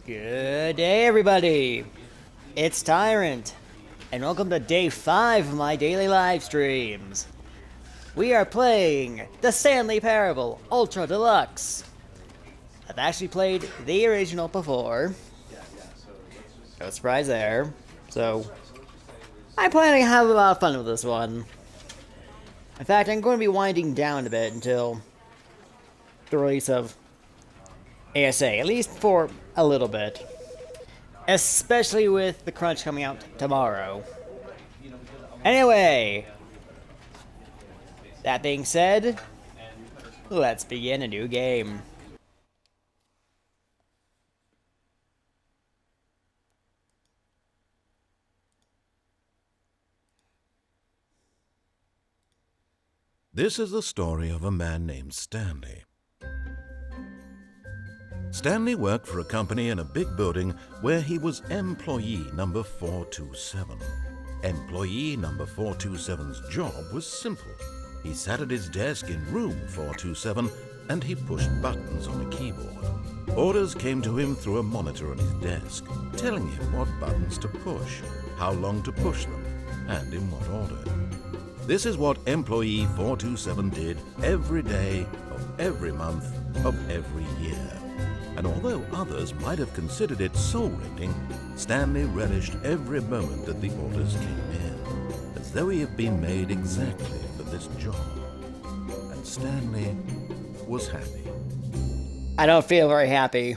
Good day, everybody! It's Tyrannt, and welcome to day 5 of my daily live streams. We are playing the Stanley Parable Ultra Deluxe. I've actually played the original before. No surprise there. So, I'm planning to have a lot of fun with this one. In fact, I'm going to be winding down a bit until the release of ASA, at least for a little bit. Especially with the crunch coming out tomorrow. Anyway, that being said, let's begin a new game. This is the story of a man named Stanley. Stanley worked for a company in a big building where he was employee number 427. Employee number 427's job was simple. He sat at his desk in room 427 and he pushed buttons on a keyboard. Orders came to him through a monitor on his desk, telling him what buttons to push, how long to push them, and in what order. This is what employee 427 did every day of every month of every year. And although others might have considered it soul-rending, Stanley relished every moment that the orders came in, as though he had been made exactly for this job. And Stanley was happy. I don't feel very happy.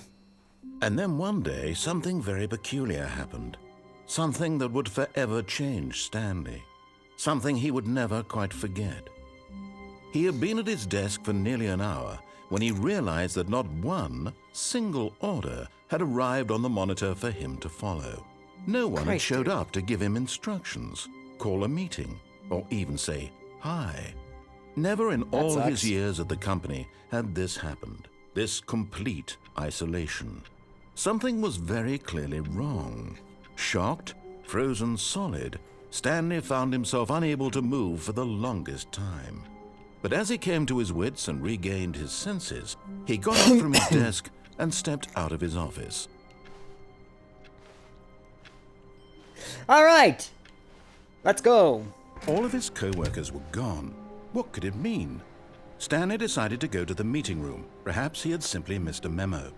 And then one day, something very peculiar happened. Something that would forever change Stanley. Something he would never quite forget. He had been at his desk for nearly an hour when he realized that not one single order had arrived on the monitor for him to follow. No one had showed up to give him instructions, call a meeting, or even say hi. Never in all his years at the company had this happened, this complete isolation. Something was very clearly wrong. Shocked, frozen solid, Stanley found himself unable to move for the longest time. But as he came to his wits and regained his senses, he got up from his desk and stepped out of his office. All right, let's go. All of his co-workers were gone. What could it mean? Stanley decided to go to the meeting room. Perhaps he had simply missed a memo.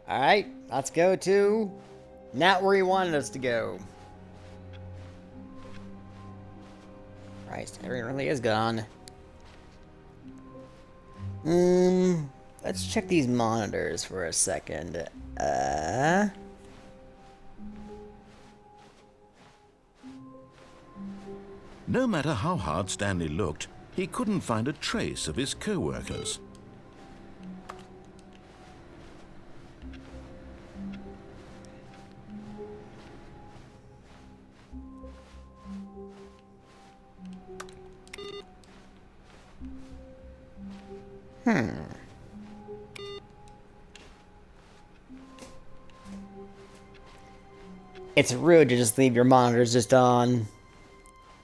All right, let's go to not where he wanted us to go. Christ, everyone really is gone. Let's check these monitors for a second. No matter how hard Stanley looked, he couldn't find a trace of his co-workers. It's rude to just leave your monitors just on.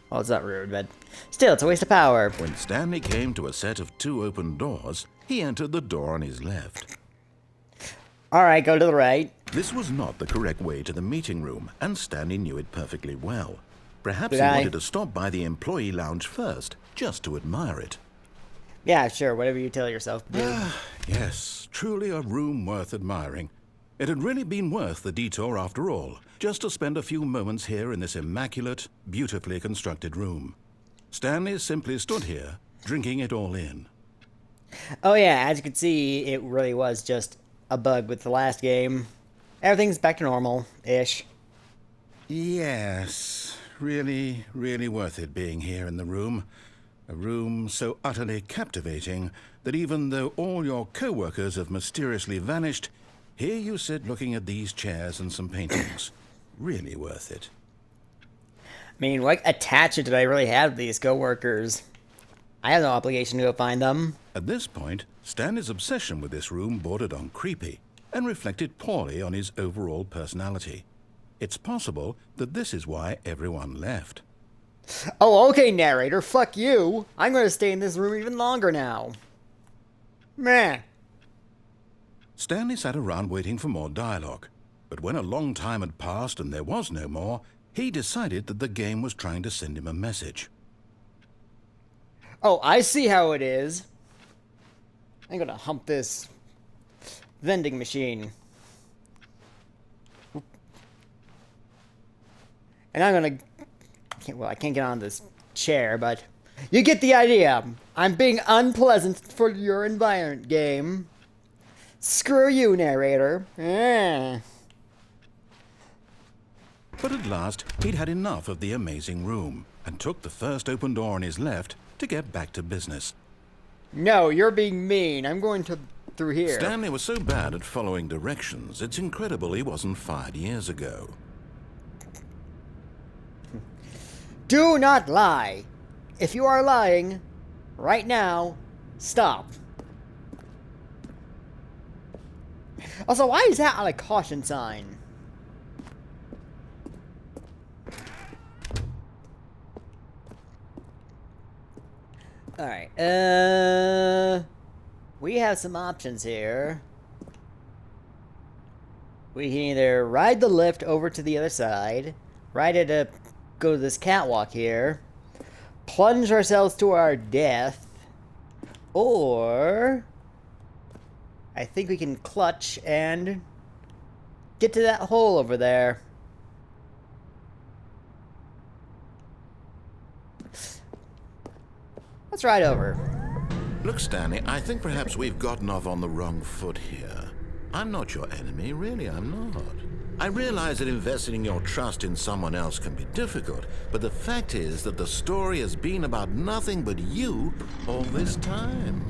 Well, it's not rude, but still, it's a waste of power. When Stanley came to a set of 2 open doors, he entered the door on his left. Alright, go to the right. This was not the correct way to the meeting room, and Stanley knew it perfectly well. Perhaps he wanted to stop by the employee lounge first, just to admire it. Yeah, sure, whatever you tell yourself to do. Yes, truly a room worth admiring. It had really been worth the detour after all, just to spend a few moments here in this immaculate, beautifully constructed room. Stanley simply stood here, drinking it all in. Oh yeah, as you can see, it really was just a bug with the last game. Everything's back to normal-ish. Yes, really, really worth it being here in the room. A room so utterly captivating that even though all your co-workers have mysteriously vanished, here you sit looking at these chairs and some paintings. Really worth it. I mean, what attachment did I really have to these co-workers? I have no obligation to go find them. At this point, Stanley's obsession with this room bordered on creepy and reflected poorly on his overall personality. It's possible that this is why everyone left. Oh, okay, narrator, fuck you. I'm going to stay in this room even longer now. Meh. Stanley sat around waiting for more dialogue. But when a long time had passed and there was no more, he decided that the game was trying to send him a message. Oh, I see how it is. I'm gonna hump this vending machine. And I'm gonna... I can't get on this chair, but... You get the idea. I'm being unpleasant for your environment, game. Screw you, narrator. But at last, he'd had enough of the amazing room, and took the first open door on his left to get back to business. No, you're being mean. I'm going through here. Stanley was so bad at following directions, it's incredible he wasn't fired years ago. Do not lie. If you are lying, right now, stop. Also, why is that on a caution sign? Alright, we have some options here. We can either ride the lift over to the other side, ride it up, go to this catwalk here, plunge ourselves to our death, or I think we can clutch and get to that hole over there. Let's ride over. Look, Stanley, I think perhaps we've gotten off on the wrong foot here. I'm not your enemy, really, I'm not. I realize that investing your trust in someone else can be difficult, but the fact is that the story has been about nothing but you all this time.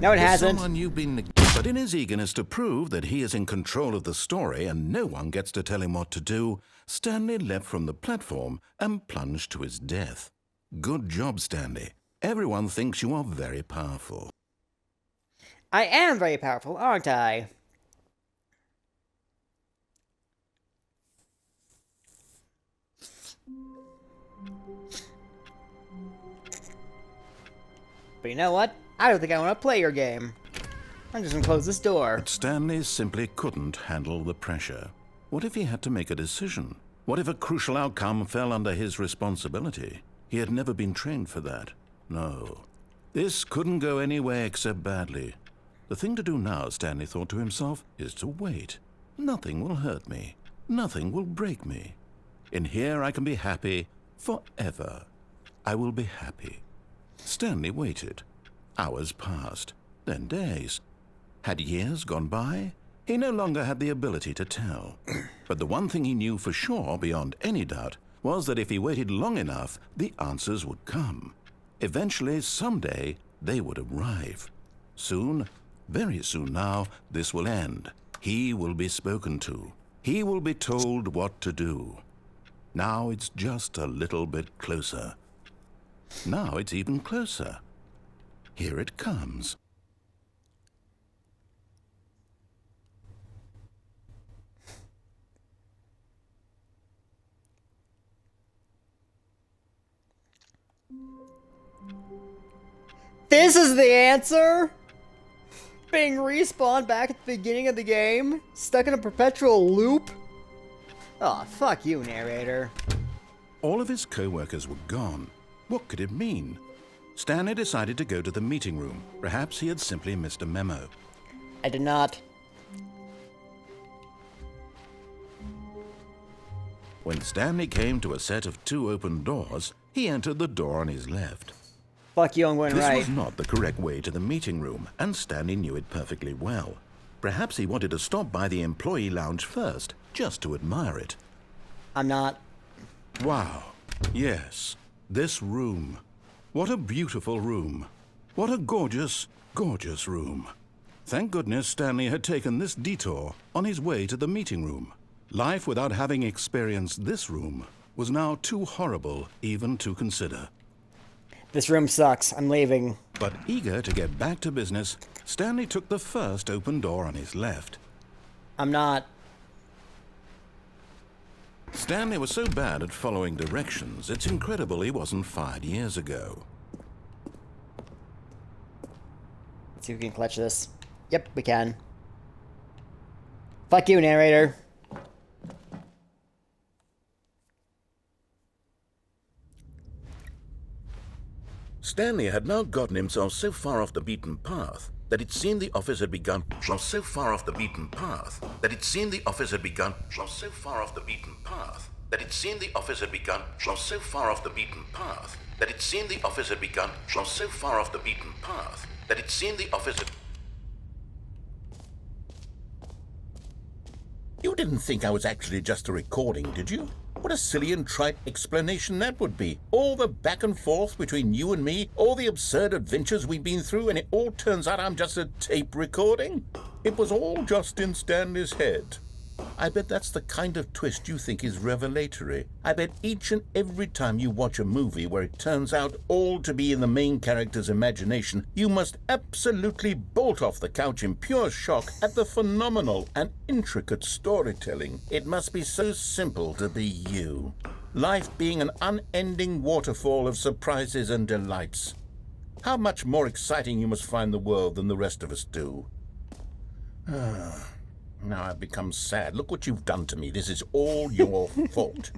No, it hasn't. Someone you've been... But in his eagerness to prove that he is in control of the story and no one gets to tell him what to do, Stanley leapt from the platform and plunged to his death. Good job, Stanley. Everyone thinks you are very powerful. I am very powerful, aren't I? But you know what? I don't think I want to play your game. I'm just gonna close this door. But Stanley simply couldn't handle the pressure. What if he had to make a decision? What if a crucial outcome fell under his responsibility? He had never been trained for that. No. This couldn't go any way except badly. The thing to do now, Stanley thought to himself, is to wait. Nothing will hurt me. Nothing will break me. In here I can be happy forever. I will be happy. Stanley waited. Hours passed, then days. Had years gone by? He no longer had the ability to tell. But the one thing he knew for sure, beyond any doubt, was that if he waited long enough, the answers would come. Eventually, someday, they would arrive. Soon, very soon now, this will end. He will be spoken to. He will be told what to do. Now it's just a little bit closer. Now it's even closer. Here it comes. This is the answer? Being respawned back at the beginning of the game? Stuck in a perpetual loop? Oh, fuck you, narrator. All of his co-workers were gone. What could it mean? Stanley decided to go to the meeting room. Perhaps he had simply missed a memo. I did not. When Stanley came to a set of 2 open doors, he entered the door on his left. Fuck you, I'm going This right. was not the correct way to the meeting room, and Stanley knew it perfectly well. Perhaps he wanted to stop by the employee lounge first, just to admire it. I'm not. Wow. Yes, this room. What a beautiful room. What a gorgeous, gorgeous room. Thank goodness Stanley had taken this detour on his way to the meeting room. Life without having experienced this room was now too horrible even to consider. This room sucks. I'm leaving. But eager to get back to business, Stanley took the first open door on his left. I'm not. Stanley was so bad at following directions, it's incredible he wasn't fired years ago. Let's see if we can clutch this. Yep, we can. Fuck you, narrator. Stanley had now gotten himself so far off the beaten path that it seemed the office had begun. So far off the beaten path that it seemed the office had begun. So far off the beaten path that it seemed the office had begun. So far off the beaten path that it seemed the office had begun. So far off the beaten path that it seemed the office had. You didn't think I was actually just a recording, did you? What a silly and trite explanation that would be. All the back and forth between you and me, all the absurd adventures we've been through, and it all turns out I'm just a tape recording? It was all just in Stanley's head. I bet that's the kind of twist you think is revelatory. I bet each and every time you watch a movie where it turns out all to be in the main character's imagination, you must absolutely bolt off the couch in pure shock at the phenomenal and intricate storytelling. It must be so simple to be you. Life being an unending waterfall of surprises and delights. How much more exciting you must find the world than the rest of us do. Now I've become sad. Look what you've done to me. This is all your fault.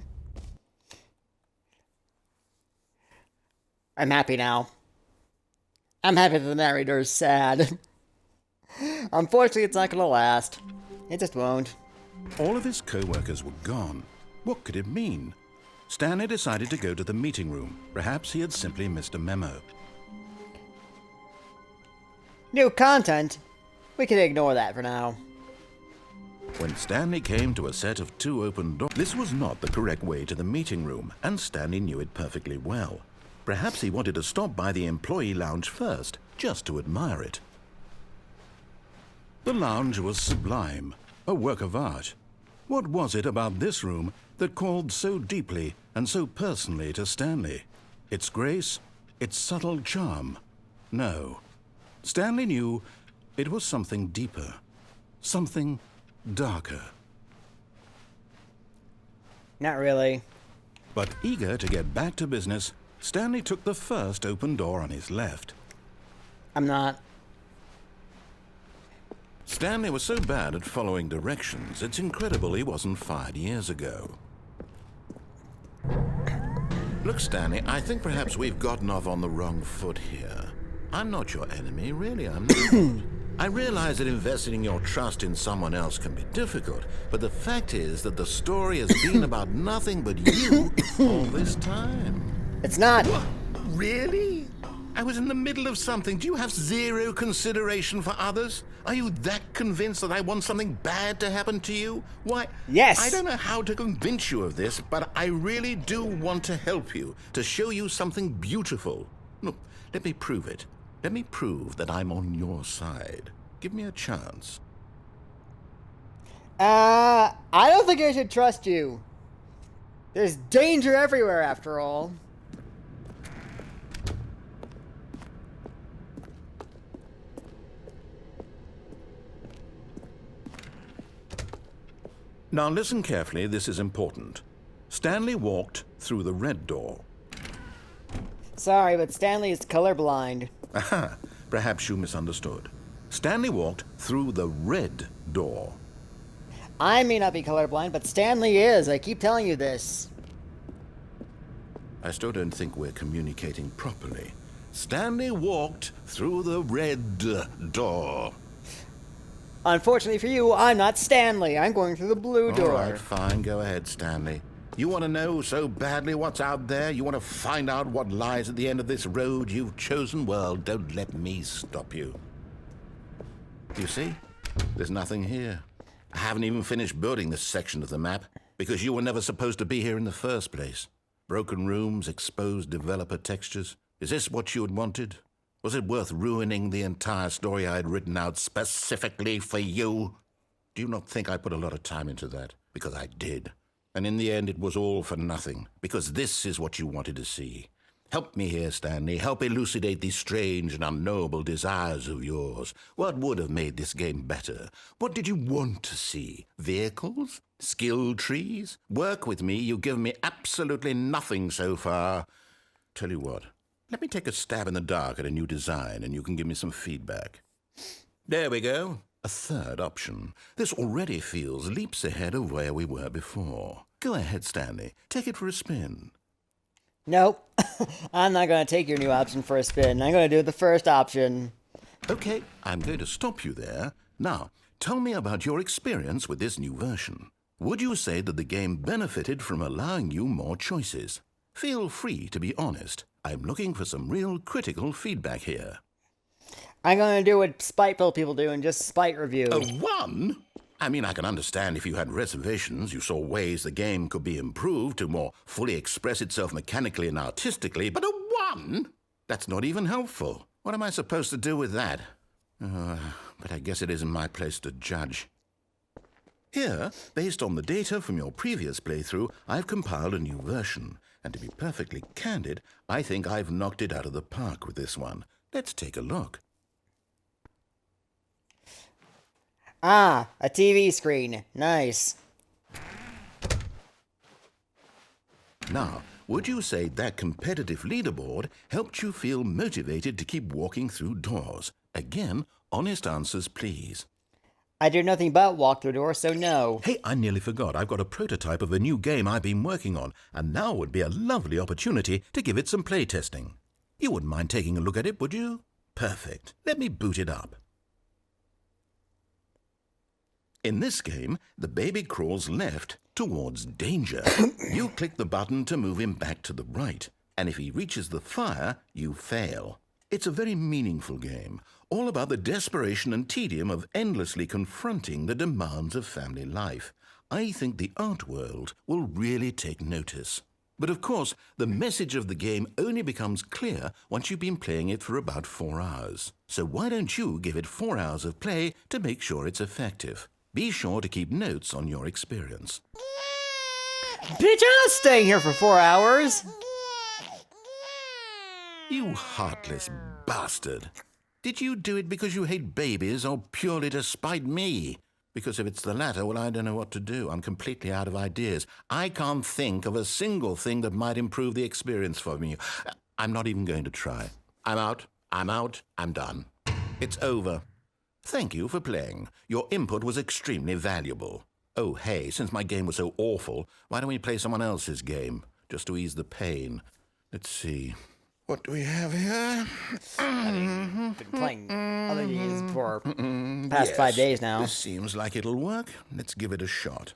I'm happy now. I'm happy that the narrator is sad. Unfortunately, it's not gonna last. It just won't. All of his co-workers were gone. What could it mean? Stanley decided to go to the meeting room. Perhaps he had simply missed a memo. New content? We can ignore that for now. When Stanley came to a set of 2 open doors, this was not the correct way to the meeting room, and Stanley knew it perfectly well. Perhaps he wanted to stop by the employee lounge first, just to admire it. The lounge was sublime, a work of art. What was it about this room that called so deeply and so personally to Stanley? Its grace? Its subtle charm? No. Stanley knew it was something deeper, something darker. Not really. But eager to get back to business, Stanley took the first open door on his left. I'm not. Stanley was so bad at following directions, it's incredible he wasn't fired years ago. Look, Stanley, I think perhaps we've gotten off on the wrong foot here. I'm not your enemy, really, I'm not. I realize that investing your trust in someone else can be difficult, but the fact is that the story has been about nothing but you all this time. It's not. What? Really? I was in the middle of something. Do you have zero consideration for others? Are you that convinced that I want something bad to happen to you? Why? Yes. I don't know how to convince you of this, but I really do want to help you, to show you something beautiful. Look, let me prove it. Let me prove that I'm on your side. Give me a chance. I don't think I should trust you. There's danger everywhere, after all. Now listen carefully, this is important. Stanley walked through the red door. Sorry, but Stanley is colorblind. Aha, perhaps you misunderstood. Stanley walked through the red door. I may not be colorblind, but Stanley is. I keep telling you this. I still don't think we're communicating properly. Stanley walked through the red door. Unfortunately for you, I'm not Stanley. I'm going through the blue door. All right, fine. Go ahead, Stanley. You want to know so badly what's out there? You want to find out what lies at the end of this road you've chosen? Well, don't let me stop you. You see? There's nothing here. I haven't even finished building this section of the map because you were never supposed to be here in the first place. Broken rooms, exposed developer textures. Is this what you had wanted? Was it worth ruining the entire story I had written out specifically for you? Do you not think I put a lot of time into that? Because I did. And in the end, it was all for nothing, because this is what you wanted to see. Help me here, Stanley. Help elucidate these strange and unknowable desires of yours. What would have made this game better? What did you want to see? Vehicles? Skill trees? Work with me. You've given me absolutely nothing so far. Tell you what, let me take a stab in the dark at a new design, and you can give me some feedback. There we go. A third option. This already feels leaps ahead of where we were before. Go ahead, Stanley. Take it for a spin. Nope. I'm not going to take your new option for a spin. I'm going to do the first option. Okay, I'm going to stop you there. Now, tell me about your experience with this new version. Would you say that the game benefited from allowing you more choices? Feel free to be honest. I'm looking for some real critical feedback here. I'm going to do what spiteful people do and just spite review. A 1? I mean, I can understand if you had reservations, you saw ways the game could be improved to more fully express itself mechanically and artistically, but a 1? That's not even helpful. What am I supposed to do with that? But I guess it isn't my place to judge. Here, based on the data from your previous playthrough, I've compiled a new version. And to be perfectly candid, I think I've knocked it out of the park with this one. Let's take a look. Ah, a TV screen. Nice. Now, would you say that competitive leaderboard helped you feel motivated to keep walking through doors? Again, honest answers, please. I do nothing but walk through doors, so no. Hey, I nearly forgot. I've got a prototype of a new game I've been working on, and now would be a lovely opportunity to give it some playtesting. You wouldn't mind taking a look at it, would you? Perfect. Let me boot it up. In this game, the baby crawls left towards danger. You click the button to move him back to the right, and if he reaches the fire, you fail. It's a very meaningful game, all about the desperation and tedium of endlessly confronting the demands of family life. I think the art world will really take notice. But of course, the message of the game only becomes clear once you've been playing it for about 4 hours. So why don't you give it 4 hours of play to make sure it's effective? Be sure to keep notes on your experience. Bitch, I'm not staying here for 4 hours. You heartless bastard. Did you do it because you hate babies or purely to spite me? Because if it's the latter, well, I don't know what to do. I'm completely out of ideas. I can't think of a single thing that might improve the experience for me. I'm not even going to try. I'm out. I'm done. It's over. Thank you for playing. Your input was extremely valuable. Oh, hey, since my game was so awful, why don't we play someone else's game, just to ease the pain? Let's see. What do we have here? I've been playing other games for past 5 days now. This seems like it'll work. Let's give it a shot.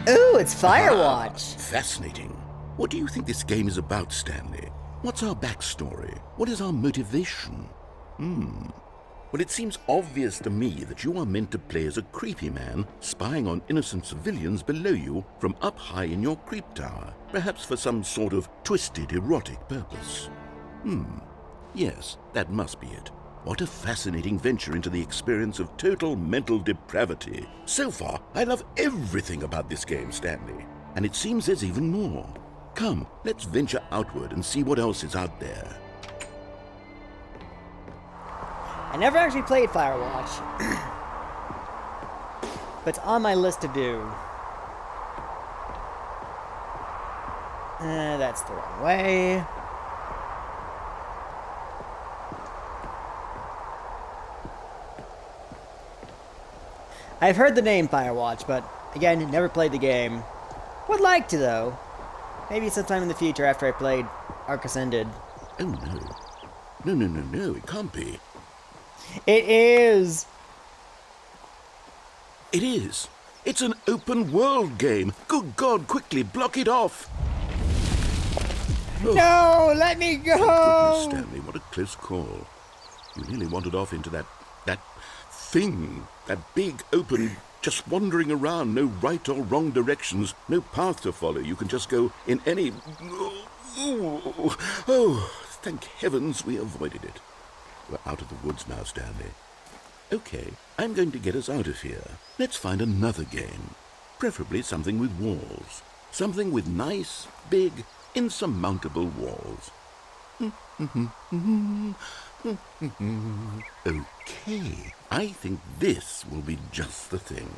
Ooh, it's Firewatch. Fascinating. What do you think this game is about, Stanley? What's our backstory? What is our motivation? Well, it seems obvious to me that you are meant to play as a creepy man spying on innocent civilians below you from up high in your creep tower, perhaps for some sort of twisted erotic purpose. Yes, that must be it. What a fascinating venture into the experience of total mental depravity. So far, I love everything about this game, Stanley. And it seems there's even more. Come, let's venture outward and see what else is out there. I never actually played Firewatch, but it's on my list to do. That's the wrong way. I've heard the name Firewatch, but again, never played the game. Would like to, though. Maybe sometime in the future after I played ARK Ascended. Oh, no. No, it can't be. It is! It is. It's an open world game. Good God, quickly, block it off. Oh. No, let me go! Stanley, what a close call. You nearly wandered off into that thing. That big, open, just wandering around, no right or wrong directions, no path to follow. You can just go in any... Oh, thank heavens we avoided it. We're out of the woods now, Stanley. Okay, I'm going to get us out of here. Let's find another game. Preferably something with walls. Something with nice, big, insurmountable walls. Okay, I think this will be just the thing.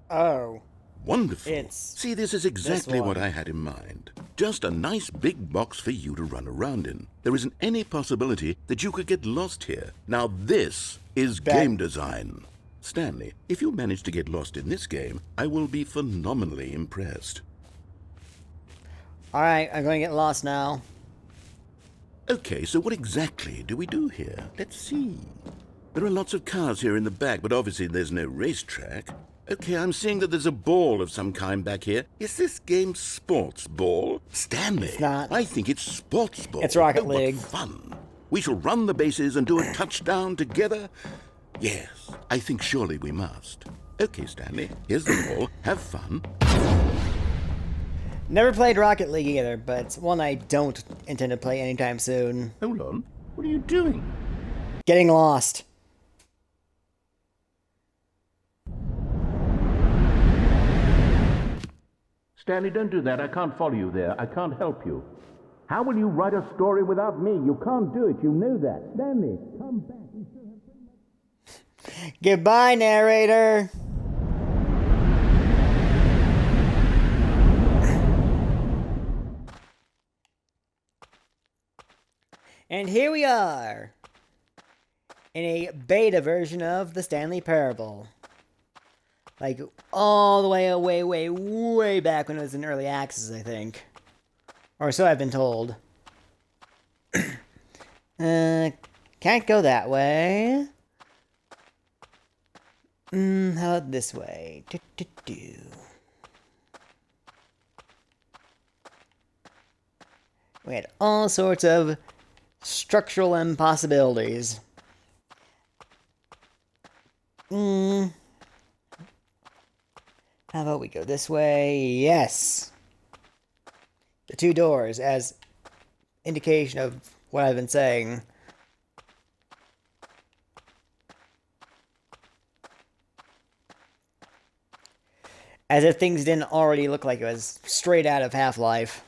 Oh. Wonderful. It's See, this is exactly what I had in mind. Just a nice big box for you to run around in. There isn't any possibility that you could get lost here. Now this is game design. Stanley, if you manage to get lost in this game, I will be phenomenally impressed. Alright, I'm going to get lost now. Okay, so what exactly do we do here? Let's see. There are lots of cars here in the back, but obviously there's no racetrack. Okay, I'm seeing that there's a ball of some kind back here. Is this game sports ball? Stanley, It's not. I think it's sports ball. It's Rocket what League. Fun. We shall run the bases and do a touchdown together. Yes, I think surely we must. Okay, Stanley, here's the ball. Have fun. Never played Rocket League either, but it's one I don't intend to play anytime soon. Hold on. What are you doing? Getting lost. Stanley, don't do that. I can't follow you there. I can't help you. How will you write a story without me? You can't do it. You know that. Stanley, come back. Goodbye, narrator. And here we are, in a beta version of the Stanley Parable. Like, all the way back when it was in early access, I think. Or so I've been told. Can't go that way. How about this way? We had all sorts of structural impossibilities. How about we go this way? Yes! The two doors as indication of what I've been saying. As if things didn't already look like it was straight out of Half-Life.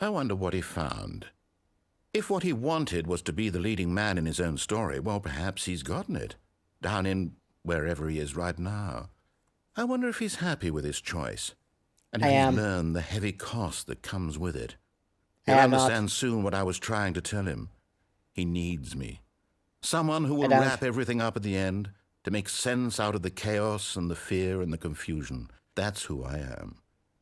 I wonder what he found. If what he wanted was to be the leading man in his own story, well, perhaps he's gotten it. Down in wherever he is right now. I wonder if he's happy with his choice. And if he's learned the heavy cost that comes with it. He'll understand soon what I was trying to tell him. He needs me. Someone who will wrap everything up at the end, to make sense out of the chaos and the fear and the confusion. That's who I am.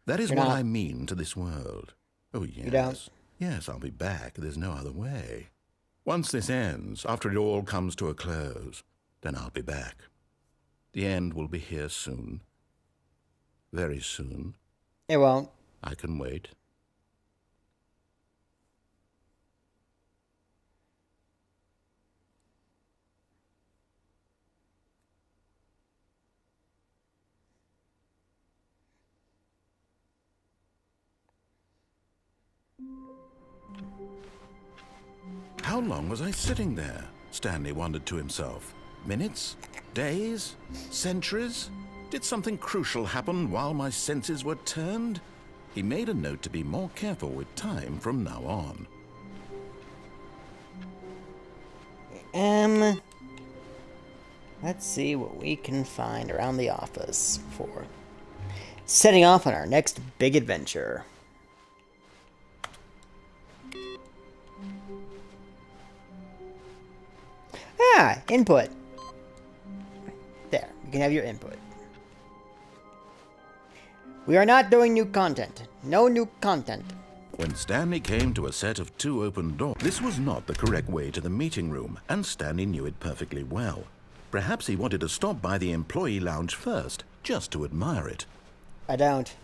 That is what I mean to this world. Oh, yes. You don't? Yes, I'll be back. There's no other way. Once this ends, after it all comes to a close, then I'll be back. The end will be here soon. Very soon. It won't. I can wait. How long was I sitting there? Stanley wondered to himself. Minutes? Days? Centuries? Did something crucial happen while my senses were turned? He made a note to be more careful with time from now on. Let's see what we can find around the office for setting off on our next big adventure. Input. There, you can have your input. We are not doing new content. No new content. When Stanley came to a set of 2 open doors, this was not the correct way to the meeting room, and Stanley knew it perfectly well. Perhaps he wanted to stop by the employee lounge first, just to admire it. I don't.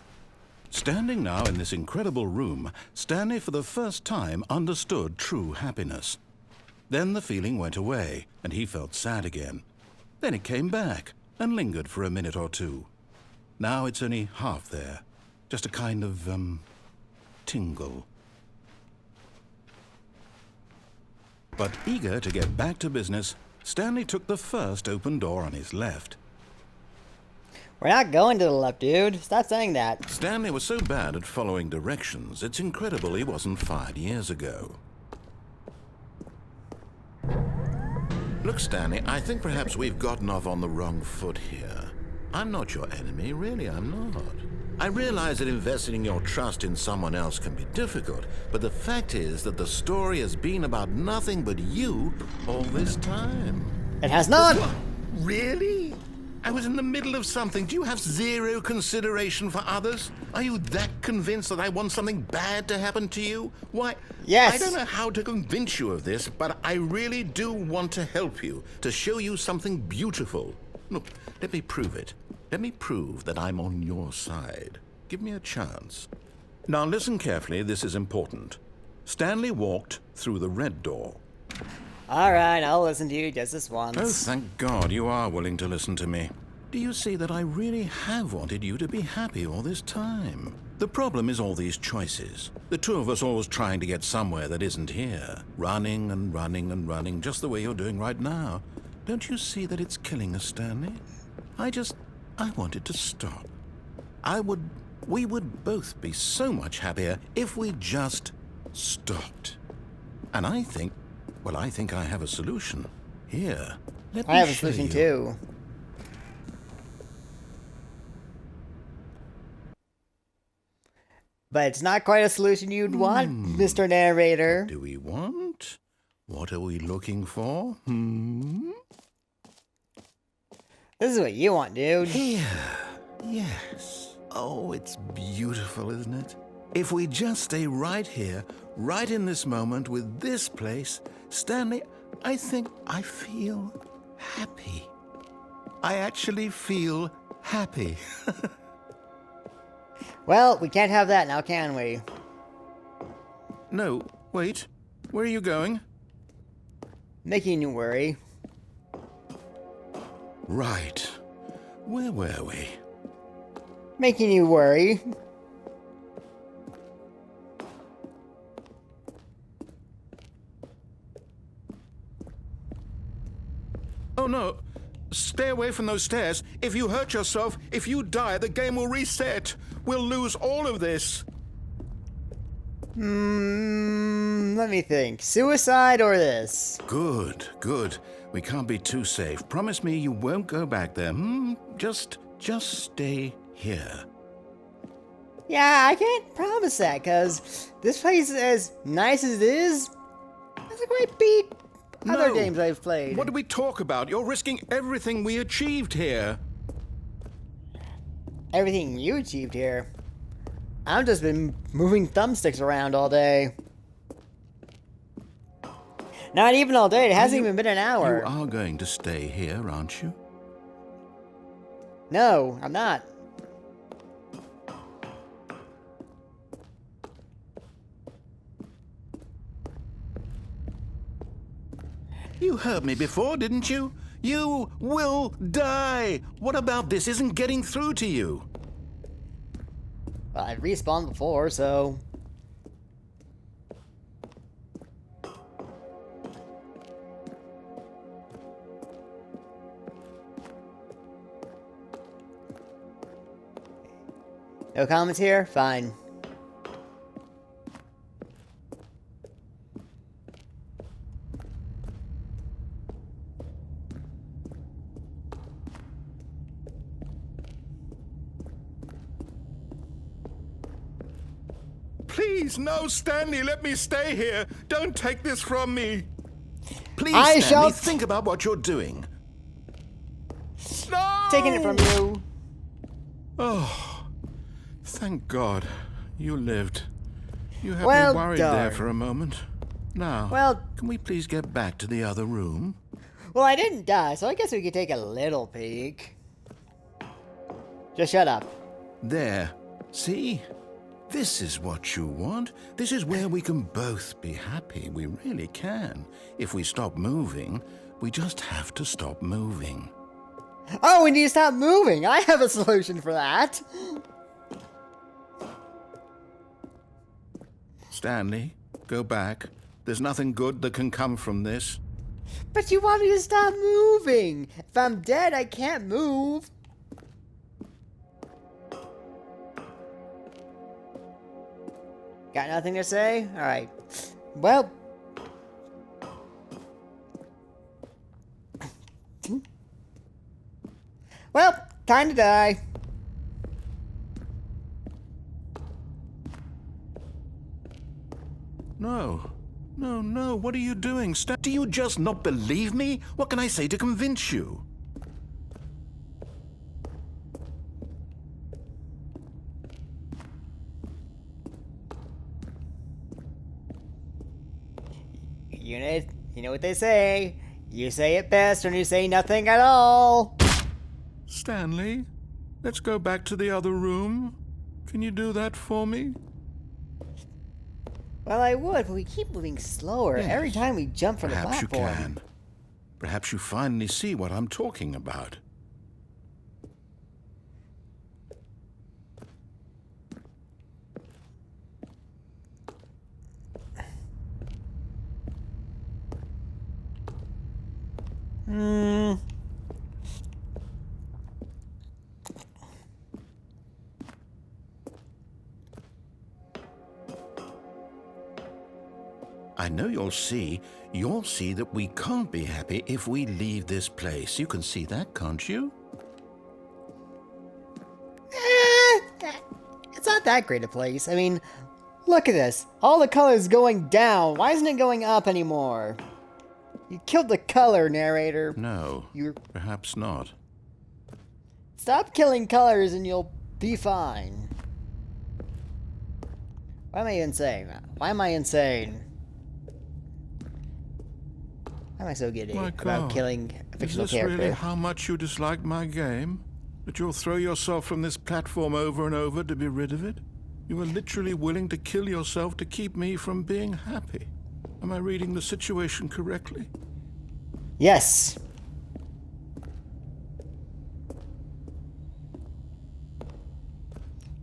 Standing now in this incredible room, Stanley for the first time understood true happiness. Then the feeling went away, and he felt sad again. Then it came back, and lingered for a minute or two. Now it's only half there. Just a kind of, tingle. But eager to get back to business, Stanley took the first open door on his left. We're not going to the left, dude. Stop saying that. Stanley was so bad at following directions, it's incredible he wasn't fired years ago. Look, Stanley, I think perhaps we've gotten off on the wrong foot here. I'm not your enemy, really, I'm not. I realize that investing your trust in someone else can be difficult, but the fact is that the story has been about nothing but you all this time. It has not! What? Really? I was in the middle of something. Do you have zero consideration for others? Are you that convinced that I want something bad to happen to you? Why? Yes. I don't know how to convince you of this, but I really do want to help you, to show you something beautiful. Look, let me prove it. Let me prove that I'm on your side. Give me a chance. Now listen carefully, this is important. Stanley walked through the red door. Alright, I'll listen to you just this once. Oh, thank God you are willing to listen to me. Do you see that I really have wanted you to be happy all this time? The problem is all these choices. The two of us always trying to get somewhere that isn't here. Running and running and running, just the way you're doing right now. Don't you see that it's killing us, Stanley? I wanted to stop. We would both be so much happier if we just stopped. And I think I have a solution. Here, let me I have a show solution you. too. But it's not quite a solution you'd want, Mr. Narrator. Do we want? What are we looking for? This is what you want, dude. Here. Yes. Oh, it's beautiful, isn't it? If we just stay right here, right in this moment with this place, Stanley, I think I feel happy. I actually feel happy. Well, we can't have that now, can we? No, wait. Where are you going? Making you worry. Right. Where were we? Making you worry. Oh no. Stay away from those stairs. If you hurt yourself, if you die, the game will reset. We'll lose all of this. Let me think. Suicide or this? Good, good. We can't be too safe. Promise me you won't go back there. Just stay here. Yeah, I can't promise that, because this place, as nice as it is, doesn't quite beat other games I've played. What do we talk about? You're risking everything we achieved here. Everything you achieved here. I've just been moving thumbsticks around all day. Not even all day. It hasn't even been an hour. You are going to stay here, aren't you? No, I'm not. You heard me before, didn't you? You will die. What about this isn't getting through to you? Well, I've respawned before, so... No comments here? Fine. Please, no, Stanley, let me stay here. Don't take this from me. Please, I Stanley, shall think about what you're doing. No! Taking it from you. Oh, thank God you lived. You had Well me worried done. there for a moment. Now, Well- can we please get back to the other room? Well, I didn't die, so I guess we could take a little peek. Just shut up. There. See? This is what you want. This is where we can both be happy. We really can. If we stop moving, we just have to stop moving. Oh, we need to stop moving. I have a solution for that. Stanley, go back. There's nothing good that can come from this. But you want me to stop moving. If I'm dead, I can't move. Got nothing to say? Alright. Well. Well, time to die. No. No, no, what are you doing? Do you just not believe me? What can I say to convince you? You know what they say. You say it best when you say nothing at all. Stanley, let's go back to the other room. Can you do that for me? Well, I would, but we keep moving slower Yes. every time we jump from the Perhaps you platform. can. Perhaps you finally see what I'm talking about. I know you'll see that we can't be happy if we leave this place. You can see that, can't you? It's not that great a place. I mean, look at this. All the color's going down. Why isn't it going up anymore? You killed the color, narrator. No, perhaps not. Stop killing colors and you'll be fine. Why am I insane? Why am I insane? Why am I so giddy My about God. killing a fictional Is this character? really how much you dislike my game? That you'll throw yourself from this platform over and over to be rid of it? You are literally willing to kill yourself to keep me from being happy. Am I reading the situation correctly? Yes.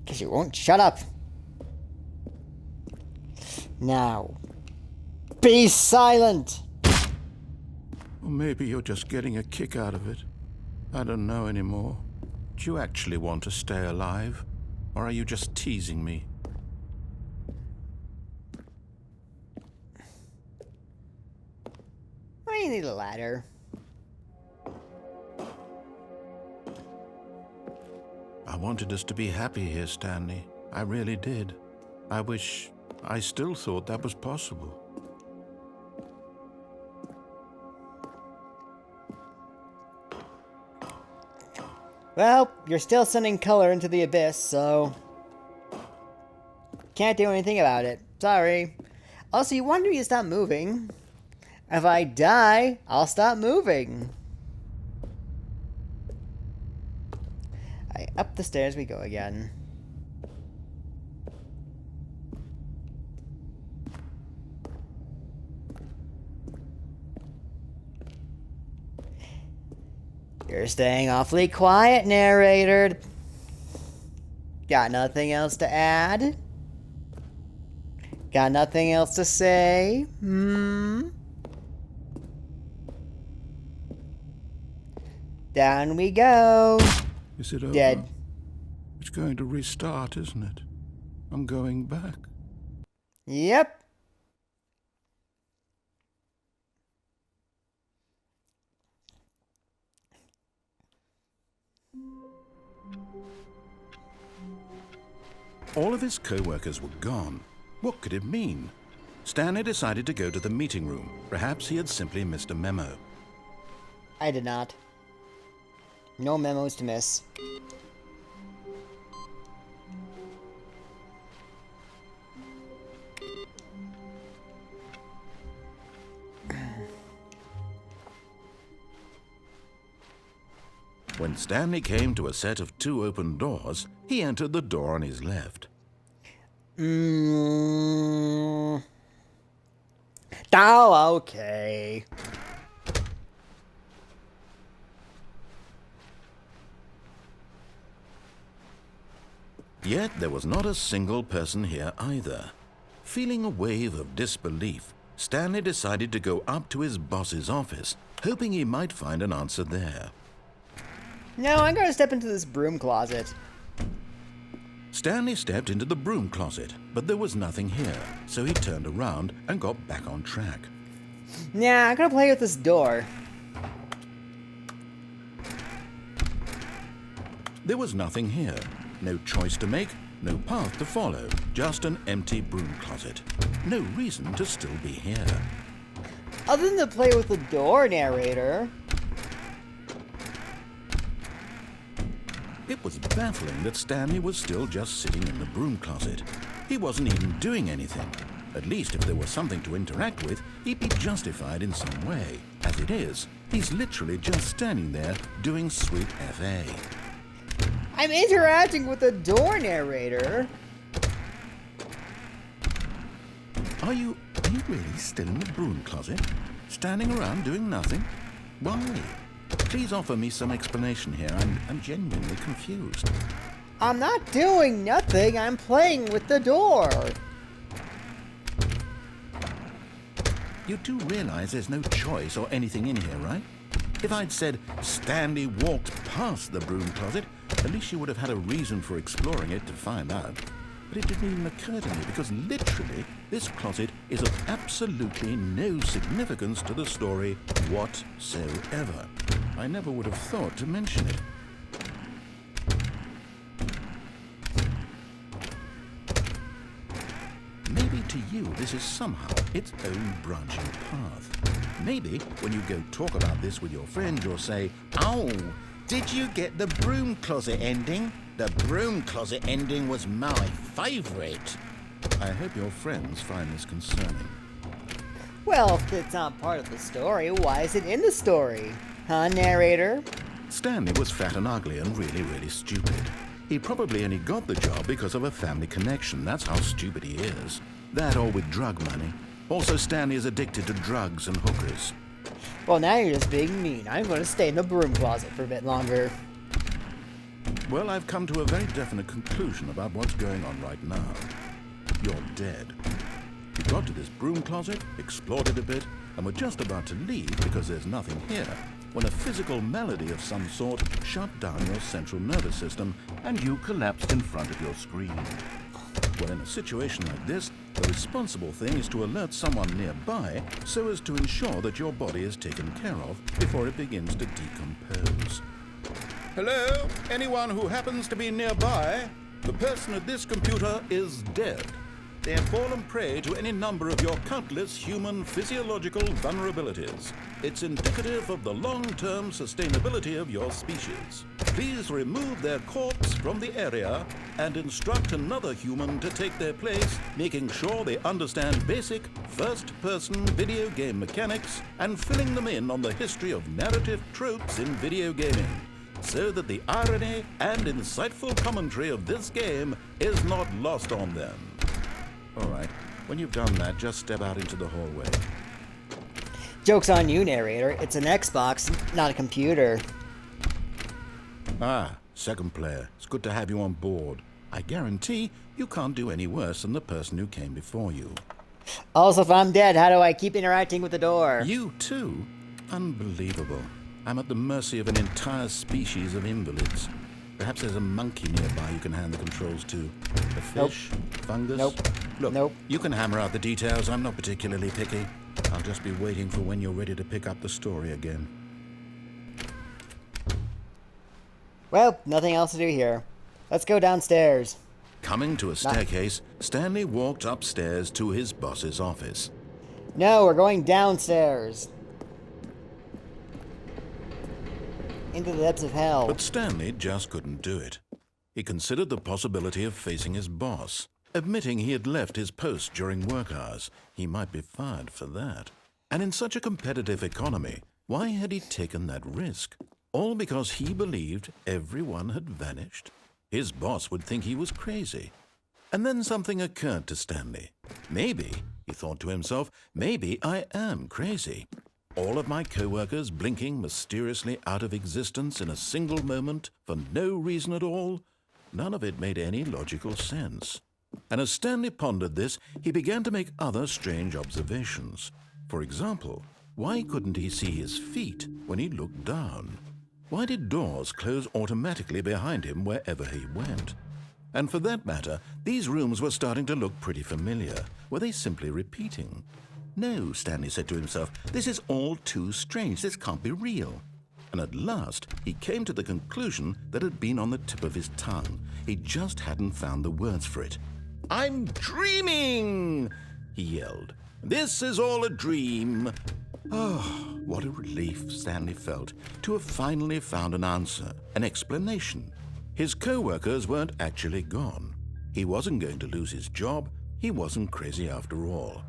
Because you won't shut up. Now, be silent. Or maybe you're just getting a kick out of it. I don't know anymore. Do you actually want to stay alive? Or are you just teasing me? Why do you need a ladder? I wanted us to be happy here, Stanley. I really did. I still thought that was possible. Well, you're still sending color into the abyss, so can't do anything about it. Sorry. Also, you wanted me to stop moving. If I die, I'll stop moving. Alright, up the stairs we go again. You're staying awfully quiet, narrator. Got nothing else to add? Got nothing else to say? Down we go. Is it over? Dead. It's going to restart, isn't it? I'm going back. Yep. All of his co-workers were gone. What could it mean? Stanley decided to go to the meeting room. Perhaps he had simply missed a memo. I did not. No memos to miss. When Stanley came to a set of 2 open doors, he entered the door on his left. Oh, okay. Yet there was not a single person here either. Feeling a wave of disbelief, Stanley decided to go up to his boss's office, hoping he might find an answer there. No, I'm gonna step into this broom closet. Stanley stepped into the broom closet, but there was nothing here, so he turned around and got back on track. Nah, I'm gonna play with this door. There was nothing here. No choice to make, no path to follow, just an empty broom closet. No reason to still be here. Other than to play with the door, narrator. It was baffling that Stanley was still just sitting in the broom closet. He wasn't even doing anything. At least if there was something to interact with, he'd be justified in some way. As it is, he's literally just standing there doing sweet FA. I'm interacting with the door, narrator. Are you really still in the broom closet? Standing around doing nothing? Why? Please offer me some explanation here. I'm genuinely confused. I'm not doing nothing. I'm playing with the door. You do realize there's no choice or anything in here, right? If I'd said Stanley walked past the broom closet, at least you would have had a reason for exploring it to find out. But it didn't even occur to me because literally this closet is of absolutely no significance to the story whatsoever. I never would have thought to mention it. Maybe to you this is somehow its own branching path. Maybe when you go talk about this with your friend, you'll say, "Oh, did you get the broom closet ending? The broom closet ending was my favorite." I hope your friends find this concerning. Well, if it's not part of the story, why is it in the story? Huh, narrator? Stanley was fat and ugly and really stupid. He probably only got the job because of a family connection. That's how stupid he is. That or with drug money. Also, Stanley is addicted to drugs and hookers. Well, now you're just being mean. I'm going to stay in the broom closet for a bit longer. Well, I've come to a very definite conclusion about what's going on right now. You're dead. You got to this broom closet, explored it a bit, and were just about to leave because there's nothing here, when a physical malady of some sort shut down your central nervous system and you collapsed in front of your screen. Well, in a situation like this, the responsible thing is to alert someone nearby so as to ensure that your body is taken care of before it begins to decompose. Hello? Anyone who happens to be nearby? The person at this computer is dead. They have fallen prey to any number of your countless human physiological vulnerabilities. It's indicative of the long-term sustainability of your species. Please remove their corpse from the area and instruct another human to take their place, making sure they understand basic first-person video game mechanics and filling them in on the history of narrative tropes in video gaming, so that the irony and insightful commentary of this game is not lost on them. All right, when you've done that, just step out into the hallway. Joke's on you, narrator. It's an Xbox, not a computer. Ah, second player. It's good to have you on board. I guarantee you can't do any worse than the person who came before you. Also, if I'm dead, how do I keep interacting with the door? You too? Unbelievable. I'm at the mercy of an entire species of invalids. Perhaps there's a monkey nearby you can hand the controls to. A fish? Nope. Fungus? Nope. Look, Nope. You can hammer out the details. I'm not particularly picky. I'll just be waiting for when you're ready to pick up the story again. Well, nothing else to do here. Let's go downstairs. Coming to a staircase, Stanley walked upstairs to his boss's office. No, we're going downstairs. Into the depths of hell. But Stanley just couldn't do it. He considered the possibility of facing his boss. Admitting he had left his post during work hours, he might be fired for that. And in such a competitive economy, why had he taken that risk? All because he believed everyone had vanished? His boss would think he was crazy. And then something occurred to Stanley. Maybe, he thought to himself, maybe I am crazy. All of my co-workers blinking mysteriously out of existence in a single moment for no reason at all? None of it made any logical sense. And as Stanley pondered this, he began to make other strange observations. For example, why couldn't he see his feet when he looked down? Why did doors close automatically behind him wherever he went? And for that matter, these rooms were starting to look pretty familiar. Were they simply repeating? No, Stanley said to himself, this is all too strange. This can't be real. And at last, he came to the conclusion that had been on the tip of his tongue. He just hadn't found the words for it. "I'm dreaming!" he yelled. "This is all a dream." Oh, what a relief Stanley felt to have finally found an answer, an explanation. His co-workers weren't actually gone. He wasn't going to lose his job. He wasn't crazy after all.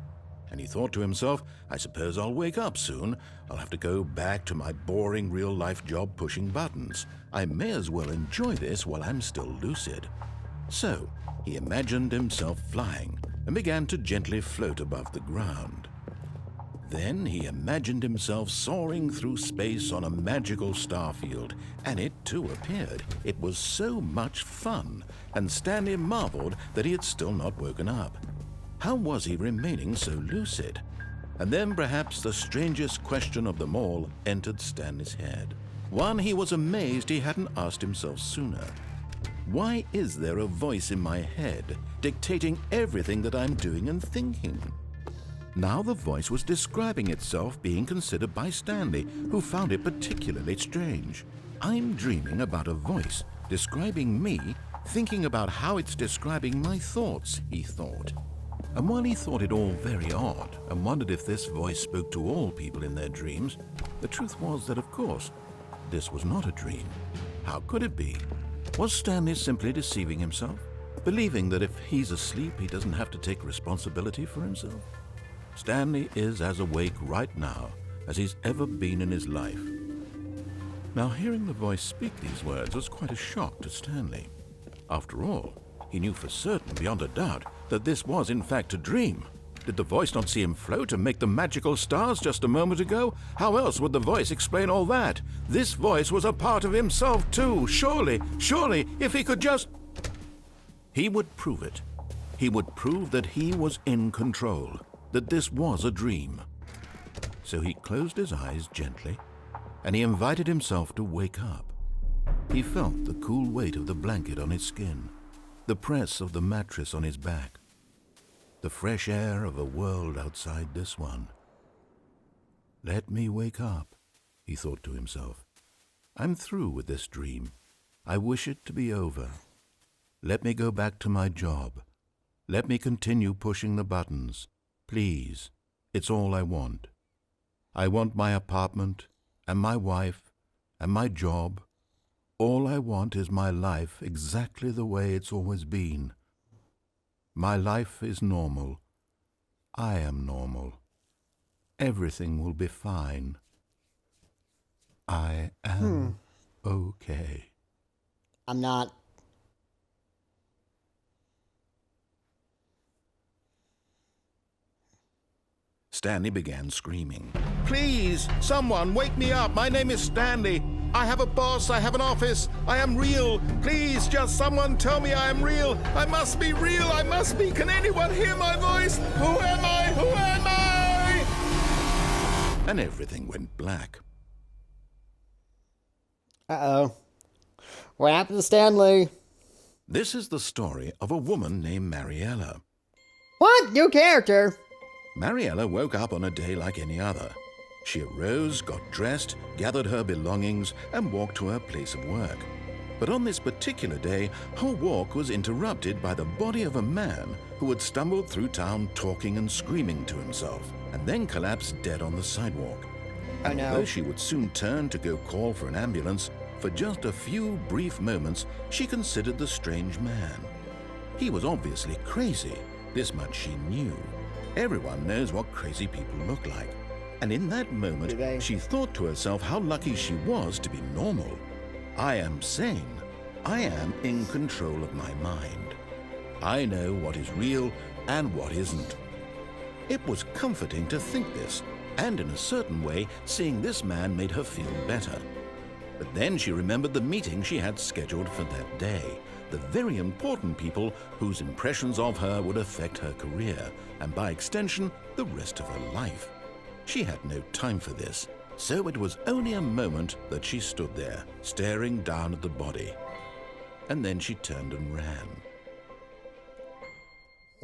And he thought to himself, I suppose I'll wake up soon. I'll have to go back to my boring real-life job pushing buttons. I may as well enjoy this while I'm still lucid. So he imagined himself flying and began to gently float above the ground. Then he imagined himself soaring through space on a magical starfield, and it too appeared. It was so much fun, and Stanley marveled that he had still not woken up. How was he remaining so lucid? And then perhaps the strangest question of them all entered Stanley's head. One he was amazed he hadn't asked himself sooner. Why is there a voice in my head dictating everything that I'm doing and thinking? Now the voice was describing itself being considered by Stanley, who found it particularly strange. I'm dreaming about a voice describing me, thinking about how it's describing my thoughts, he thought. And while he thought it all very odd and wondered if this voice spoke to all people in their dreams, the truth was that, of course, this was not a dream. How could it be? Was Stanley simply deceiving himself, believing that if he's asleep, he doesn't have to take responsibility for himself? Stanley is as awake right now as he's ever been in his life. Now, hearing the voice speak these words was quite a shock to Stanley. After all, he knew for certain, beyond a doubt, that this was in fact a dream. Did the voice not see him float and make the magical stars just a moment ago? How else would the voice explain all that? This voice was a part of himself too. Surely, if he could just... He would prove it. He would prove that he was in control, that this was a dream. So he closed his eyes gently, and he invited himself to wake up. He felt the cool weight of the blanket on his skin, the press of the mattress on his back, the fresh air of a world outside this one. Let me wake up, he thought to himself. I'm through with this dream. I wish it to be over. Let me go back to my job. Let me continue pushing the buttons. Please, it's all I want. I want my apartment and my wife and my job. All I want is my life exactly the way it's always been. My life is normal. I am normal. Everything will be fine. I am okay. I'm not. Stanley began screaming. Please, someone, wake me up. My name is Stanley. I have a boss. I have an office. I am real. Please, just someone tell me I am real. I must be real. I must be. Can anyone hear my voice? Who am I? Who am I? And everything went black. Uh-oh. What happened to Stanley? This is the story of a woman named Mariella. What? New character? Mariella woke up on a day like any other. She arose, got dressed, gathered her belongings, and walked to her place of work. But on this particular day, her walk was interrupted by the body of a man who had stumbled through town talking and screaming to himself, and then collapsed dead on the sidewalk. Oh no. Although she would soon turn to go call for an ambulance, for just a few brief moments, she considered the strange man. He was obviously crazy. This much she knew. Everyone knows what crazy people look like. And in that moment, she thought to herself how lucky she was to be normal. I am sane. I am in control of my mind. I know what is real and what isn't. It was comforting to think this, and in a certain way, seeing this man made her feel better. But then she remembered the meeting she had scheduled for that day, the very important people whose impressions of her would affect her career, and by extension, the rest of her life. She had no time for this, so it was only a moment that she stood there, staring down at the body. And then she turned and ran.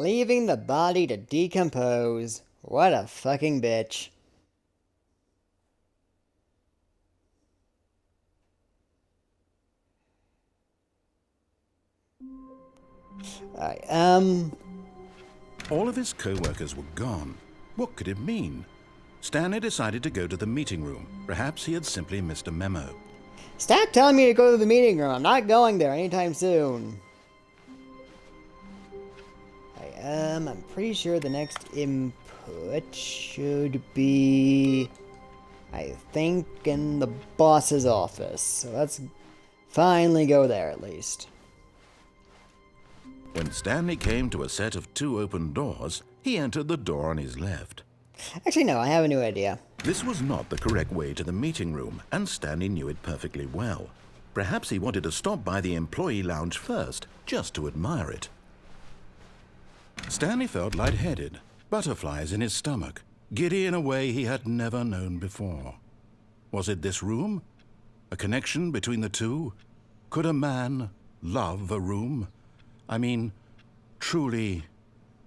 Leaving the body to decompose. What a fucking bitch. Alright, All of his co-workers were gone. What could it mean? Stanley decided to go to the meeting room. Perhaps he had simply missed a memo. Stop telling me to go to the meeting room. I'm not going there anytime soon. I'm pretty sure the next input should be, I think, in the boss's office. So let's finally go there at least. When Stanley came to a set of 2 open doors, he entered the door on his left. Actually, no, I have a new idea. This was not the correct way to the meeting room, and Stanley knew it perfectly well. Perhaps he wanted to stop by the employee lounge first, just to admire it. Stanley felt lightheaded, butterflies in his stomach, giddy in a way he had never known before. Was it this room? A connection between the two? Could a man love a room? I mean, truly,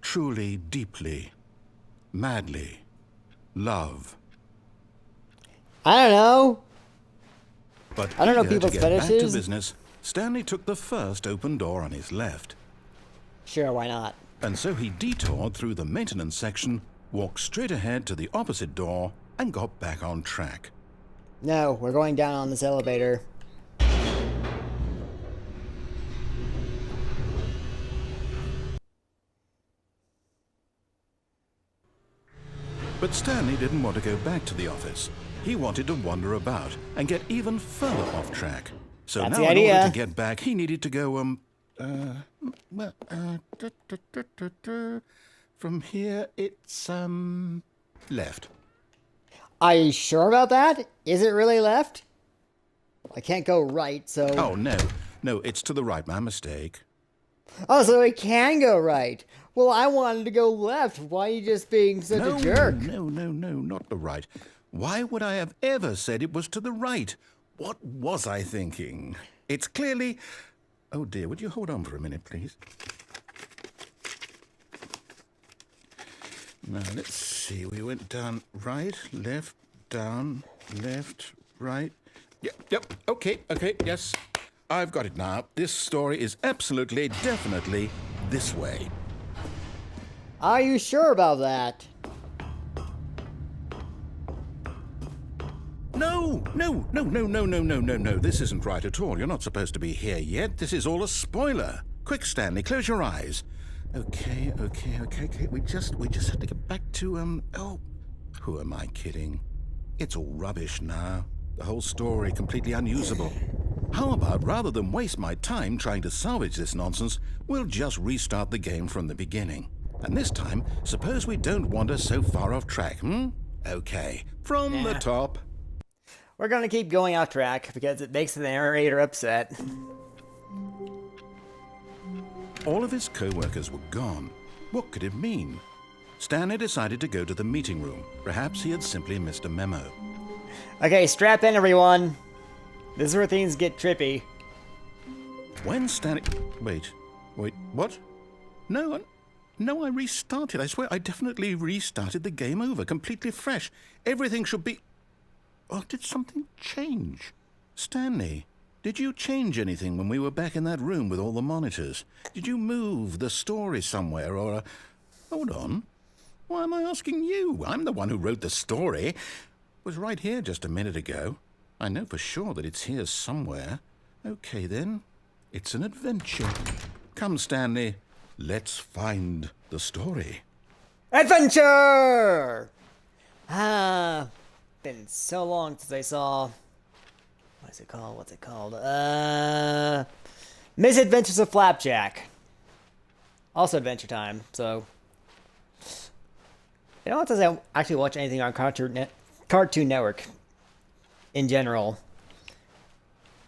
truly, deeply, madly love. I don't know. But I don't know eager people's to get back to fetishes. business, Stanley took the first open door on his left. Sure, why not? And so he detoured through the maintenance section, walked straight ahead to the opposite door, and got back on track. No, we're going down on this elevator. But Stanley didn't want to go back to the office. He wanted to wander about and get even further off track. So That's now, the in idea. order to get back, he needed to go, from here, it's, left. Are you sure about that? Is it really left? I can't go right, so... Oh, no. No, it's to the right. My mistake. Oh, so it can go right. Well, I wanted to go left. Why are you just being such a jerk? No, not the right. Why would I have ever said it was to the right? What was I thinking? It's clearly... Oh, dear, would you hold on for a minute, please? Now, let's see. We went down right, left, down, left, right. Yep, okay, yes. I've got it now. This story is absolutely, definitely this way. Are you sure about that? No. This isn't right at all. You're not supposed to be here yet. This is all a spoiler. Quick, Stanley, close your eyes. Okay. We just have to get back to, oh, who am I kidding? It's all rubbish now. The whole story completely unusable. How about, rather than waste my time trying to salvage this nonsense, we'll just restart the game from the beginning. And this time, suppose we don't wander so far off track, Okay, from the top. We're gonna keep going off track because it makes the narrator upset. All of his co-workers were gone. What could it mean? Stanley decided to go to the meeting room. Perhaps he had simply missed a memo. Okay, strap in, everyone. This is where things get trippy. When Stanley... Wait, what? No, I restarted. I swear I definitely restarted the game over, completely fresh. Everything should be... Oh, did something change? Stanley, did you change anything when we were back in that room with all the monitors? Did you move the story somewhere or... Hold on. Why am I asking you? I'm the one who wrote the story. It was right here just a minute ago. I know for sure that it's here somewhere. Okay, then. It's an adventure. Come, Stanley. Let's find the story. Adventure! Been so long since I saw... What's it called? Misadventures of Flapjack. Also Adventure Time, so... You know what, since I actually watch anything on Cartoon Network in general.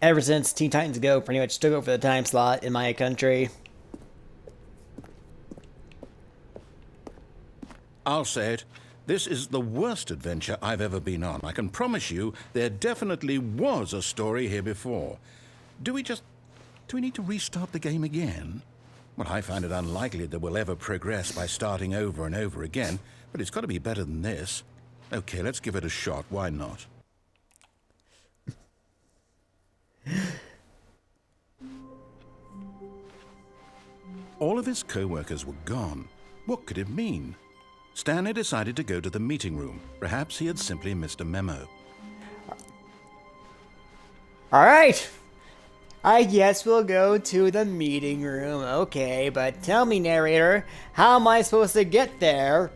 Ever since Teen Titans Go pretty much took over the time slot in my country. I'll say it. This is the worst adventure I've ever been on. I can promise you there definitely was a story here before. Do we need to restart the game again? Well, I find it unlikely that we'll ever progress by starting over and over again, but it's got to be better than this. Okay, let's give it a shot. Why not? All of his co-workers were gone. What could it mean? Stanley decided to go to the meeting room. Perhaps he had simply missed a memo. All right. I guess we'll go to the meeting room. Okay, but tell me, narrator, how am I supposed to get there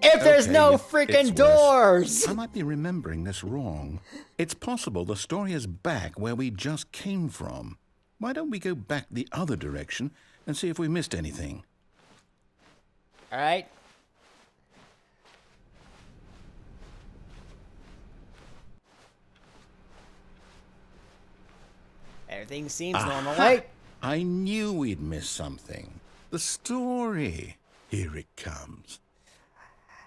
if there's no freaking doors? I might be remembering this wrong. It's possible the story is back where we just came from. Why don't we go back the other direction and see if we missed anything? All right. Everything seems normal. Wait. I knew we'd miss something. The story. Here it comes.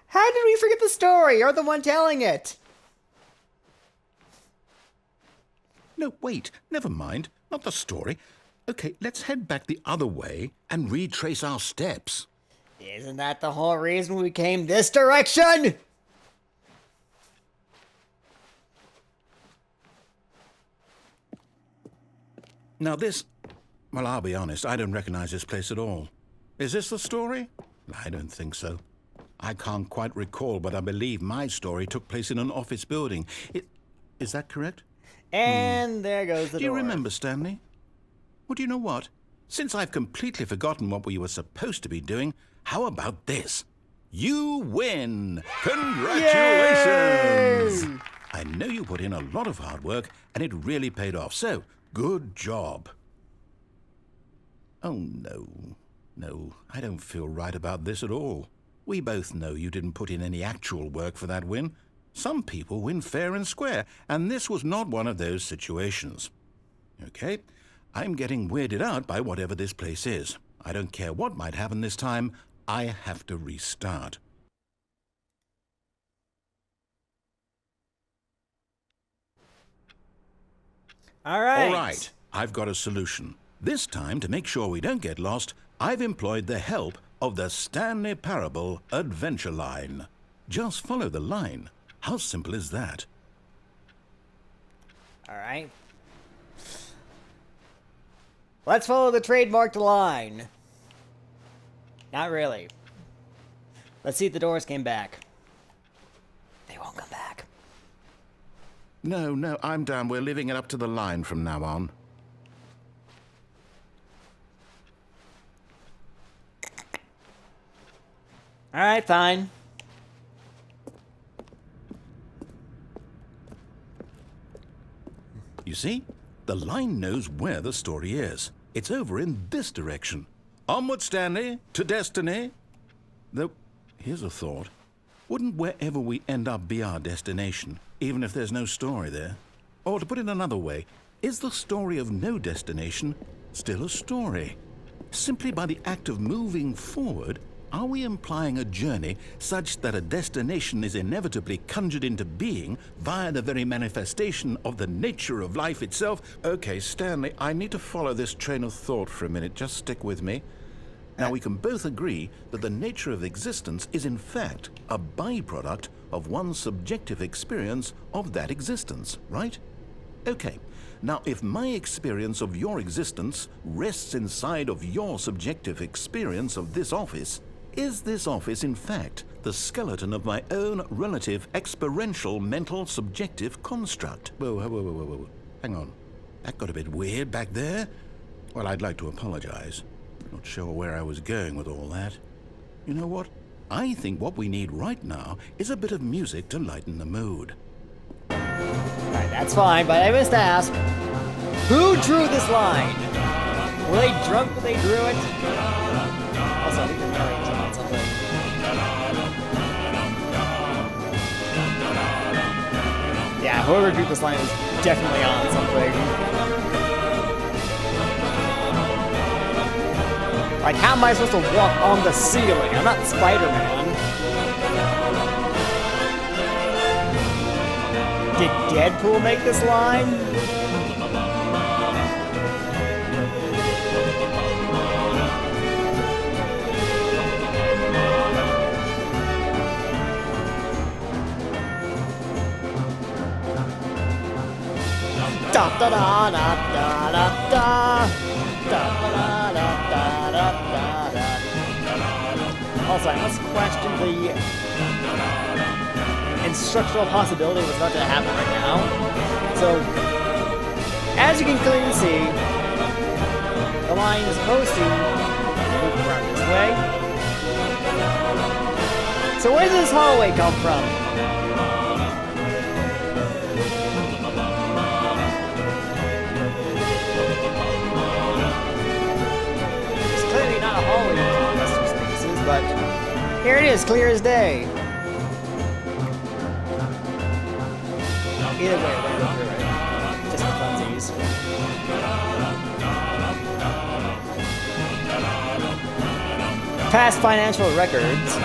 How did we forget the story? You're the one telling it. No, wait. Never mind. Not the story. Okay, let's head back the other way and retrace our steps. Isn't that the whole reason we came this direction? Now this... Well, I'll be honest, I don't recognize this place at all. Is this the story? I don't think so. I can't quite recall, but I believe my story took place in an office building. Is that correct? And there goes the door. Do you remember, Stanley? Well, do you know what? Since I've completely forgotten what we were supposed to be doing, how about this? You win! Congratulations! Yay! I know you put in a lot of hard work, and it really paid off, so good job. Oh, no. No, I don't feel right about this at all. We both know you didn't put in any actual work for that win. Some people win fair and square, and this was not one of those situations. Okay, I'm getting weirded out by whatever this place is. I don't care what might happen this time. I have to restart. All right. All right, I've got a solution. This time, to make sure we don't get lost, I've employed the help of the Stanley Parable Adventure Line. Just follow the line. How simple is that? All right. Let's follow the trademarked line. Not really. Let's see if the doors came back. They won't come back. No, I'm down. We're leaving it up to the line from now on. All right, fine. You see? The line knows where the story is. It's over in this direction. Onward, Stanley, to destiny. Though, here's a thought. Wouldn't wherever we end up be our destination, even if there's no story there? Or to put it another way, is the story of no destination still a story? Simply by the act of moving forward, are we implying a journey such that a destination is inevitably conjured into being via the very manifestation of the nature of life itself? Okay, Stanley, I need to follow this train of thought for a minute. Just stick with me. Now, we can both agree that the nature of existence is in fact a byproduct of one's subjective experience of that existence, right? Okay. Now, if my experience of your existence rests inside of your subjective experience of this office, is this office, in fact, the skeleton of my own relative experiential mental subjective construct? Whoa. Hang on. That got a bit weird back there. Well, I'd like to apologize. Not sure where I was going with all that. You know what? I think what we need right now is a bit of music to lighten the mood. Alright, that's fine, but I must ask, who drew this line? Were they drunk when they drew it? Also, I think they're married on something. Yeah, whoever drew this line was definitely on something. Like, how am I supposed to walk on the ceiling? I'm not Spider-Man. Did Deadpool make this line? Da da da da da da da. Da da da da da da da. Also, I must question the instructional possibility of what's about to happen right now. So, as you can clearly see, the line is supposed to move around this way. So where did this hallway come from? It's clearly not a hallway between these two spaces, but here it is, clear as day. Either way, right. Just for funsies. Past financial records.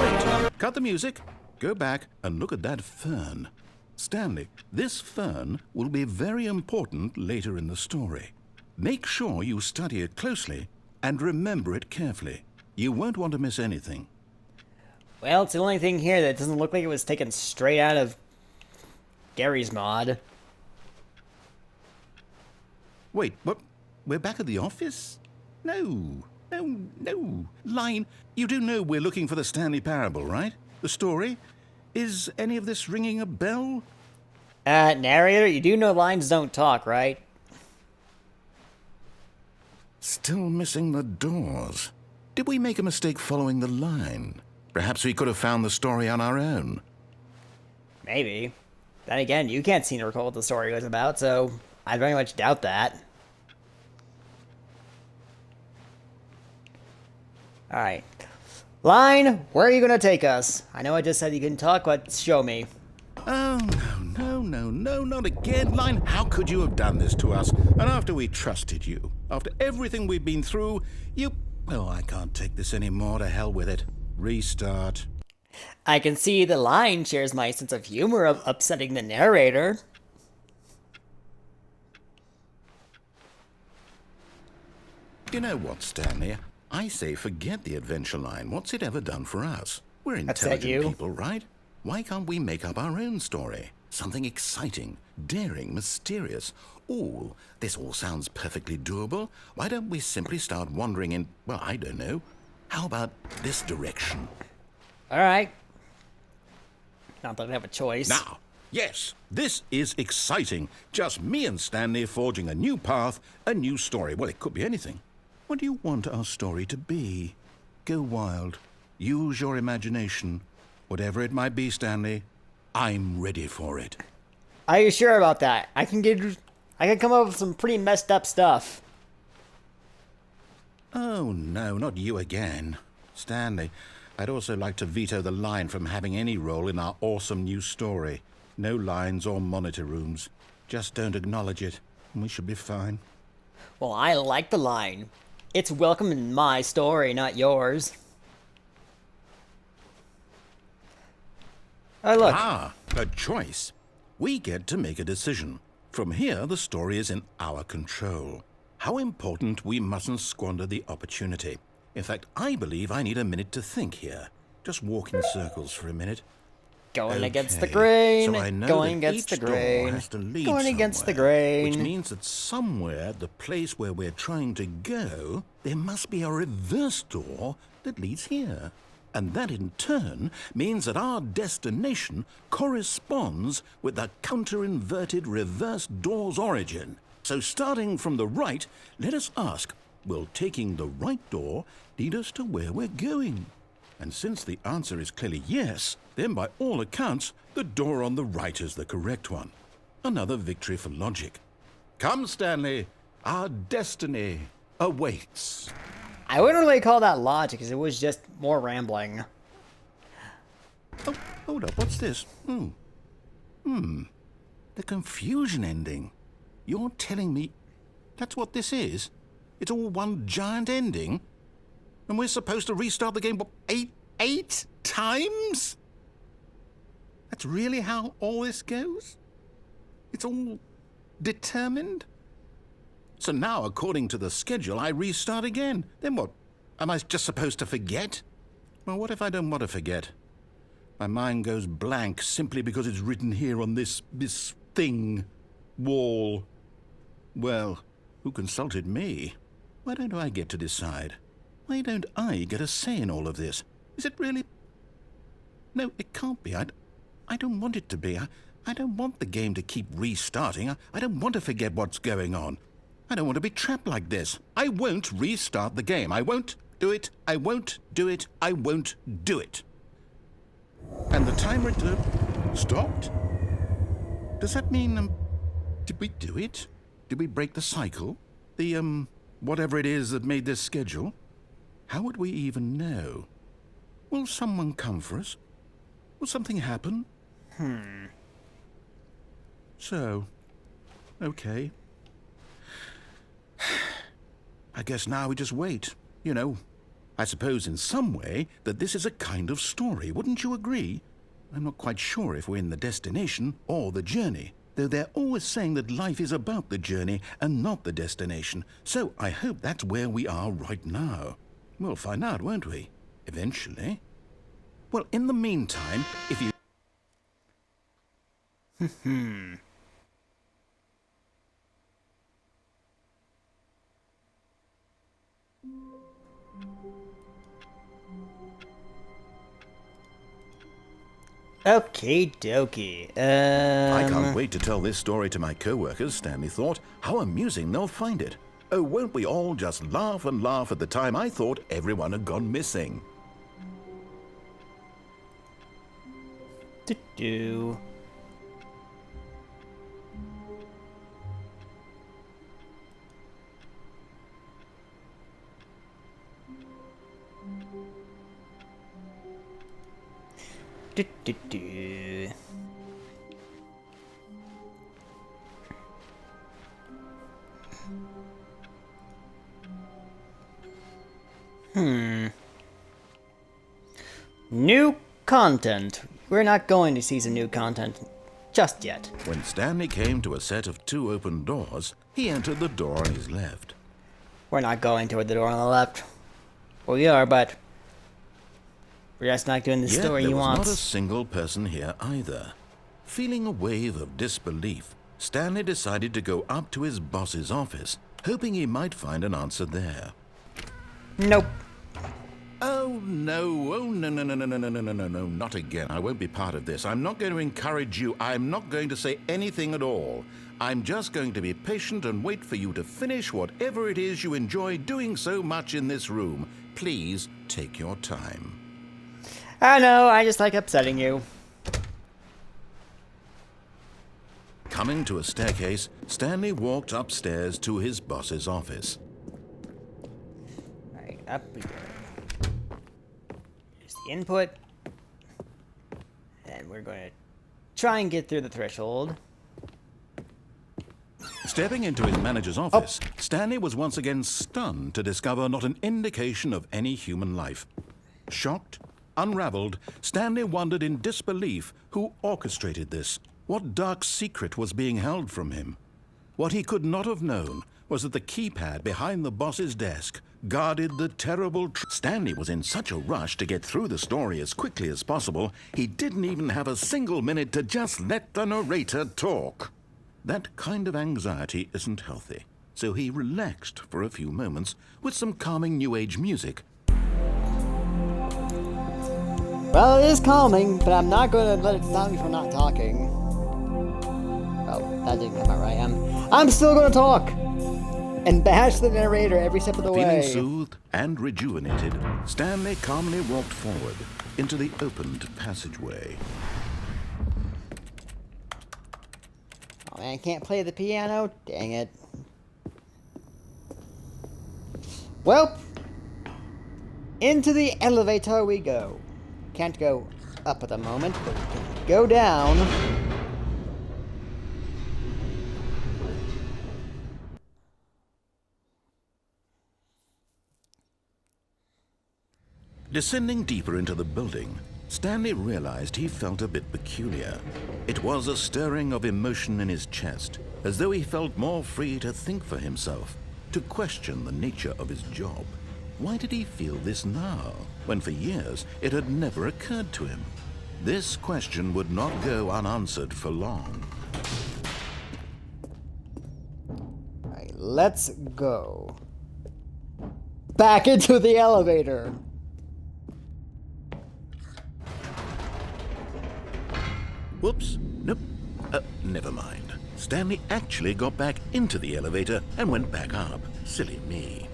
Wait, cut the music. Go back and look at that fern. Stanley, this fern will be very important later in the story. Make sure you study it closely and remember it carefully. You won't want to miss anything. Well, it's the only thing here that doesn't look like it was taken straight out of Gary's mod. Wait, what? We're back at the office? No. Line, you do know we're looking for the Stanley Parable, right? The story? Is any of this ringing a bell? Narrator, you do know lines don't talk, right? Still missing the doors. Did we make a mistake following the line? Perhaps we could have found the story on our own. Maybe. Then again, you can't seem to recall what the story was about, so I very much doubt that. Alright. Line, where are you going to take us? I know I just said you couldn't talk, but show me. Oh, no, not again. Line, how could you have done this to us? And after we trusted you, after everything we've been through, you... Oh, I can't take this anymore. To hell with it. Restart. I can see the line shares my sense of humor of upsetting the narrator. You know what, Stanley? I say forget the adventure line. What's it ever done for us? We're intelligent people, right? Why can't we make up our own story? Something exciting, daring, mysterious. Ooh, this all sounds perfectly doable. Why don't we simply start wandering in, well, I don't know. How about this direction? Alright. Not that I have a choice. Now, yes, this is exciting. Just me and Stanley forging a new path, a new story. Well, it could be anything. What do you want our story to be? Go wild. Use your imagination. Whatever it might be, Stanley, I'm ready for it. Are you sure about that? I can come up with some pretty messed up stuff. Oh, no, not you again. Stanley, I'd also like to veto the line from having any role in our awesome new story. No lines or monitor rooms. Just don't acknowledge it, and we should be fine. Well, I like the line. It's welcome in my story, not yours. Oh, look. Ah, a choice. We get to make a decision. From here, the story is in our control. How important we mustn't squander the opportunity. In fact, I believe I need a minute to think here. Just walk in circles for a minute. Going against the grain. So I know going that against each the grain. door has to lead going against the somewhere, grain. which means that somewhere, the place where we're trying to go, there must be a reverse door that leads here. And that in turn means that our destination corresponds with the counter-inverted reverse door's origin. So starting from the right, let us ask, will taking the right door lead us to where we're going? And since the answer is clearly yes, then by all accounts, the door on the right is the correct one. Another victory for logic. Come, Stanley, our destiny awaits. I wouldn't really call that logic, because it was just more rambling. Oh, hold up, what's this? The confusion ending. You're telling me that's what this is? It's all one giant ending? And we're supposed to restart the game, what, eight times? That's really how all this goes? It's all determined? So now, according to the schedule, I restart again. Then what? Am I just supposed to forget? Well, what if I don't want to forget? My mind goes blank simply because it's written here on this thing. Wall. Well, who consulted me? Why don't I get to decide? Why don't I get a say in all of this? Is it really... No, it can't be. I don't want it to be. I don't want the game to keep restarting. I don't want to forget what's going on. I don't want to be trapped like this. I won't restart the game. I won't do it. I won't do it. I won't do it. And the timer stopped? Does that mean, did we do it? Did we break the cycle? The, whatever it is that made this schedule? How would we even know? Will someone come for us? Will something happen? So, okay. I guess now we just wait. You know, I suppose in some way that this is a kind of story, wouldn't you agree? I'm not quite sure if we're in the destination or the journey, though they're always saying that life is about the journey and not the destination, so I hope that's where we are right now. We'll find out, won't we? Eventually. Well, in the meantime, if you... Okie dokie. I can't wait to tell this story to my co-workers, Stanley thought. How amusing they'll find it. Oh, won't we all just laugh and laugh at the time I thought everyone had gone missing. Do. Do. New content. We're not going to see some new content just yet. When Stanley came to a set of 2 open doors, he entered the door on his left. We're not going toward the door on the left. Well, we are, but we're just not doing the Yet story there you was want. not a single person here either. Feeling a wave of disbelief, Stanley decided to go up to his boss's office, hoping he might find an answer there. Nope. Oh, no. Oh, no, no, no, no, no, no, no, no, no, no, not again. I won't be part of this. I'm not going to encourage you. I'm not going to say anything at all. I'm just going to be patient and wait for you to finish whatever it is you enjoy doing so much in this room. Please take your time. I know, I just like upsetting you. Coming to a staircase, Stanley walked upstairs to his boss's office. Alright, up we go. Here's the input. And we're going to try and get through the threshold. Stepping into his manager's office, Stanley was once again stunned to discover not an indication of any human life. Shocked, unraveled, Stanley wondered in disbelief who orchestrated this. What dark secret was being held from him? What he could not have known was that the keypad behind the boss's desk guarded the terrible Stanley was in such a rush to get through the story as quickly as possible, he didn't even have a single minute to just let the narrator talk. That kind of anxiety isn't healthy, so he relaxed for a few moments with some calming New Age music. Well, it is calming, but I'm not going to let it stop me from not talking. Oh, that didn't come out right. I'm still going to talk and bash the narrator every step of the way. Feeling soothed and rejuvenated, Stanley calmly walked forward into the opened passageway. Oh man, I can't play the piano? Dang it. Well, into the elevator we go. Can't go up at the moment, but we can go down. Descending deeper into the building, Stanley realized he felt a bit peculiar. It was a stirring of emotion in his chest, as though he felt more free to think for himself, to question the nature of his job. Why did he feel this now, when for years it had never occurred to him? This question would not go unanswered for long. Alright, let's go. Back into the elevator! Whoops. Nope. Never mind. Stanley actually got back into the elevator and went back up. Silly me.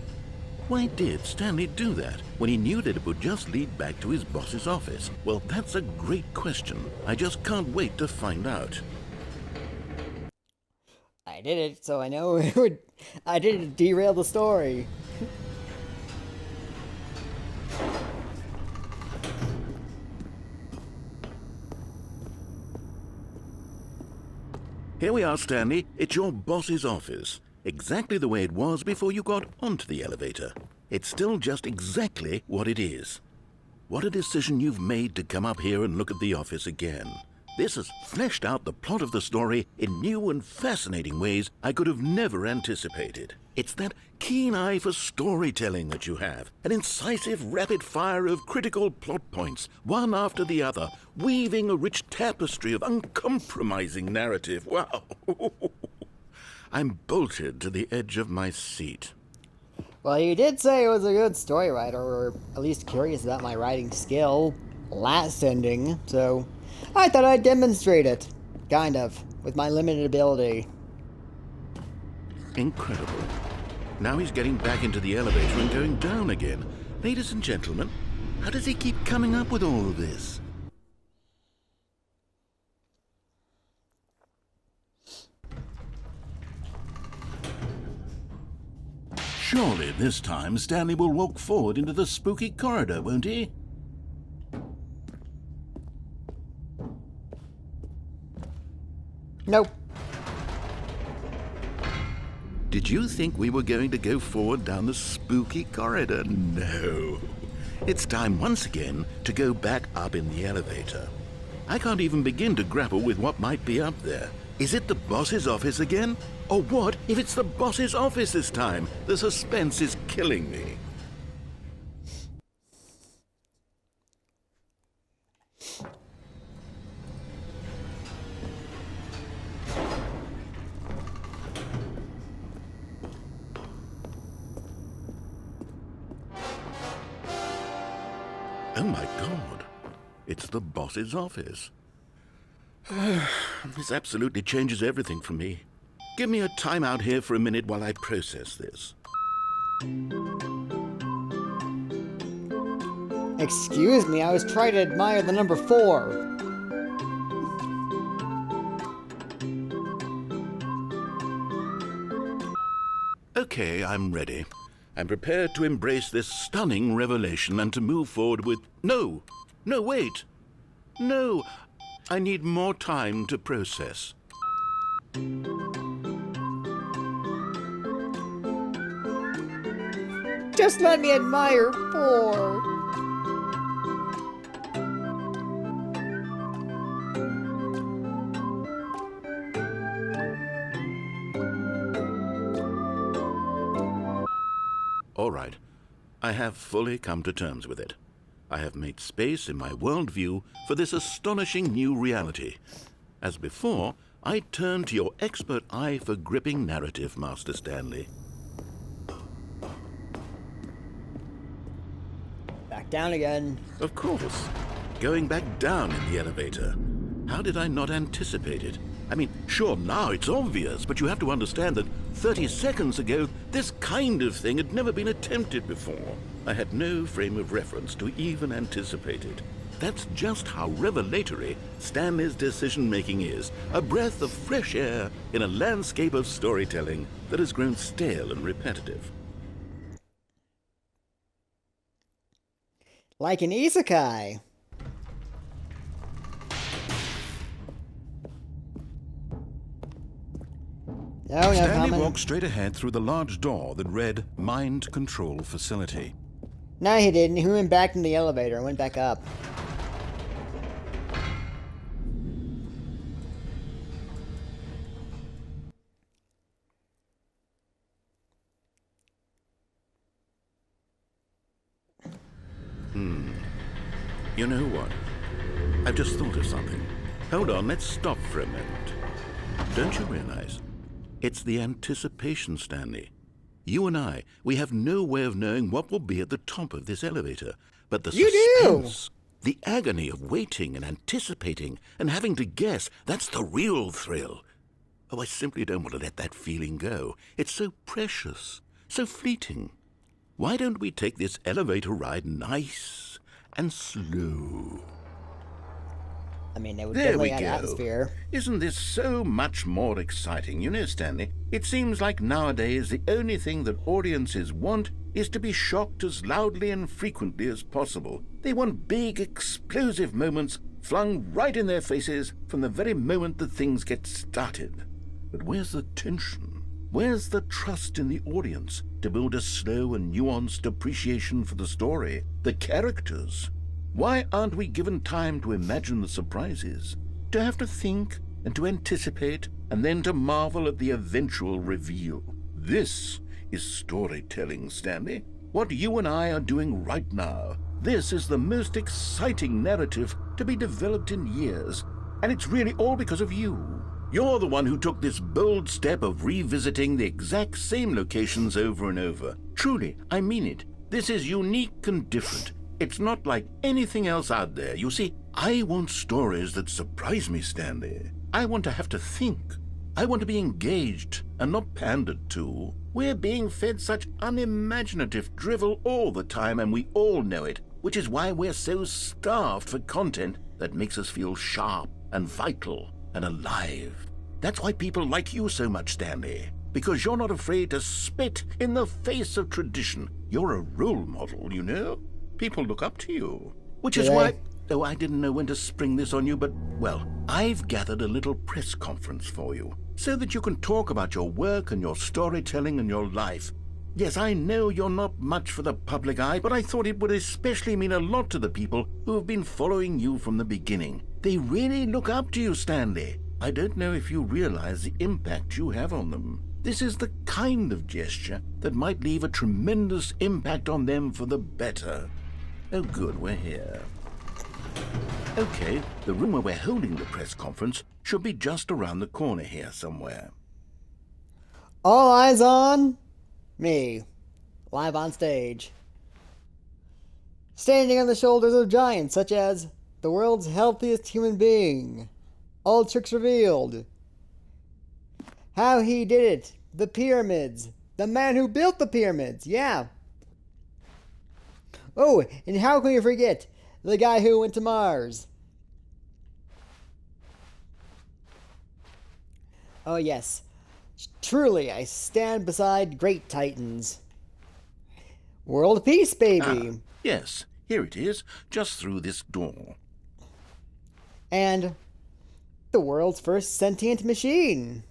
Why did Stanley do that when he knew that it would just lead back to his boss's office? Well, that's a great question. I just can't wait to find out. I did it, so I know it would. I didn't derail the story. Here we are, Stanley. It's your boss's office. Exactly the way it was before you got onto the elevator. It's still just exactly what it is. What a decision you've made to come up here and look at the office again. This has fleshed out the plot of the story in new and fascinating ways I could have never anticipated. It's that keen eye for storytelling that you have, an incisive rapid fire of critical plot points, one after the other, weaving a rich tapestry of uncompromising narrative. Wow! I'm bolted to the edge of my seat. Well, you did say it was a good story writer, or at least curious about my writing skill. Last ending, so I thought I'd demonstrate it. Kind of, with my limited ability. Incredible. Now he's getting back into the elevator and going down again. Ladies and gentlemen, how does he keep coming up with all of this? Surely this time Stanley will walk forward into the spooky corridor, won't he? Nope. Did you think we were going to go forward down the spooky corridor? No. It's time once again to go back up in the elevator. I can't even begin to grapple with what might be up there. Is it the boss's office again? Or what if it's the boss's office this time? The suspense is killing me. Oh my God, it's the boss's office. This absolutely changes everything for me. Give me a time out here for a minute while I process this. Excuse me, I was trying to admire the number 4. Okay, I'm ready. I'm prepared to embrace this stunning revelation and to move forward with... No, wait. No, I need more time to process. Just let me admire 4. All right, I have fully come to terms with it. I have made space in my worldview for this astonishing new reality. As before, I turn to your expert eye for gripping narrative, Master Stanley. Back down again. Of course. Going back down in the elevator. How did I not anticipate it? I mean, sure, now it's obvious, but you have to understand that 30 seconds ago, this kind of thing had never been attempted before. I had no frame of reference to even anticipate it. That's just how revelatory Stanley's decision-making is. A breath of fresh air in a landscape of storytelling that has grown stale and repetitive. Like an isekai. No, Stanley walked straight ahead through the large door that read Mind Control Facility. No, he didn't. He went back in the elevator and went back up. You know what? I've just thought of something. Hold on, let's stop for a moment. Don't you realize? It's the anticipation, Stanley. You and I, we have no way of knowing what will be at the top of this elevator. But the suspense, the agony of waiting and anticipating and having to guess, that's the real thrill. Oh, I simply don't want to let that feeling go. It's so precious, so fleeting. Why don't we take this elevator ride nice and slow? I mean, it would There definitely we add go. atmosphere. Isn't this so much more exciting? You know, Stanley, it seems like nowadays the only thing that audiences want is to be shocked as loudly and frequently as possible. They want big, explosive moments flung right in their faces from the very moment that things get started. But where's the tension? Where's the trust in the audience to build a slow and nuanced appreciation for the story, the characters? Why aren't we given time to imagine the surprises, to have to think and to anticipate, and then to marvel at the eventual reveal? This is storytelling, Stanley. What you and I are doing right now. This is the most exciting narrative to be developed in years, and it's really all because of you. You're the one who took this bold step of revisiting the exact same locations over and over. Truly, I mean it. This is unique and different. It's not like anything else out there. You see, I want stories that surprise me, Stanley. I want to have to think. I want to be engaged and not pandered to. We're being fed such unimaginative drivel all the time, and we all know it, which is why we're so starved for content that makes us feel sharp and vital and alive. That's why people like you so much, Stanley, because you're not afraid to spit in the face of tradition. You're a role model, you know? People look up to you, which is why... Oh, I didn't know when to spring this on you, but, well, I've gathered a little press conference for you so that you can talk about your work and your storytelling and your life. Yes, I know you're not much for the public eye, but I thought it would especially mean a lot to the people who have been following you from the beginning. They really look up to you, Stanley. I don't know if you realize the impact you have on them. This is the kind of gesture that might leave a tremendous impact on them for the better. Oh, good, we're here. Okay, the room where we're holding the press conference should be just around the corner here somewhere. All eyes on me, live on stage. Standing on the shoulders of giants such as the world's healthiest human being, all tricks revealed. How he did it, the pyramids, the man who built the pyramids, yeah. Oh, and how can we forget the guy who went to Mars? Oh yes, truly I stand beside great titans. World peace, baby. Yes, here it is, just through this door. And the world's first sentient machine.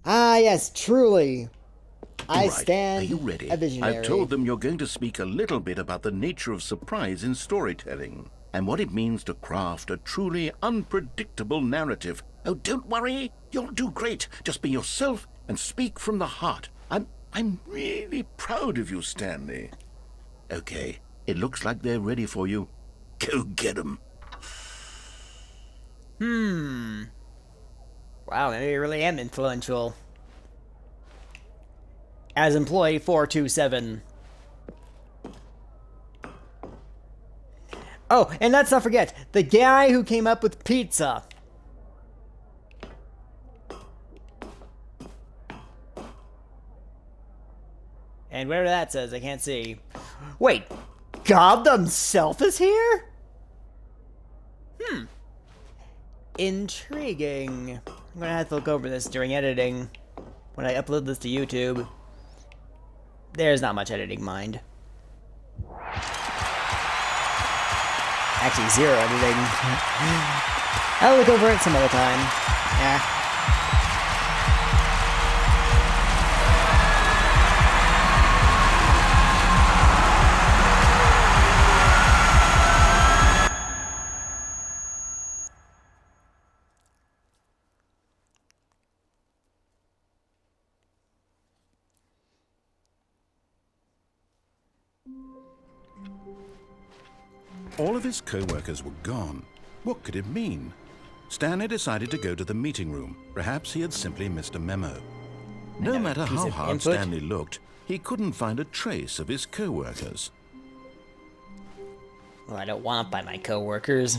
Ah yes, truly. I stand Are you ready? a visionary. I've told them you're going to speak a little bit about the nature of surprise in storytelling and what it means to craft a truly unpredictable narrative. Oh, don't worry. You'll do great. Just be yourself and speak from the heart. I'm really proud of you, Stanley. Okay, it looks like they're ready for you. Go get them. Wow, maybe I really am influential. As employee 427. Oh, and let's not forget, the guy who came up with pizza. And whatever that says, I can't see. Wait, God himself is here? Intriguing. I'm gonna have to look over this during editing. When I upload this to YouTube. There's not much editing, mind. Actually, zero editing. I'll look over it some other time. Yeah. All of his co-workers were gone. What could it mean? Stanley decided to go to the meeting room. Perhaps he had simply missed a memo. No matter how hard Stanley looked, he couldn't find a trace of his co-workers. Well, I don't want by my co-workers.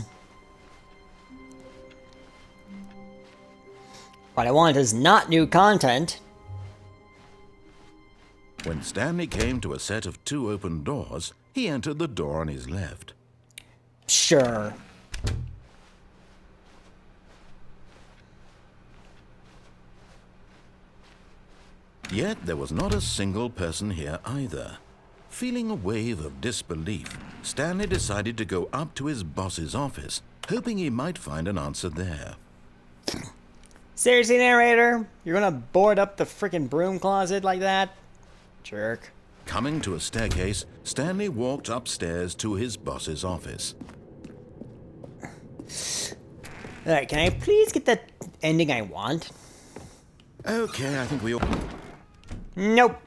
What I want is not new content. When Stanley came to a set of 2 open doors, he entered the door on his left. Sure. Yet there was not a single person here either. Feeling a wave of disbelief, Stanley decided to go up to his boss's office, hoping he might find an answer there. Seriously, narrator? You're gonna board up the frickin' broom closet like that? Jerk. Coming to a staircase, Stanley walked upstairs to his boss's office. Alright, can I please get the ending I want? Okay, I think we all... Nope.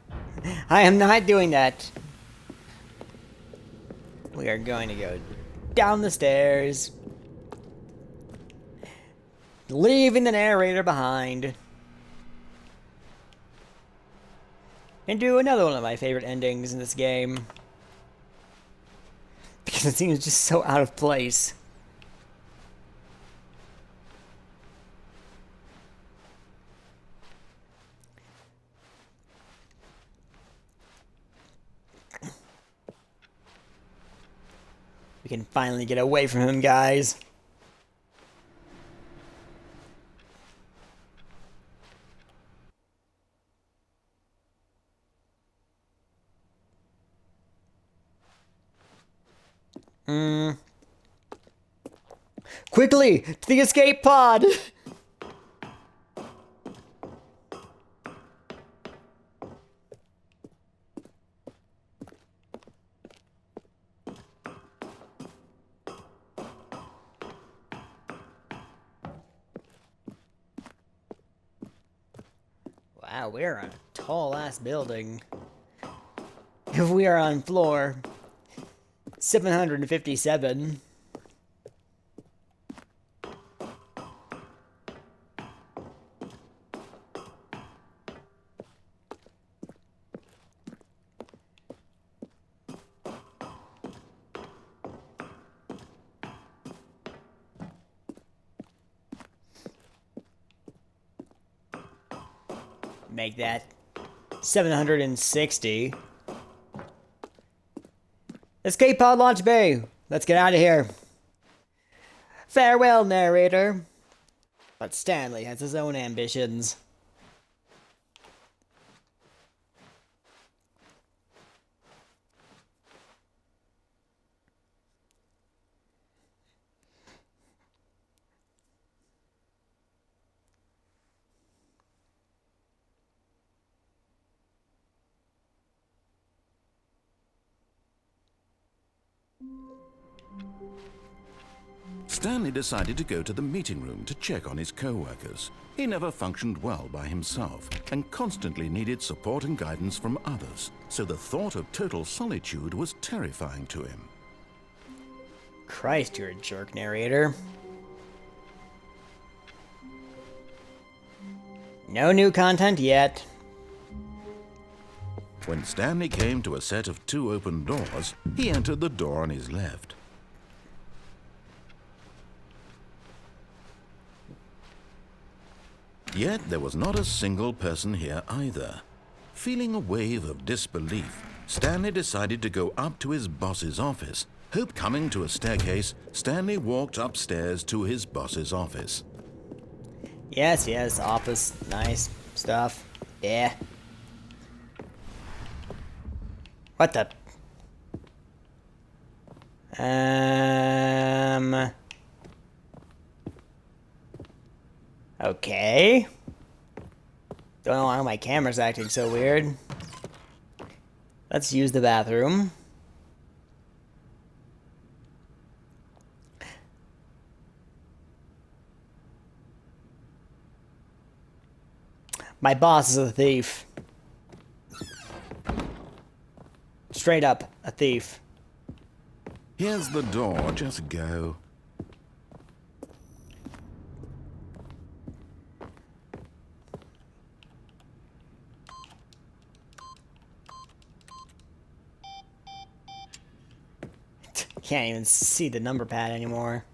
I am not doing that. We are going to go down the stairs. Leaving the narrator behind. And do another one of my favorite endings in this game. Because it seems just so out of place. We can finally get away from him, guys. Quickly, to the escape pod! Wow, we're on a tall-ass building. If we are on floor 757. Make that 760. Escape pod launch bay. Let's get out of here. Farewell, narrator. But Stanley has his own ambitions. Stanley decided to go to the meeting room to check on his co-workers. He never functioned well by himself and constantly needed support and guidance from others, so the thought of total solitude was terrifying to him. Christ, you're a jerk, narrator. No new content yet. When Stanley came to a set of 2 open doors, he entered the door on his left. Yet there was not a single person here either. Feeling a wave of disbelief, Stanley decided to go up to his boss's office. Coming to a staircase, Stanley walked upstairs to his boss's office. Yes, yes, office, nice stuff. Yeah. What the? Okay. Don't know why my camera's acting so weird. Let's use the bathroom. My boss is a thief. Straight up, a thief. Here's the door. Just go. Can't even see the number pad anymore.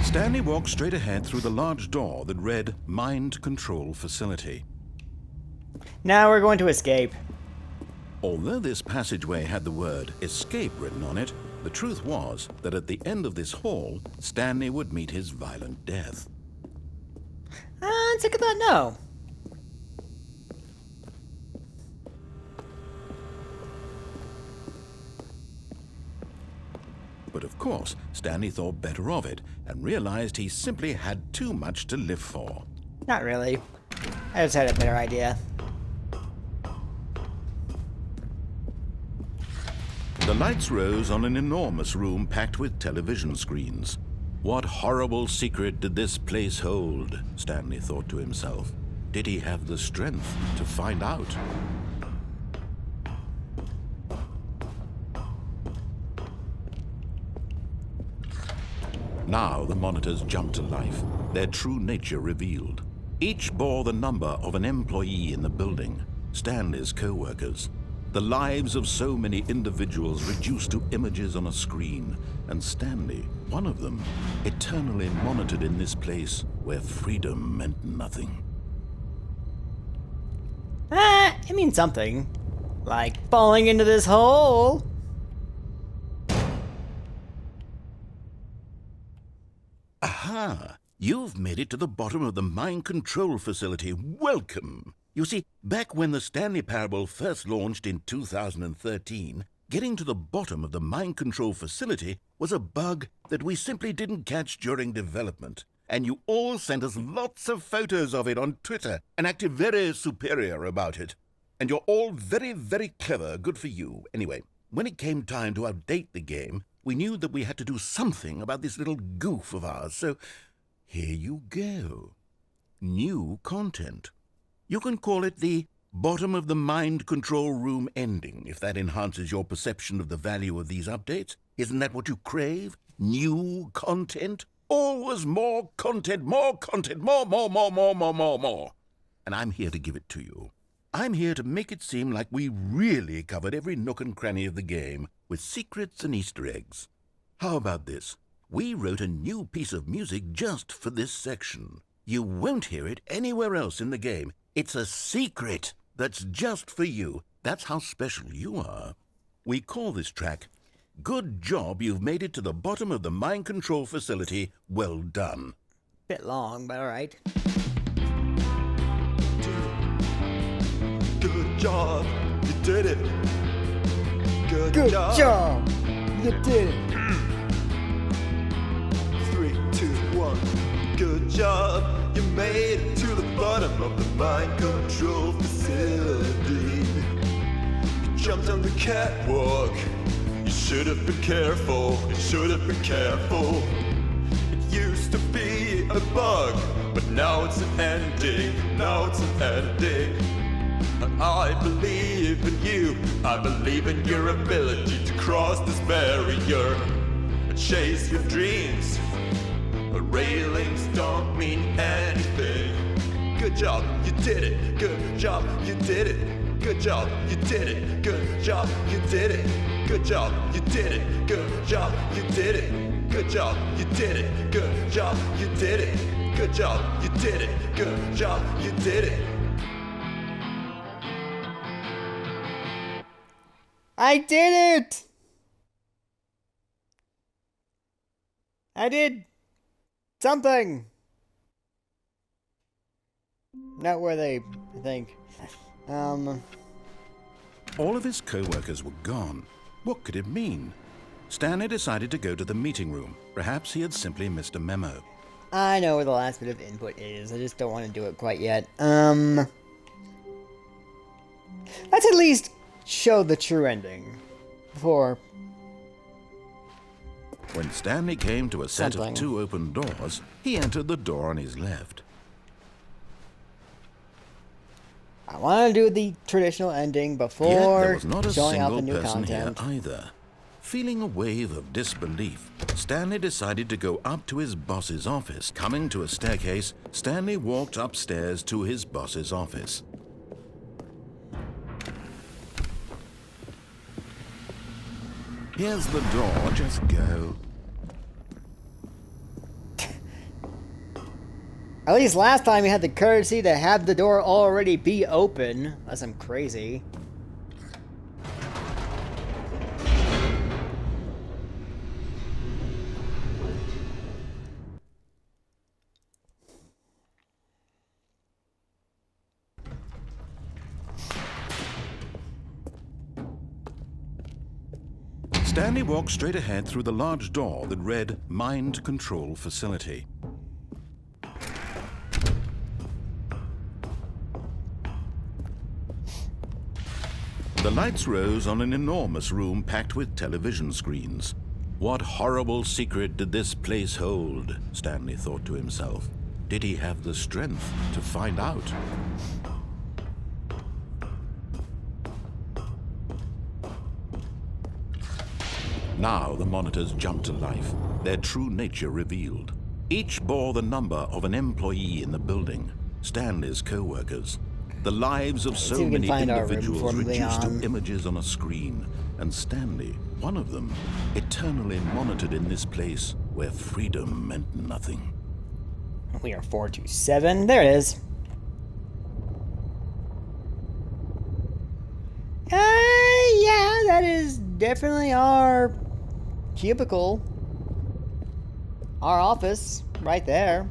Stanley walked straight ahead through the large door that read Mind Control Facility. Now we're going to escape. Although this passageway had the word escape written on it, the truth was that at the end of this hall, Stanley would meet his violent death. Take a thought, no. But of course, Stanley thought better of it and realized he simply had too much to live for. Not really. I just had a better idea. The lights rose on an enormous room packed with television screens. What horrible secret did this place hold? Stanley thought to himself. Did he have the strength to find out? Now the monitors jumped to life, their true nature revealed. Each bore the number of an employee in the building, Stanley's co-workers. The lives of so many individuals reduced to images on a screen, and Stanley, one of them, eternally monitored in this place where freedom meant nothing. It means something. Like falling into this hole. Aha! You've made it to the bottom of the mind control facility. Welcome! You see, back when the Stanley Parable first launched in 2013, getting to the bottom of the mind control facility was a bug that we simply didn't catch during development. And you all sent us lots of photos of it on Twitter and acted very superior about it. And you're all very, very clever. Good for you. Anyway, when it came time to update the game, we knew that we had to do something about this little goof of ours. So here you go. New content. You can call it the bottom of the mind control room ending, if that enhances your perception of the value of these updates. Isn't that what you crave? New content? Always more content, more, more. And I'm here to give it to you. I'm here to make it seem like we really covered every nook and cranny of the game with secrets and Easter eggs. How about this? We wrote a new piece of music just for this section. You won't hear it anywhere else in the game. It's a secret that's just for you. That's how special you are. We call this track, Good Job You've Made It to the Bottom of the Mind Control Facility. Well done. Bit long, but alright. Good job, you did it. Good job! You did it! 3, 2, 1. Good job, you made it to the bottom of the mind control facility. You jumped on the catwalk. You should have been careful. You should have been careful. It used to be a bug, but now it's an ending. Now it's an ending. I believe in you. I believe in your ability to cross this barrier and chase your dreams. But railings don't mean anything. Good job, you did it. Good job, you did it. Good job, you did it. Good job, you did it. Good job, you did it. Good job, you did it. Good job, you did it. Good job, you did it. Good job, you did it. Good job, you did it. I did it! I did something! Noteworthy, I think. All of his co-workers were gone. What could it mean? Stanley decided to go to the meeting room. Perhaps he had simply missed a memo. I know where the last bit of input is. I just don't want to do it quite yet. Let's at least show the true ending before. When Stanley came to a set Something. of 2 open doors, he entered the door on his left. I want to do the traditional ending Yet there before was not a showing off the single new person content. here either. Feeling a wave of disbelief, Stanley decided to go up to his boss's office. Coming to a staircase, Stanley walked upstairs to his boss's office. Here's the door, just go. At least last time you had the courtesy to have the door already be open. Unless I'm crazy. Stanley walked straight ahead through the large door that read Mind Control Facility. The lights rose on an enormous room packed with television screens. What horrible secret did this place hold? Stanley thought to himself. Did he have the strength to find out? Now the monitors jumped to life, their true nature revealed. Each bore the number of an employee in the building, Stanley's co-workers. The lives of so see if we can many find our room individuals before moving reduced on. to images on a screen, and Stanley, one of them, eternally monitored in this place where freedom meant nothing. We are 427. There it is. Yeah, that is definitely our cubicle. Our office, right there.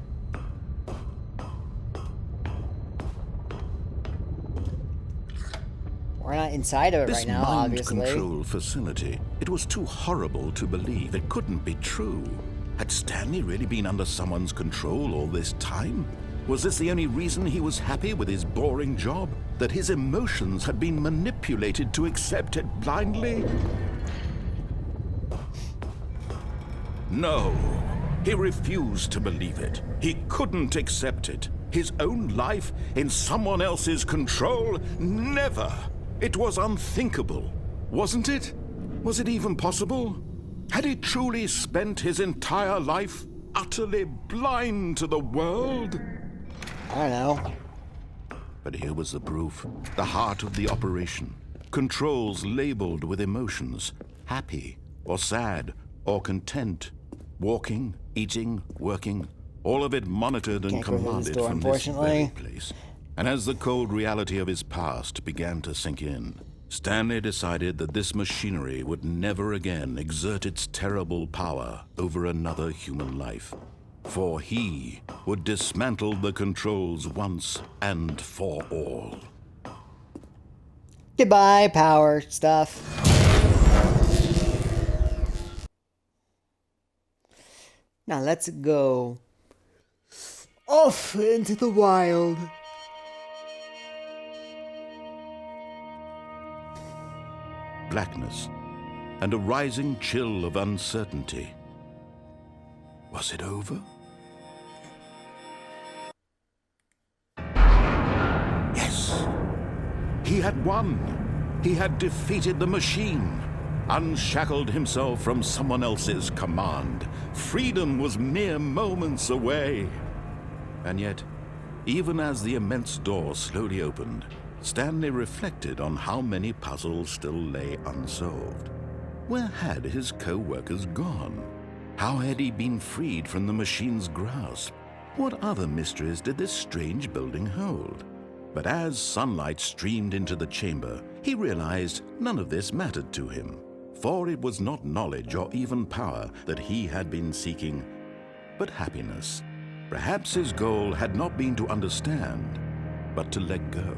We're not inside of it This right now, mind obviously. control facility, it was too horrible to believe. It couldn't be true. Had Stanley really been under someone's control all this time? Was this the only reason he was happy with his boring job? That his emotions had been manipulated to accept it blindly? No, he refused to believe it. He couldn't accept it. His own life in someone else's control? Never! It was unthinkable, wasn't it? Was it even possible? Had he truly spent his entire life utterly blind to the world? I don't know. But here was the proof, the heart of the operation. Controls labeled with emotions, happy or sad or content. Walking, eating, working, all of it monitored and Can't go through this commanded door, from this very unfortunately. place. And as the cold reality of his past began to sink in, Stanley decided that this machinery would never again exert its terrible power over another human life. For he would dismantle the controls once and for all. Goodbye, power stuff. Now let's go off into the wild. Blackness and a rising chill of uncertainty. Was it over? Yes! He had won! He had defeated the machine, unshackled himself from someone else's command. Freedom was mere moments away. And yet, even as the immense door slowly opened, Stanley reflected on how many puzzles still lay unsolved. Where had his co-workers gone? How had he been freed from the machine's grasp? What other mysteries did this strange building hold? But as sunlight streamed into the chamber, he realized none of this mattered to him, for it was not knowledge or even power that he had been seeking, but happiness. Perhaps his goal had not been to understand, but to let go.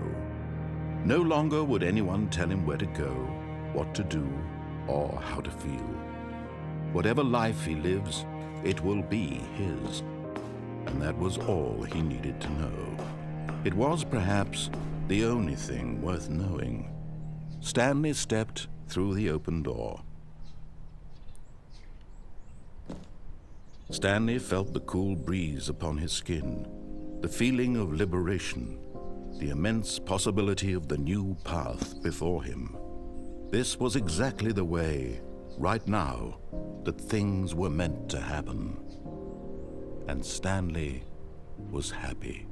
No longer would anyone tell him where to go, what to do, or how to feel. Whatever life he lives, it will be his. and that was all he needed to know. It was perhaps the only thing worth knowing. Stanley stepped through the open door. Stanley felt the cool breeze upon his skin, the feeling of liberation, the immense possibility of the new path before him. This was exactly the way, right now, that things were meant to happen. And Stanley was happy.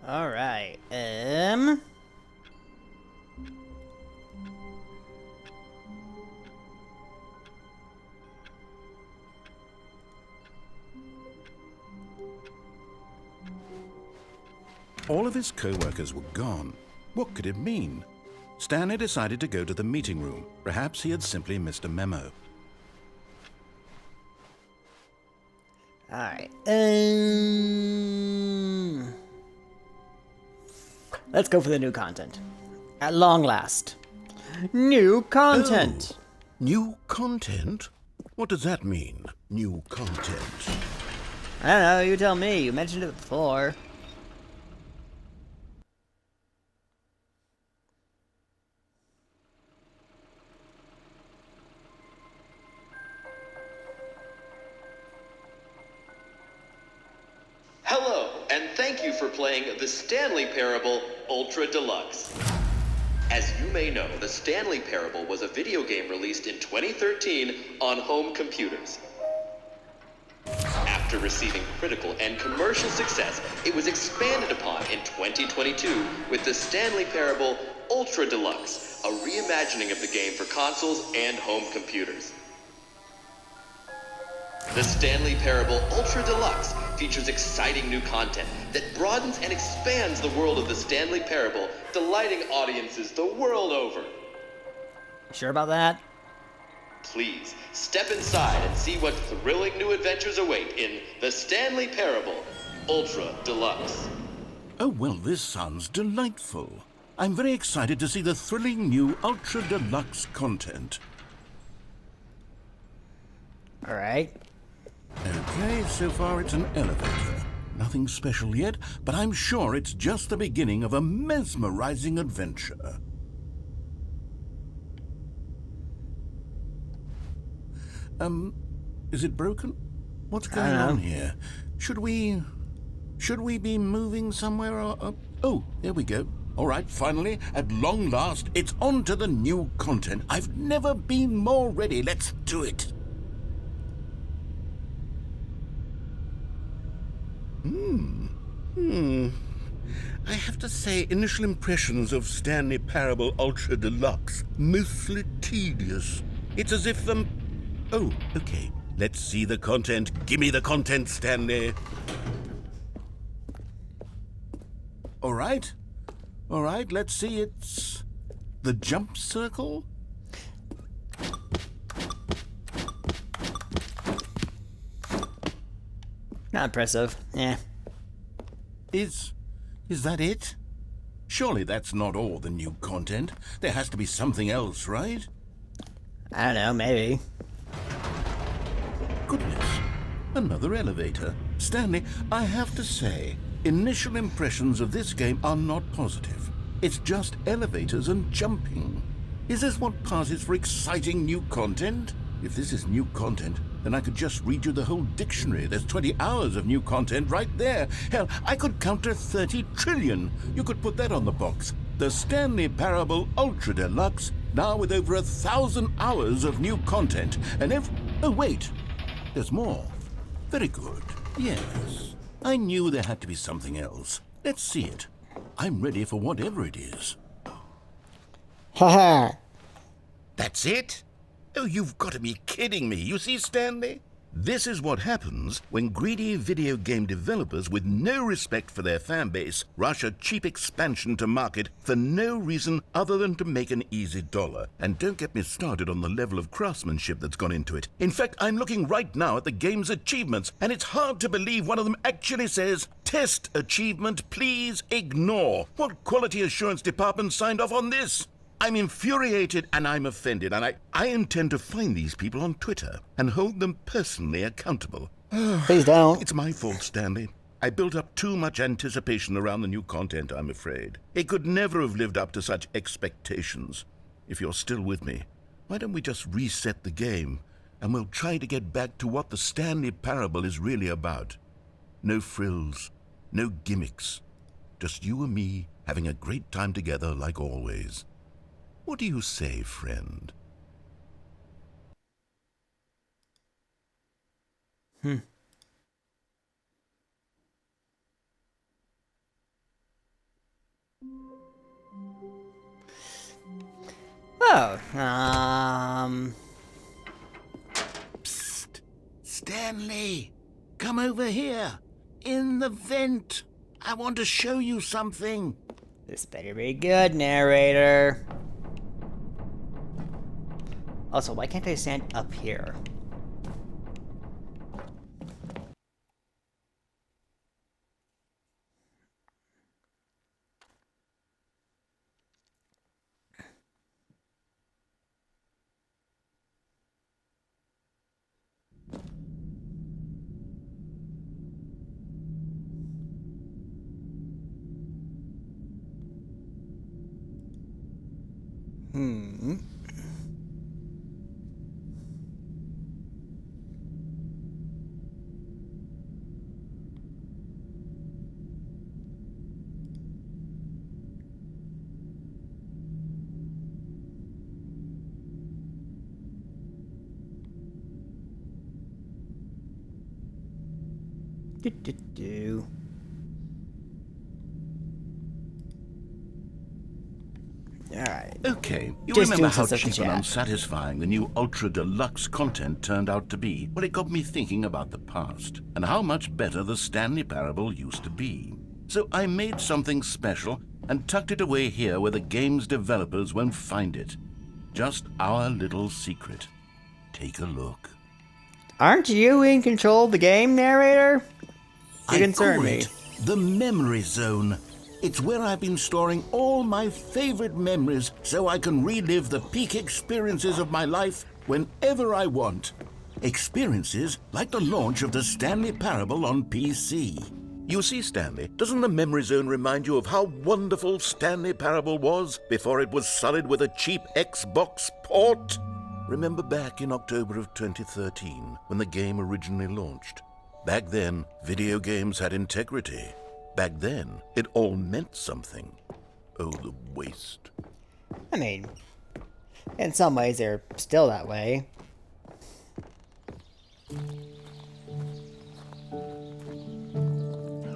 All right. All of his co-workers were gone. What could it mean? Stanley decided to go to the meeting room. Perhaps he had simply missed a memo. All right. Let's go for the new content. At long last. New content! Oh, new content? What does that mean, new content? I don't know, you tell me. You mentioned it before. Hello, and thank you for playing the Stanley Parable Ultra Deluxe. As you may know, the Stanley Parable was a video game released in 2013 on home computers. After receiving critical and commercial success, it was expanded upon in 2022 with the Stanley Parable Ultra Deluxe, a reimagining of the game for consoles and home computers. The Stanley Parable Ultra Deluxe features exciting new content that broadens and expands the world of the Stanley Parable, delighting audiences the world over. Sure about that? Please, step inside and see what thrilling new adventures await in the Stanley Parable Ultra Deluxe. Oh, well, this sounds delightful. I'm very excited to see the thrilling new Ultra Deluxe content. All right. Okay, so far it's an elevator. Nothing special yet, but I'm sure it's just the beginning of a mesmerizing adventure. Is it broken? What's going on here? Should we be moving somewhere or... Oh, there we go. All right, finally, at long last, it's on to the new content. I've never been more ready. Let's do it. I have to say, initial impressions of Stanley Parable Ultra Deluxe, mostly tedious. It's as if, Oh, okay. Let's see the content. Give me the content, Stanley. All right, let's see. It's the jump circle? Not impressive. Yeah. Is that it? Surely that's not all the new content. There has to be something else, right? I don't know, maybe. Goodness, another elevator. Stanley, I have to say, initial impressions of this game are not positive. It's just elevators and jumping. Is this what passes for exciting new content? If this is new content, then I could just read you the whole dictionary. There's 20 hours of new content right there. Hell, I could count to 30 trillion. You could put that on the box. The Stanley Parable Ultra Deluxe, now with over 1,000 hours of new content. And oh, wait. There's more. Very good. Yes. I knew there had to be something else. Let's see it. I'm ready for whatever it is. Haha. That's it? Oh, you've got to be kidding me. You see, Stanley? This is what happens when greedy video game developers with no respect for their fanbase rush a cheap expansion to market for no reason other than to make an easy dollar. And don't get me started on the level of craftsmanship that's gone into it. In fact, I'm looking right now at the game's achievements, and it's hard to believe one of them actually says, "Test achievement, please ignore." What quality assurance department signed off on this? I'm infuriated and I'm offended, and I intend to find these people on Twitter and hold them personally accountable. Please don't. It's my fault, Stanley. I built up too much anticipation around the new content, I'm afraid. It could never have lived up to such expectations. If you're still with me, why don't we just reset the game, and we'll try to get back to what the Stanley Parable is really about. No frills, no gimmicks. Just you and me having a great time together like always. What do you say, friend? Oh, Psst! Stanley! Come over here! In the vent! I want to show you something! this better be good, narrator. Also, why can't I stand up here? Do. Alright. Okay, you Just remember doing how some stuff to cheap and chat. unsatisfying the new Ultra Deluxe content turned out to be? Well, it got me thinking about the past, and how much better the Stanley Parable used to be. So I made something special and tucked it away here where the game's developers won't find it. Just our little secret. Take a look. Aren't you in control of the game, narrator? You I concern call me. it the memory zone. It's where I've been storing all my favorite memories so I can relive the peak experiences of my life whenever I want. Experiences like the launch of the Stanley Parable on PC. You see, Stanley, doesn't the memory zone remind you of how wonderful Stanley Parable was before it was sullied with a cheap Xbox port? Remember back in October of 2013 when the game originally launched? Back then, video games had integrity. Back then, it all meant something. Oh, the waste. I mean, in some ways they're still that way.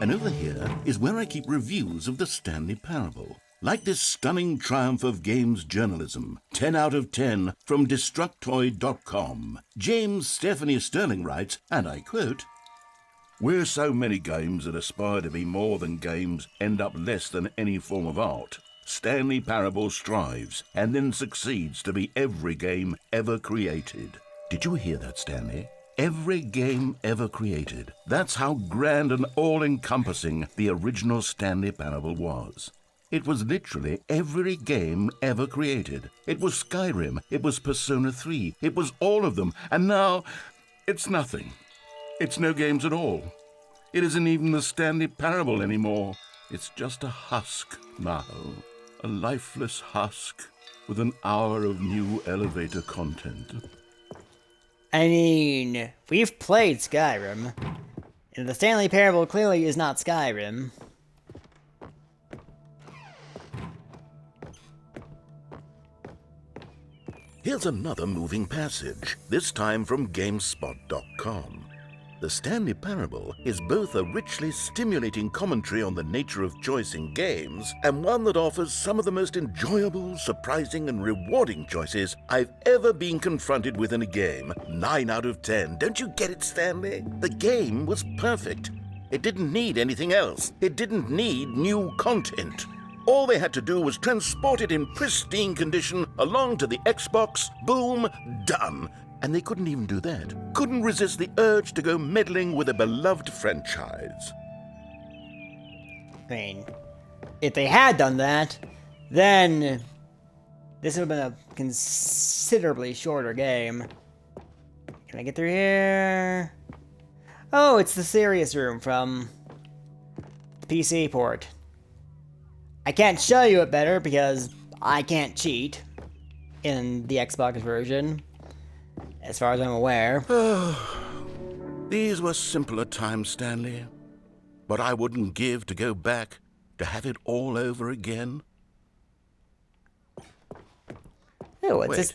And over here is where I keep reviews of the Stanley Parable. Like this stunning triumph of games journalism, 10 out of 10 from Destructoid.com. James Stephanie Sterling writes, and I quote, "Where so many games that aspire to be more than games end up less than any form of art, Stanley Parable strives and then succeeds to be every game ever created." Did you hear that, Stanley? Every game ever created. That's how grand and all-encompassing the original Stanley Parable was. It was literally every game ever created. It was Skyrim, it was Persona 3, it was all of them, and now it's nothing. It's no games at all. It isn't even the Stanley Parable anymore. It's just a husk now. A lifeless husk with an hour of new elevator content. I mean, we've played Skyrim, and the Stanley Parable clearly is not Skyrim. Here's another moving passage, this time from GameSpot.com. The Stanley Parable is both a richly stimulating commentary on the nature of choice in games and one that offers some of the most enjoyable, surprising, and rewarding choices I've ever been confronted with in a game. 9 out of 10. Don't you get it, Stanley? The game was perfect. It didn't need anything else. It didn't need new content. All they had to do was transport it in pristine condition along to the Xbox. Boom, done. And they couldn't even do that. Couldn't resist the urge to go meddling with a beloved franchise. I mean, if they had done that, then this would have been a considerably shorter game. Can I get through here? Oh, it's the serious room from the PC port. I can't show you it better because I can't cheat in the Xbox version, as far as I'm aware. These were simpler times, Stanley. But I wouldn't give to go back to have it all over again. Oh, what's Wait, this?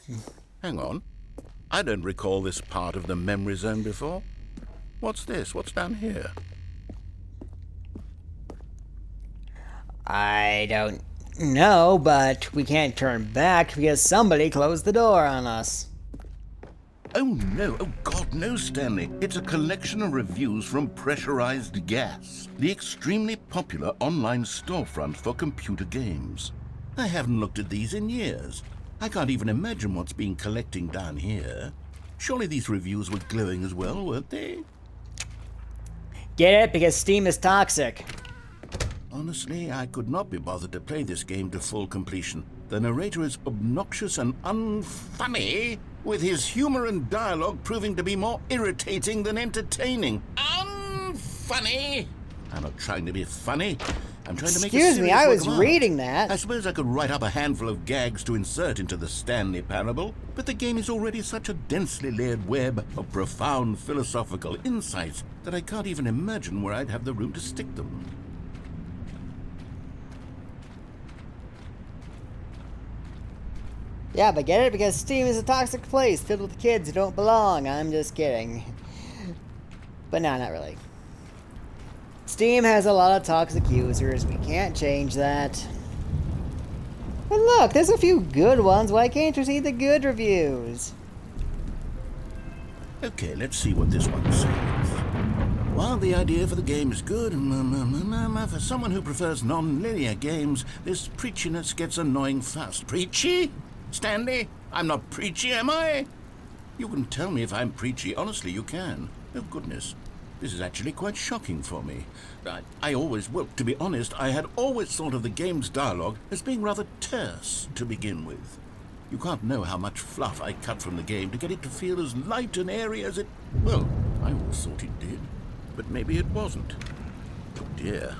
hang on. I don't recall this part of the memory zone before. What's this? What's down here? I don't know, but we can't turn back because somebody closed the door on us. Oh no, oh God, no, Stanley. It's a collection of reviews from Pressurized Gas, the extremely popular online storefront for computer games. I haven't looked at these in years. I can't even imagine what's been collecting down here. Surely these reviews were glowing as well, weren't they? Get it? Because Steam is toxic. Honestly, I could not be bothered to play this game to full completion. The narrator is obnoxious and unfunny, with his humor and dialogue proving to be more irritating than entertaining. Unfunny! I'm not trying to be funny. I'm trying to make a Excuse me, serious I work was of art. reading that. I suppose I could write up a handful of gags to insert into the Stanley Parable, but the game is already such a densely layered web of profound philosophical insights that I can't even imagine where I'd have the room to stick them. Yeah, but get it? Because Steam is a toxic place filled with kids who don't belong. I'm just kidding. But no, not really. Steam has a lot of toxic users. We can't change that. But look, there's a few good ones. Why can't you see the good reviews? Okay, let's see what this one says. While the idea for the game is good, for someone who prefers non-linear games, this preachiness gets annoying fast. Preachy? Stanley? I'm not preachy, am I? You can tell me if I'm preachy. Honestly, you can. Oh, goodness. This is actually quite shocking for me. Well, to be honest, I had always thought of the game's dialogue as being rather terse to begin with. You can't know how much fluff I cut from the game to get it to feel as light and airy as it... Well, I always thought it did. But maybe it wasn't. Oh dear.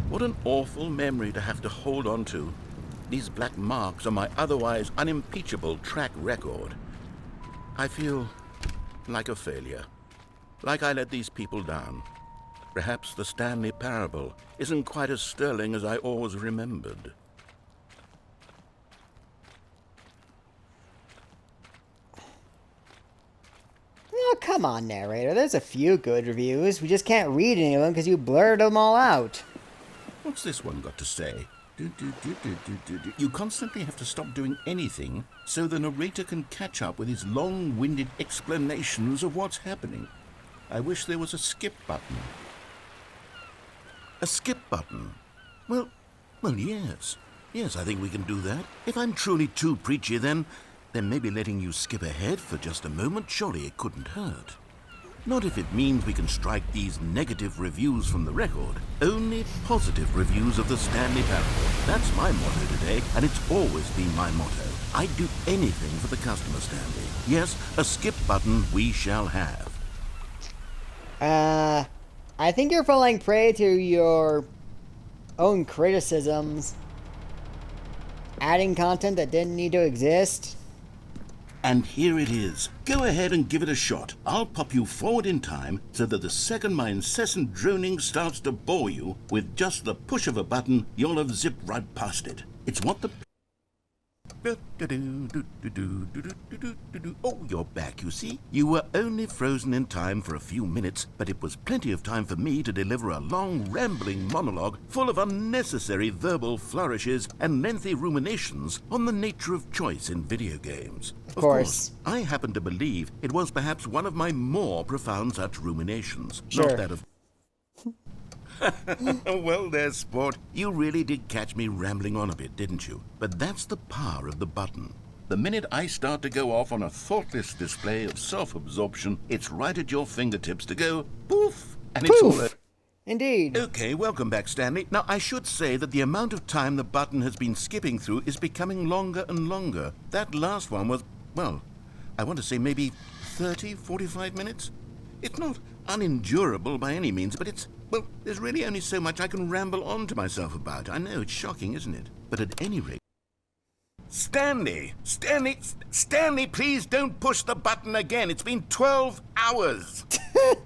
What an awful memory to have to hold on to. These black marks on my otherwise unimpeachable track record. I feel like a failure. Like I let these people down. Perhaps the Stanley Parable isn't quite as sterling as I always remembered. Oh, come on, narrator. There's a few good reviews. We just can't read any of them because you blurred them all out. What's this one got to say? You constantly have to stop doing anything so the narrator can catch up with his long-winded explanations of what's happening. I wish there was a skip button. A skip button? Well, yes. Yes, I think we can do that. If I'm truly too preachy, then maybe letting you skip ahead for just a moment, surely it couldn't hurt. Not if it means we can strike these negative reviews from the record. Only positive reviews of the Stanley Parable. That's my motto today, and it's always been my motto. I'd do anything for the customer, Stanley. Yes, a skip button we shall have. I think you're falling prey to your own criticisms. Adding content that didn't need to exist. And here it is. Go ahead and give it a shot. I'll pop you forward in time so that the second my incessant droning starts to bore you, with just the push of a button, you'll have zipped right past it. It's what the Oh, you're back, you see. You were only frozen in time for a few minutes, but it was plenty of time for me to deliver a long, rambling monologue full of unnecessary verbal flourishes and lengthy ruminations on the nature of choice in video games. Of course, I happen to believe it was perhaps one of my more profound such ruminations. Sure. Not that of... Well there, sport. You really did catch me rambling on a bit, didn't you? But that's the power of the button. The minute I start to go off on a thoughtless display of self-absorption, it's right at your fingertips to go poof, and it's all over. Indeed. Okay, welcome back, Stanley. Now, I should say that the amount of time the button has been skipping through is becoming longer and longer. That last one was, well, I want to say maybe 30, 45 minutes? It's not unendurable by any means, but it's, well, there's really only so much I can ramble on to myself about. I know, it's shocking, isn't it? But at any rate... Stanley, please don't push the button again. It's been 12 hours.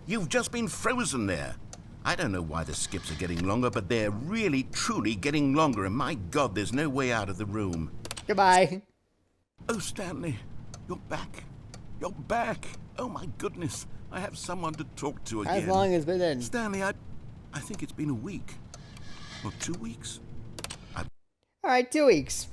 You've just been frozen there. I don't know why the skips are getting longer, but they're really, truly getting longer, and my God, there's no way out of the room. Goodbye. Oh, Stanley, you're back. You're back. Oh, my goodness. I have someone to talk to again. As long as it's been in. Stanley, I think it's been a week. Or 2 weeks. Alright, 2 weeks.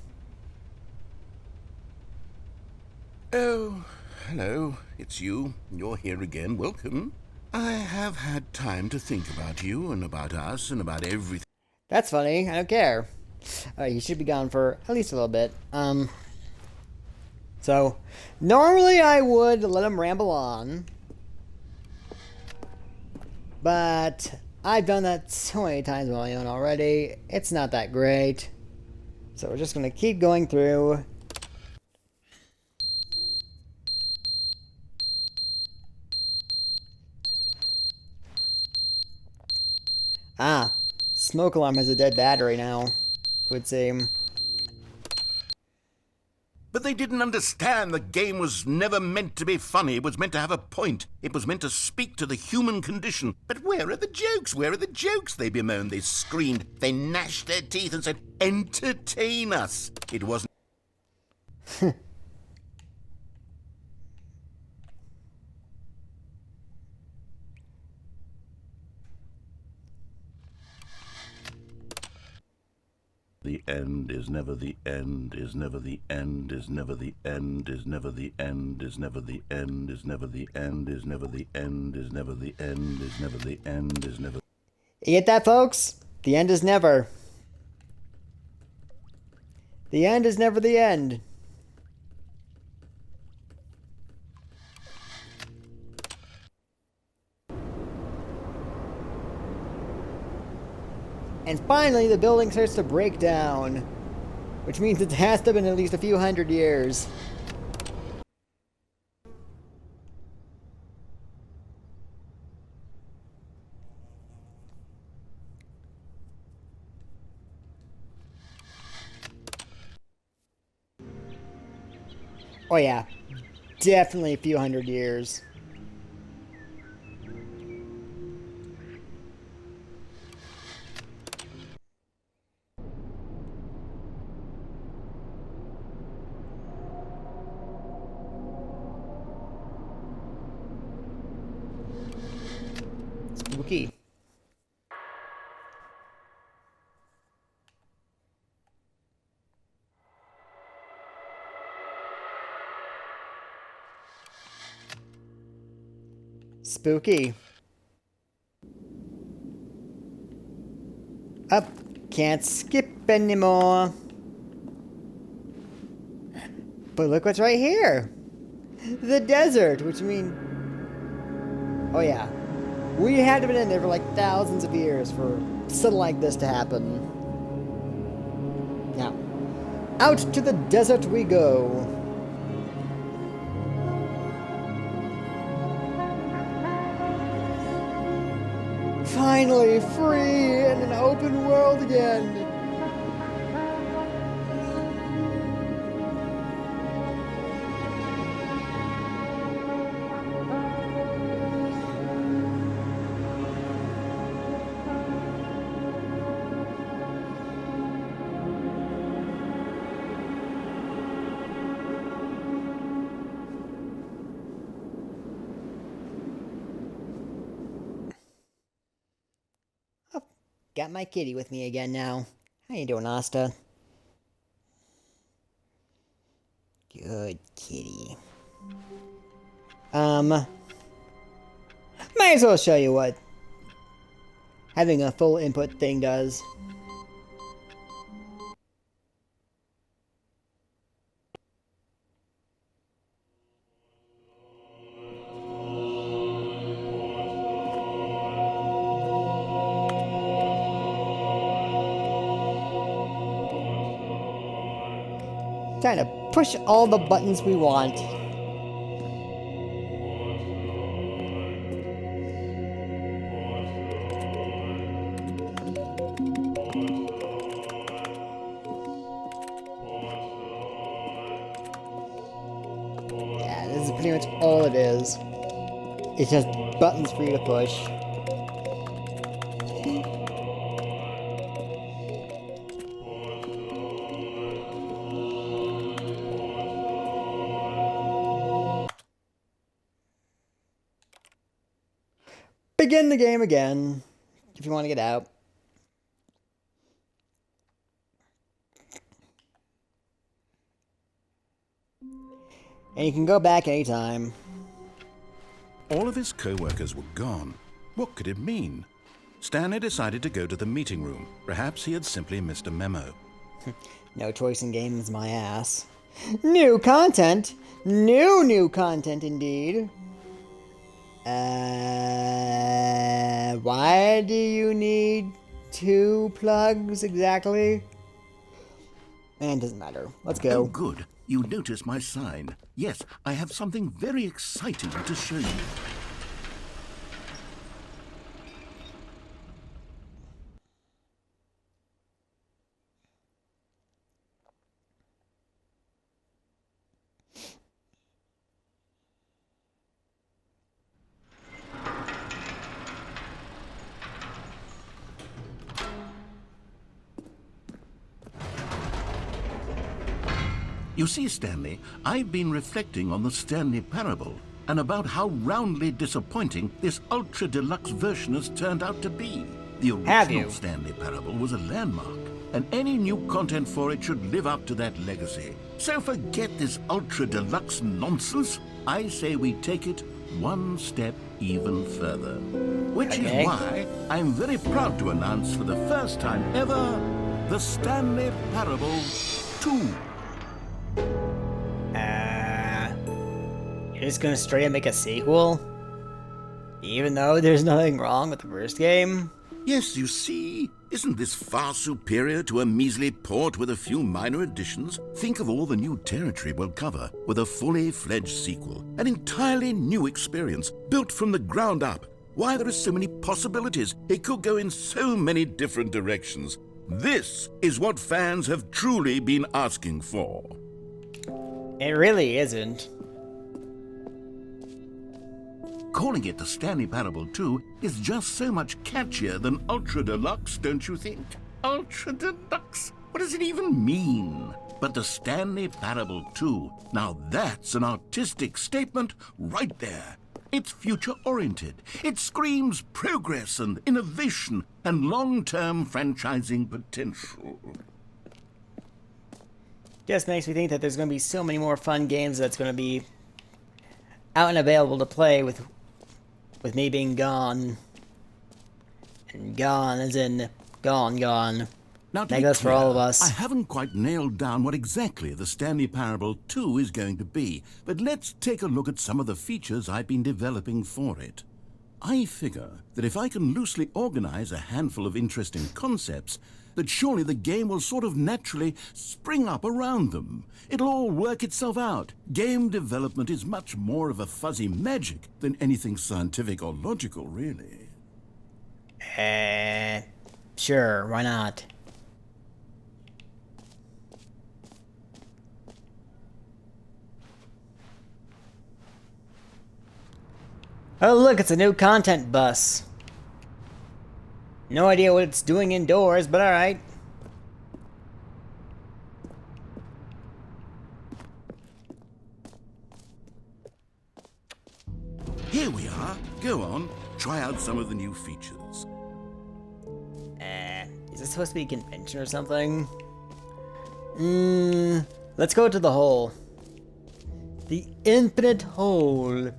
Oh, hello. It's you. You're here again. Welcome. I have had time to think about you and about us and about everything. That's funny. I don't care. You should be gone for at least a little bit. So, normally I would let him ramble on. But I've done that so many times on my own already. It's not that great. So we're just going to keep going through. Ah, smoke alarm has a dead battery now, it would seem. But they didn't understand the game was never meant to be funny. It was meant to have a point. It was meant to speak to the human condition. But where are the jokes? Where are the jokes? They bemoaned, they screamed, they gnashed their teeth and said, entertain us. It wasn't... The end is never the end, is never the end, is never the end, is never the end, is never the end, is never the end, is never the end, is never the end, is never the end, is never... You get that, folks? The end is never. The end is never the end. And finally, the building starts to break down, which means it has to have been at least a few hundred years. Oh yeah, definitely a few hundred years. Spooky. Spooky. Up. Can't skip anymore. But look what's right here. The desert, which means... Oh yeah. We had to have been in there for like thousands of years for something like this to happen. Now, out to the desert we go. Finally free in an open world again. got my kitty with me again now. How you doing, Asta? Good kitty. Might as well show you what having a full input thing does. Trying to push all the buttons we want. Yeah, this is pretty much all it is. It's just buttons for you to push. Begin the game again, if you want to get out. And you can go back anytime. All of his co-workers were gone. What could it mean? Stanley decided to go to the meeting room. Perhaps he had simply missed a memo. No choice in games, my ass. New content! New content indeed. Why do you need 2 plugs exactly? And it doesn't matter. Let's go. Oh, good. You noticed my sign. Yes, I have something very exciting to show you. You see, Stanley, I've been reflecting on the Stanley Parable and about how roundly disappointing this ultra deluxe version has turned out to be. The original Stanley Parable was a landmark, and any new content for it should live up to that legacy. So forget this ultra deluxe nonsense. I say we take it one step even further. Which is why I'm very proud to announce for the first time ever, the Stanley Parable 2. You're just gonna straight up make a sequel? Even though there's nothing wrong with the first game? Yes, you see, isn't this far superior to a measly port with a few minor additions? Think of all the new territory we'll cover with a fully fledged sequel. An entirely new experience, built from the ground up. Why, there are so many possibilities. It could go in so many different directions. This is what fans have truly been asking for. It really isn't. Calling it the Stanley Parable 2 is just so much catchier than Ultra Deluxe, don't you think? Ultra Deluxe? What does it even mean? But the Stanley Parable 2, now that's an artistic statement right there. It's future-oriented. It screams progress and innovation and long-term franchising potential. Just makes me think that there's going to be so many more fun games that's going to be out and available to play with me being gone. And gone as in gone. Now, that goes for all of us. I haven't quite nailed down what exactly the Stanley Parable 2 is going to be, but let's take a look at some of the features I've been developing for it. I figure that if I can loosely organize a handful of interesting concepts, that surely the game will sort of naturally spring up around them. It'll all work itself out. Game development is much more of a fuzzy magic than anything scientific or logical, really. Sure, why not? Oh look, it's a new content bus. No idea what it's doing indoors, but alright. Here we are. Go on, try out some of the new features. this supposed to be a convention or something? Let's go to the hole. The infinite hole.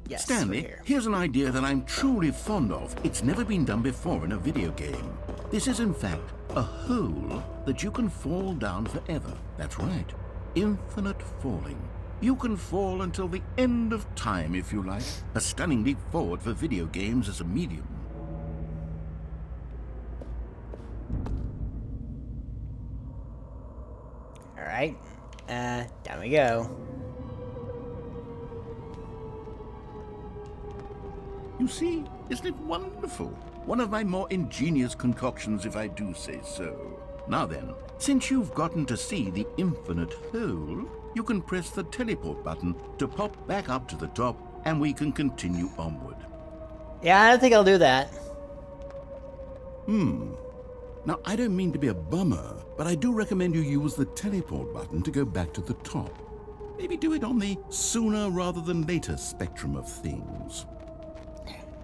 Yes, Stanley, we're here. here's an idea that I'm truly fond of. It's never been done before in a video game. This is, in fact, a hole that you can fall down forever. That's right. Infinite falling. You can fall until the end of time, if you like. A stunning leap forward for video games as a medium. Alright. Down we go. You see, isn't it wonderful? One of my more ingenious concoctions, if I do say so. Now then, since you've gotten to see the infinite hole, you can press the teleport button to pop back up to the top, and we can continue onward. Yeah, I don't think I'll do that. Now, I don't mean to be a bummer, but I do recommend you use the teleport button to go back to the top. Maybe do it on the sooner rather than later spectrum of things.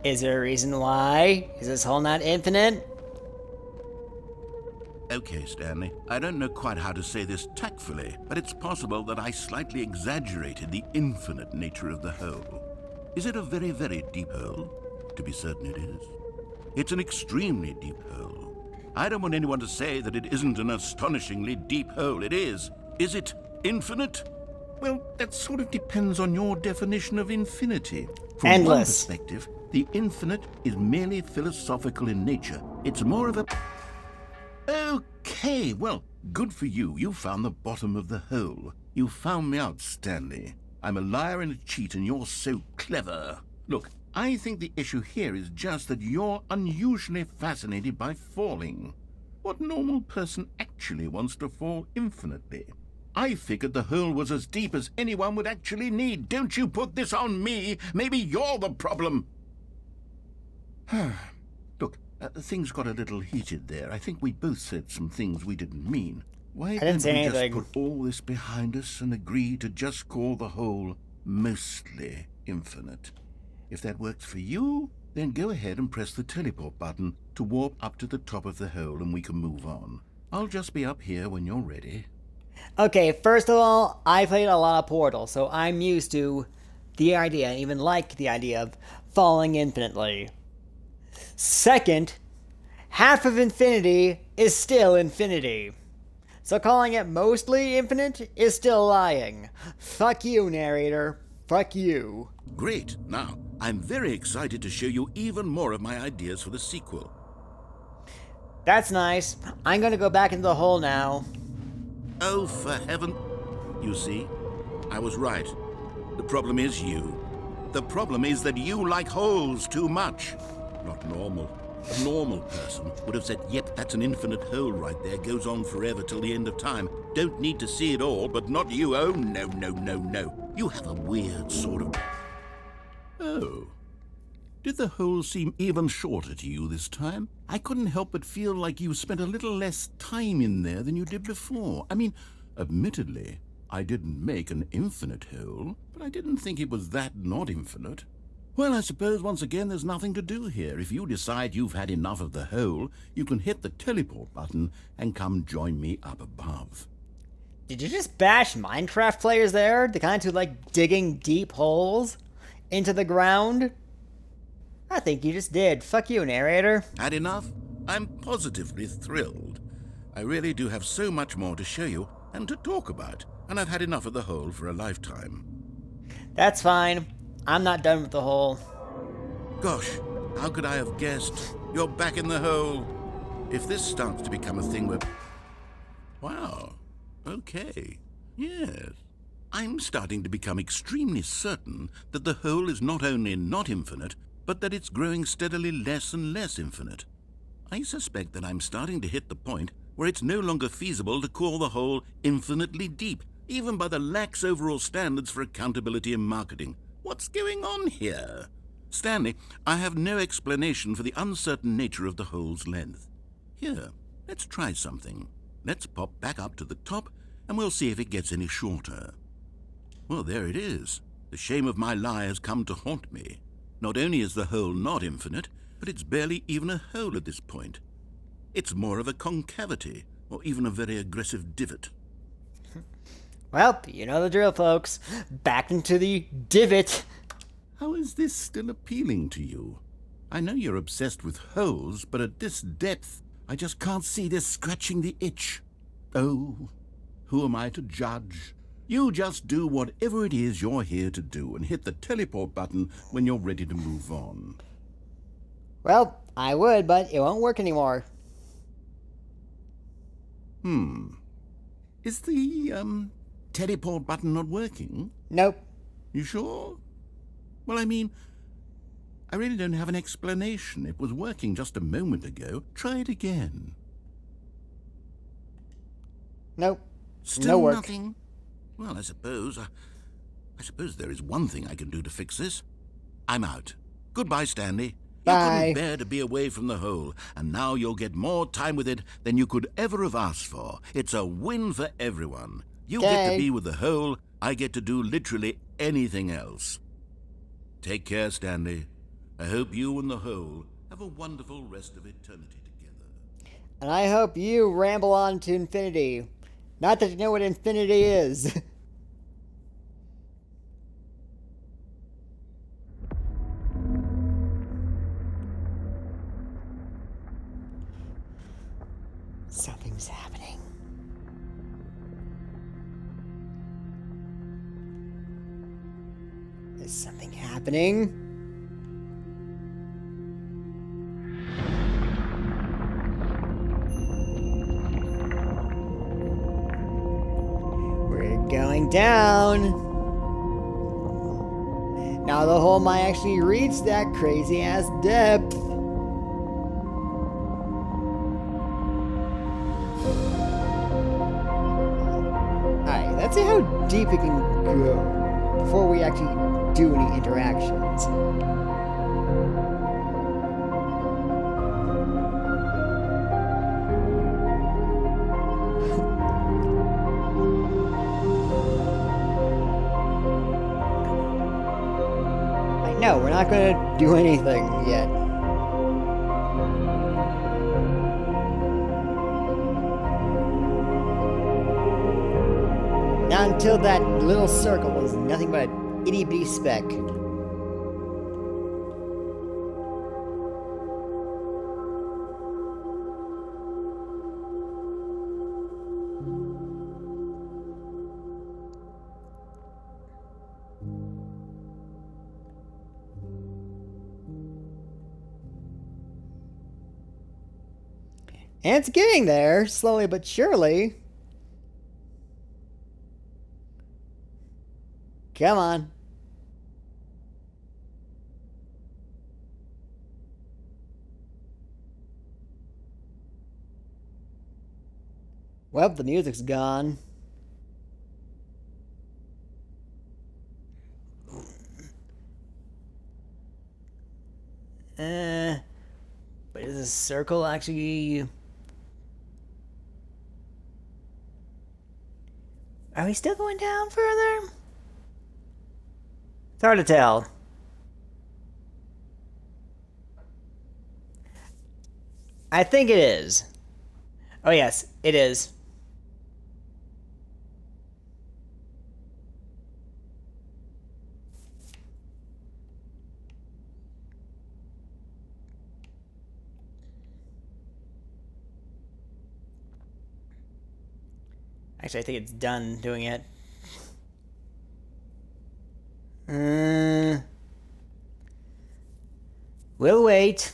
Is there a reason why? Is this hole not infinite? Okay, Stanley, I don't know quite how to say this tactfully, but it's possible that I slightly exaggerated the infinite nature of the hole. Is it a very, very deep hole? To be certain it is. It's an extremely deep hole. I don't want anyone to say that it isn't an astonishingly deep hole. It is. Is it infinite? Well, that sort of depends on your definition of infinity. From one Endless. perspective, the infinite is merely philosophical in nature. It's more of a... Okay, well, good for you. You found the bottom of the hole. You found me out, Stanley. I'm a liar and a cheat, and you're so clever. Look, I think the issue here is just that you're unusually fascinated by falling. What normal person actually wants to fall infinitely? I figured the hole was as deep as anyone would actually need. Don't you put this on me. Maybe you're the problem. Look, things got a little heated there. I think we both said some things we didn't mean. Why didn't don't say we anything. just put all this behind us and agree to just call the hole mostly infinite? If that works for you, then go ahead and press the teleport button to warp up to the top of the hole and we can move on. I'll just be up here when you're ready. Okay, first of all, I played a lot of Portal, so I'm used to the idea, and even like the idea of falling infinitely. Second, half of infinity is still infinity. So calling it mostly infinite is still lying. Fuck you, narrator. Fuck you. Great. Now, I'm very excited to show you even more of my ideas for the sequel. That's nice. I'm gonna go back into the hole now. Oh, for heaven... You see, I was right. The problem is you. The problem is that you like holes too much. Not normal. A normal person would have said, yep, that's an infinite hole right there, goes on forever till the end of time. Don't need to see it all, but not you. Oh, no, no, no, no. You have a weird sort of... Oh. Did the hole seem even shorter to you this time? I couldn't help but feel like you spent a little less time in there than you did before. I mean, admittedly, I didn't make an infinite hole, but I didn't think it was that not infinite. Well, I suppose once again there's nothing to do here. If you decide you've had enough of the hole, you can hit the teleport button and come join me up above. Did you just bash Minecraft players there? The kinds who like digging deep holes into the ground? I think you just did. Fuck you, narrator. Had enough? I'm positively thrilled. I really do have so much more to show you and to talk about, and I've had enough of the hole for a lifetime. That's fine. I'm not done with the hole. Gosh, how could I have guessed? You're back in the hole. If this starts to become a thing where... Wow. Okay. Yes. I'm starting to become extremely certain that the hole is not only not infinite, but that it's growing steadily less and less infinite. I suspect that I'm starting to hit the point where it's no longer feasible to call the hole infinitely deep. even by the lax overall standards for accountability in marketing. What's going on here? Stanley, I have no explanation for the uncertain nature of the hole's length. Here, let's try something. Let's pop back up to the top, and we'll see if it gets any shorter. Well, there it is. The shame of my lie has come to haunt me. Not only is the hole not infinite, but it's barely even a hole at this point. It's more of a concavity, or even a very aggressive divot. Well, you know the drill, folks. Back into the divot. How is this still appealing to you? I know you're obsessed with holes, but at this depth, I just can't see this scratching the itch. Oh, who am I to judge? You just do whatever it is you're here to do and hit the teleport button when you're ready to move on. Well, I would, but it won't work anymore. Is the, teleport button not working? Nope. You sure? Well, I mean, I really don't have an explanation. It was working just a moment ago. Try it again. Nope. Still No work. nothing? Well, I suppose there is one thing I can do to fix this. I'm out. Goodbye, Stanley. You Bye. couldn't bear to be away from the hole, and now you'll get more time with it than you could ever have asked for. It's a win for everyone. You get Okay. to be with the hole, I get to do literally anything else. Take care, Stanley. I hope you and the hole have a wonderful rest of eternity together. And I hope you ramble on to infinity. Not that you know what infinity is. Something's happening. Is something happening? We're going down. Now the hole might actually reach that crazy ass depth. Alright, let's see how deep it can go before we actually do any interactions. I know, we're not gonna do anything yet. Not until that little circle is nothing but an itty bitty speck. And it's getting there, slowly but surely. Come on. Well, the music's gone. But is this circle actually... Are we still going down further? It's hard to tell. I think it is. Oh yes, it is. Actually, I think it's done doing it. We'll wait.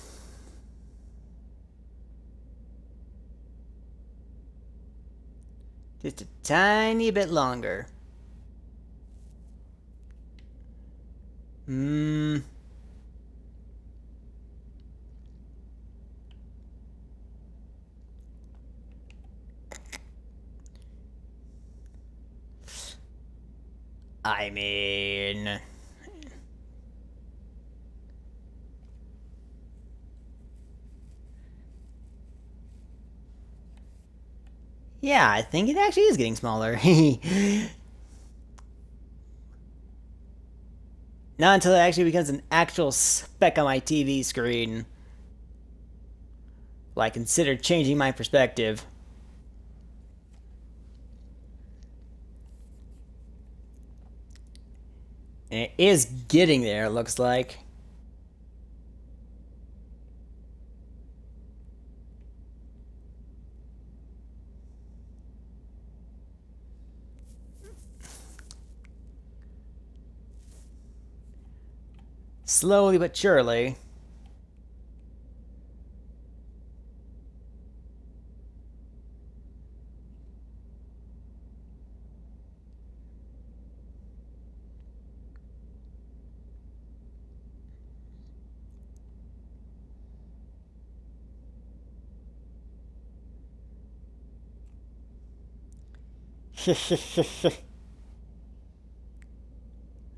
Just a tiny bit longer. I mean... Yeah, I think it actually is getting smaller. Not until it actually becomes an actual speck on my TV screen will I consider changing my perspective. And it is getting there, it looks like. Slowly but surely.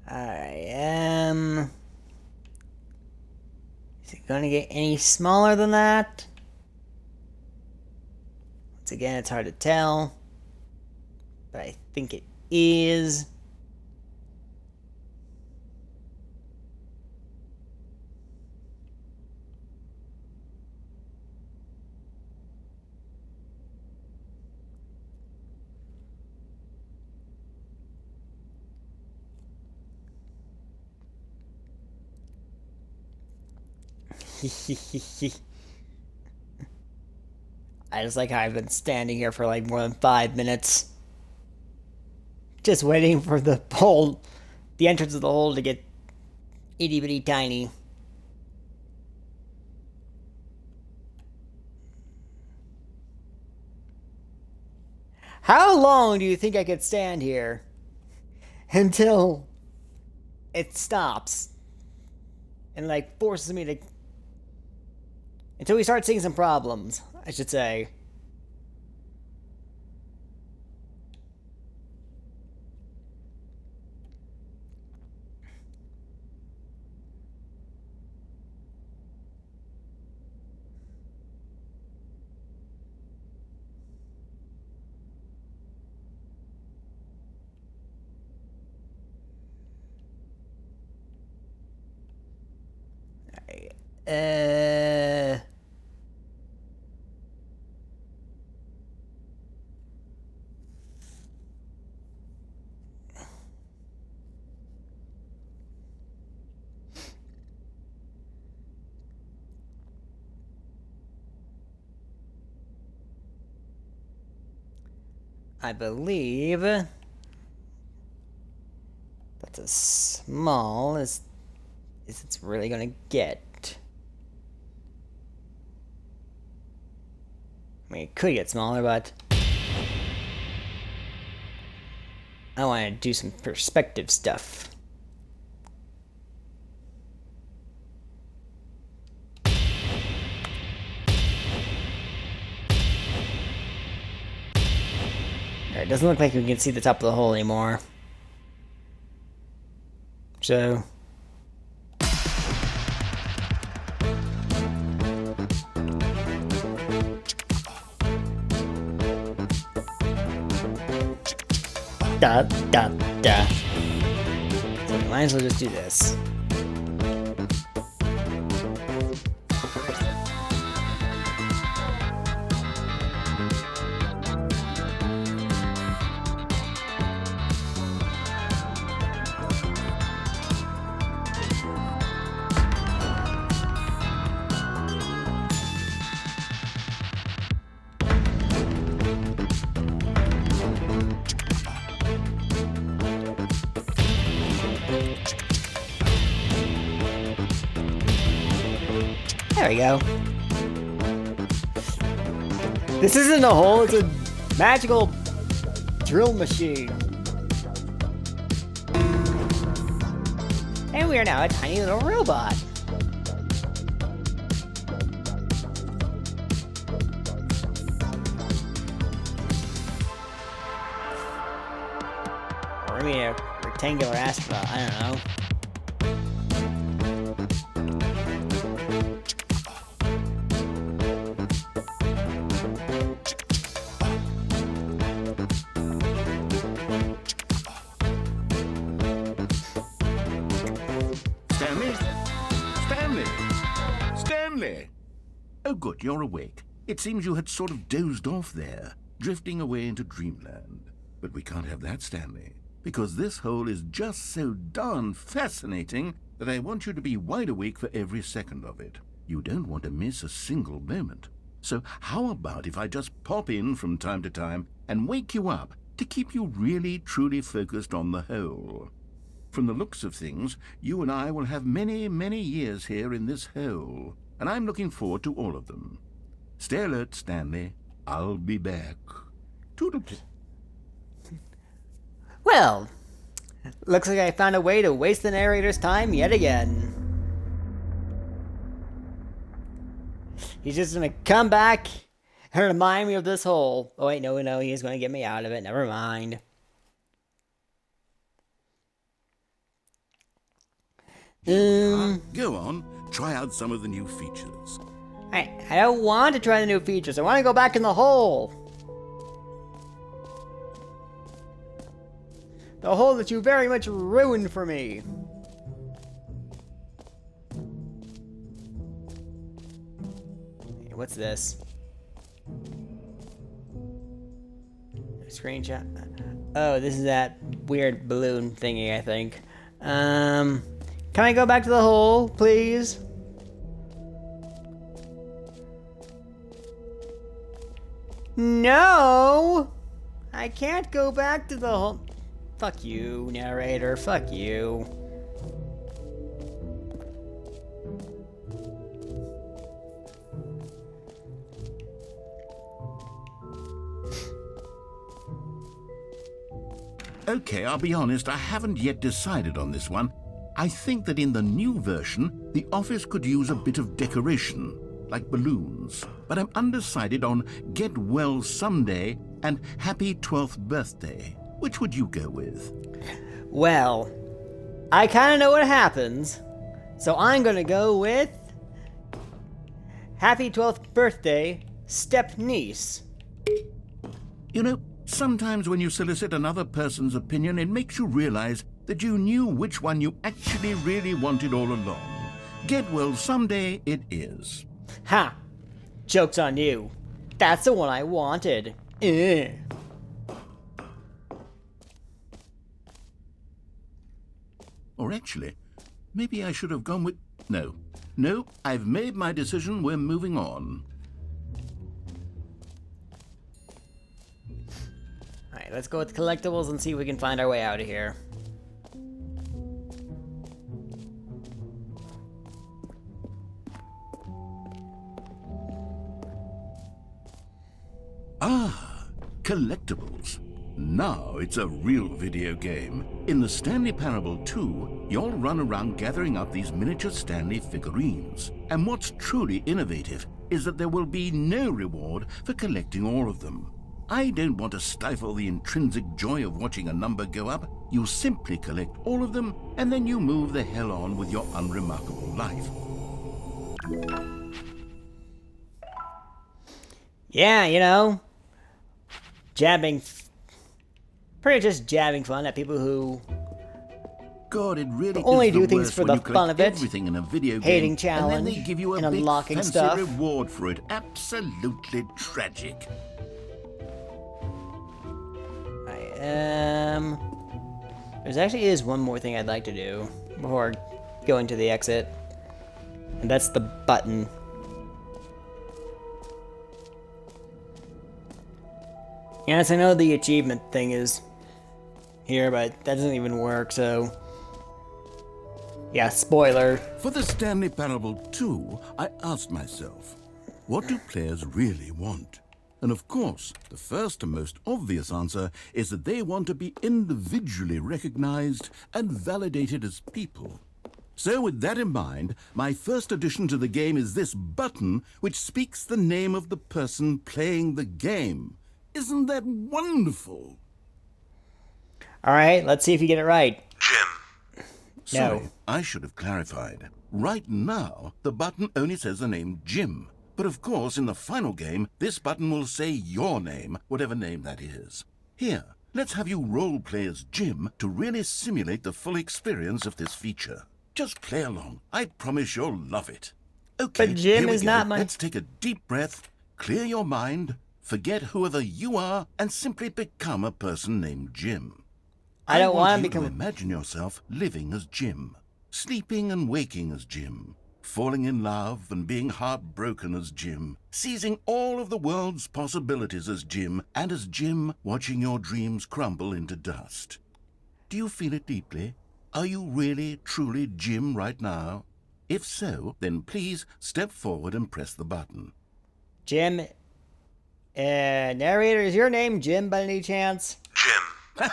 I am... Is it going to get any smaller than that? Once again, it's hard to tell. But I think it is. I just like how I've been standing here for like more than 5 minutes. Just waiting for the hole, the entrance of the hole to get itty bitty tiny. How long do you think I could stand here until it stops and like forces me to, until we start seeing some problems, I should say. Uh... I believe that's as small as it's really gonna get. I mean, it could get smaller, but I want to do some perspective stuff. It doesn't look like we can see the top of the hole anymore. So... Da, da, da. So we might as well just do this. There we go. This isn't a hole, it's a magical drill machine. And we are now a tiny little robot. We're rectangular astronaut. I don't know. Stanley? Stanley! Stanley! Oh, good, you're awake. It seems you had sort of dozed off there, drifting away into dreamland. But we can't have that, Stanley, because this hole is just so darn fascinating that I want you to be wide awake for every second of it. You don't want to miss a single moment. So how about if I just pop in from time to time and wake you up to keep you really, truly focused on the hole? From the looks of things, you and I will have many, many years here in this hole, and I'm looking forward to all of them. Stay alert, Stanley. I'll be back. Toodle. Well, looks like I found a way to waste the narrator's time yet again. He's just gonna come back and remind me of this hole. Oh wait, no, he's gonna get me out of it. Never mind. Go on, try out some of the new features. I don't want to try the new features. I want to go back in the hole. The hole that you very much ruined for me. Hey, what's this? Screenshot. Oh, this is that weird balloon thingy, I think. Can I go back to the hole, please? No! I can't go back to the hole. Fuck you, narrator. Fuck you. Okay, I'll be honest, I haven't yet decided on this one. I think that in the new version, the office could use a bit of decoration, like balloons. But I'm undecided on Get Well Someday and Happy 12th Birthday. Which would you go with? Well, I kind of know what happens, so I'm gonna go with Happy 12th Birthday, Step Niece. You know, sometimes when you solicit another person's opinion, it makes you realize that you knew which one you actually really wanted all along. Get Well Someday it is. Ha! Joke's on you. That's the one I wanted. Or actually, maybe I should have gone with... No, I've made my decision. We're moving on. Alright, let's go with collectibles and see if we can find our way out of here. Ah, collectibles. Now it's a real video game. In the Stanley Parable 2, you'll run around gathering up these miniature Stanley figurines. And what's truly innovative is that there will be no reward for collecting all of them. I don't want to stifle the intrinsic joy of watching a number go up. You simply collect all of them, and then you move the hell on with your unremarkable life. Yeah, you know, pretty just jabbing fun at people who God, it really only is do the things worst for when the you collect fun of it. everything in a video Hating game, challenge and then they give you a and big unlocking fancy stuff. reward for it. Absolutely tragic. There's actually is one more thing I'd like to do before going to the exit, and that's the button. Yes, I know the achievement thing is here, but that doesn't even work, so... Yeah, spoiler. For the Stanley Parable 2, I asked myself, what do players really want? And of course, the first and most obvious answer is that they want to be individually recognized and validated as people. So with that in mind, my first addition to the game is this button which speaks the name of the person playing the game. Isn't that wonderful? Alright, let's see if you get it right. Jim. Sorry, No. I should have clarified. Right now, the button only says the name Jim. But of course, in the final game, this button will say your name, whatever name that is. Here, let's have you role-play as Jim to really simulate the full experience of this feature. Just play along. I promise you'll love it. Okay, But Jim here we is go. not my... Let's take a deep breath, clear your mind, forget whoever you are, and simply become a person named Jim. I don't want want to you become... to imagine yourself living as Jim, sleeping and waking as Jim, falling in love and being heartbroken as Jim, seizing all of the world's possibilities as Jim, and as Jim watching your dreams crumble into dust. Do you feel it deeply? Are you really, truly Jim right now? If so, then please step forward and press the button. Jim... narrator, is your name Jim by any chance? Jim.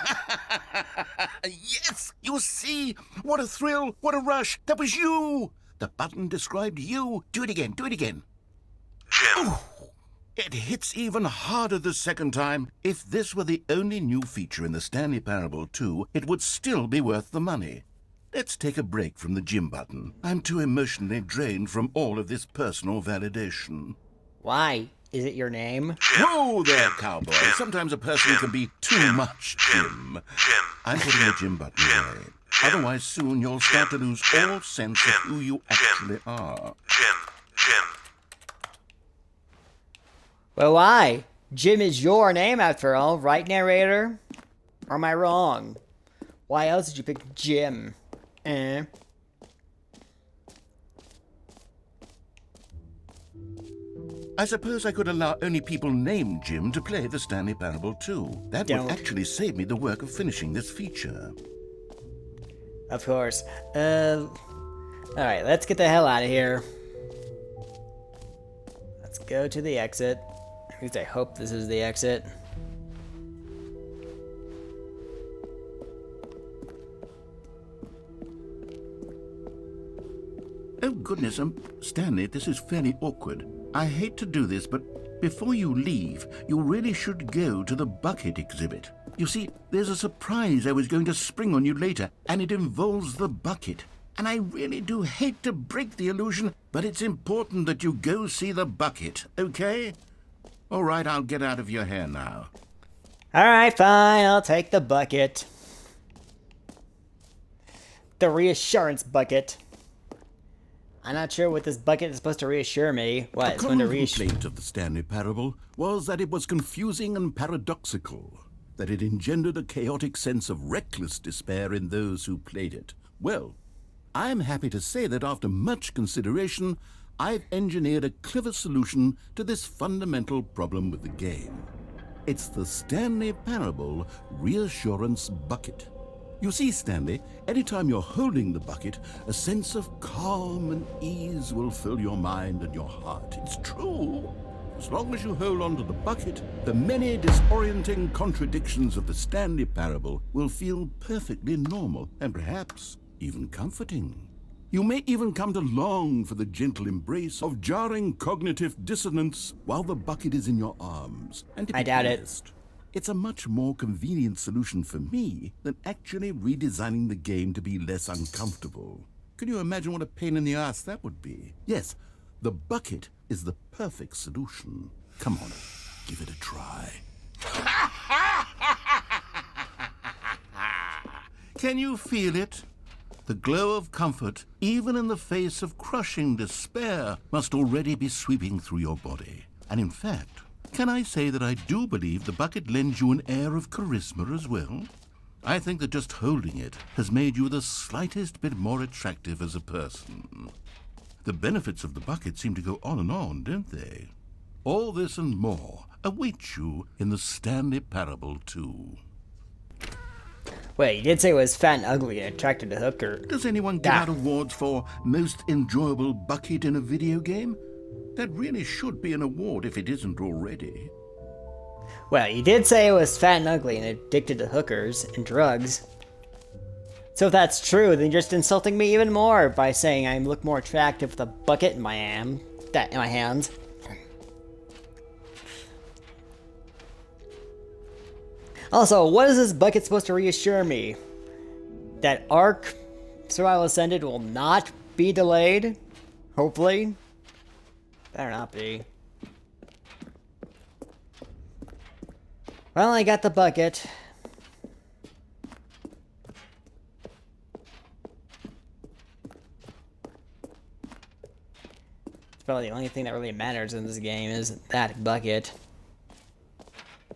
Yes! You see? What a thrill! What a rush! That was you! The button described you. Do it again. Do it again. Jim. Ooh, it hits even harder the second time. If this were the only new feature in the Stanley Parable 2, it would still be worth the money. Let's take a break from the Jim button. I'm too emotionally drained from all of this personal validation. Why? Is it your name? Whoa there, cowboy. Sometimes a person can be too much Jim. I'm putting the Jim button away. Otherwise, soon you'll start to lose all sense of who you actually are. Jim. Well, why? Jim is your name after all, right, narrator? Or am I wrong? Why else did you pick Jim? I suppose I could allow only people named Jim to play the Stanley Parable 2. That Don't. would actually save me the work of finishing this feature. Of course. Alright, let's get the hell out of here. Let's go to the exit. At least I hope this is the exit. Oh, goodness, Stanley, this is fairly awkward. I hate to do this, but before you leave, you really should go to the bucket exhibit. You see, there's a surprise I was going to spring on you later, and it involves the bucket. And I really do hate to break the illusion, but it's important that you go see the bucket, okay? All right, I'll get out of your hair now. Alright, fine, I'll take the bucket. The reassurance bucket. I'm not sure what this bucket is supposed to reassure me. What, A it's going to common reassure... complaint of the Stanley Parable was that it was confusing and paradoxical, that it engendered a chaotic sense of reckless despair in those who played it. Well, I'm happy to say that after much consideration, I've engineered a clever solution to this fundamental problem with the game. It's the Stanley Parable Reassurance Bucket. You see, Stanley, anytime you're holding the bucket, a sense of calm and ease will fill your mind and your heart. It's true. As long as you hold on to the bucket, the many disorienting contradictions of the Stanley Parable will feel perfectly normal and perhaps even comforting. You may even come to long for the gentle embrace of jarring cognitive dissonance while the bucket is in your arms. And to I be doubt it. honest, it's a much more convenient solution for me than actually redesigning the game to be less uncomfortable. Can you imagine what a pain in the ass that would be? Yes, the bucket is the perfect solution. Come on, give it a try. Can you feel it? The glow of comfort, even in the face of crushing despair, must already be sweeping through your body. And in fact, can I say that I do believe the bucket lends you an air of charisma as well? I think that just holding it has made you the slightest bit more attractive as a person. The benefits of the bucket seem to go on, don't they? All this and more await you in the Stanley Parable 2. Wait, you did say it was fat and ugly and attracted to hooker. Does anyone give out awards for most enjoyable bucket in a video game? That really should be an award if it isn't already. Well, you did say it was fat and ugly and addicted to hookers and drugs. So if that's true, then you're just insulting me even more by saying I look more attractive with a bucket in my hands. Also, what is this bucket supposed to reassure me? that ARK Survival Ascended will not be delayed. Hopefully. Better not be. Well, I got the bucket. It's probably the only thing that really matters in this game is that bucket.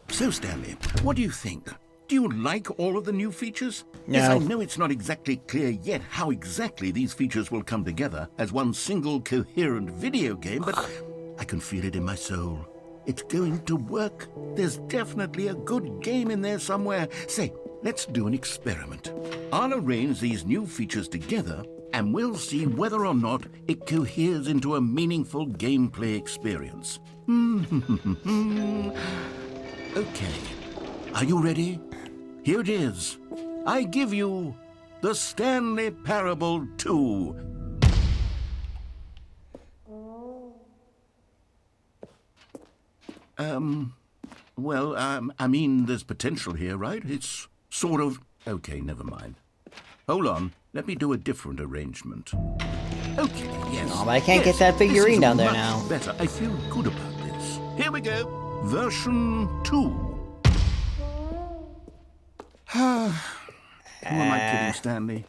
So, Stanley, what do you think? Do you like all of the new features? No. Yes, I know it's not exactly clear yet how exactly these features will come together as one single coherent video game, but I can feel it in my soul. It's going to work. There's definitely a good game in there somewhere. Say, let's do an experiment. I'll arrange these new features together, and we'll see whether or not it coheres into a meaningful gameplay experience. Okay. Are you ready? Here it is. I give you the Stanley Parable 2. I mean, there's potential here, right? It's sort of... Okay, never mind. Hold on. Let me do a different arrangement. Okay, yes. Oh, but I can't yes, get that figurine this is down there much now. Better. I feel good about this. Here we go. Version 2. Who am I kidding, Stanley?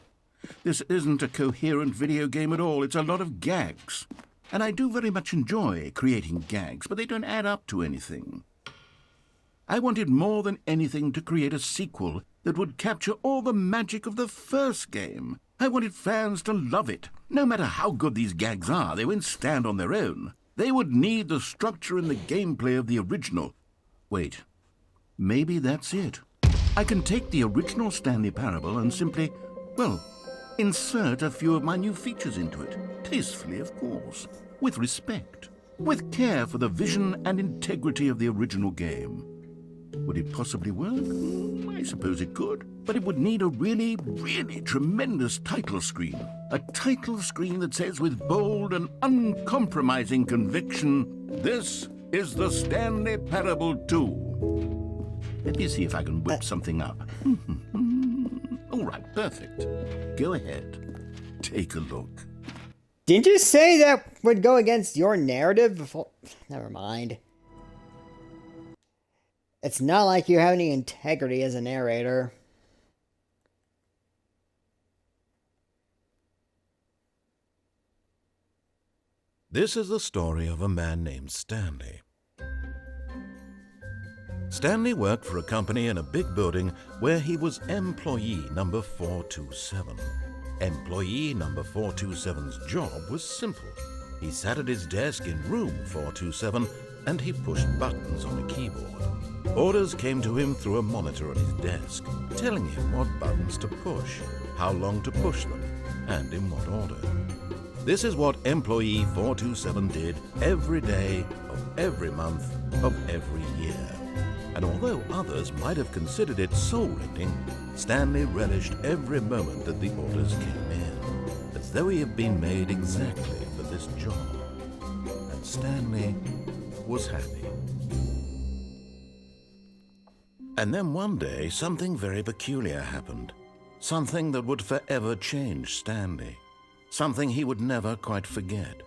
This isn't a coherent video game at all. It's a lot of gags. And I do very much enjoy creating gags, but they don't add up to anything. I wanted more than anything to create a sequel that would capture all the magic of the first game. I wanted fans to love it. No matter how good these gags are, they won't stand on their own. They would need the structure and the gameplay of the original. Wait, maybe that's it. I can take the original Stanley Parable and simply, well, insert a few of my new features into it. Tastefully, of course. With respect. With care for the vision and integrity of the original game. Would it possibly work? I suppose it could. But it would need a really, really tremendous title screen. A title screen that says with bold and uncompromising conviction, "This is the Stanley Parable 2. Let me see if I can whip something up. All right, perfect. Go ahead. Take a look. Didn't you say that would go against your narrative before? Never mind. It's not like you have any integrity as a narrator. This is the story of a man named Stanley. Stanley worked for a company in a big building where he was employee number 427. Employee number 427's job was simple. He sat at his desk in room 427 and he pushed buttons on a keyboard. Orders came to him through a monitor on his desk, telling him what buttons to push, how long to push them, and in what order. This is what employee 427 did every day of every month of every year. And although others might have considered it soul-rending, Stanley relished every moment that the orders came in, as though he had been made exactly for this job. And Stanley was happy. And then one day, something very peculiar happened. Something that would forever change Stanley. Something he would never quite forget.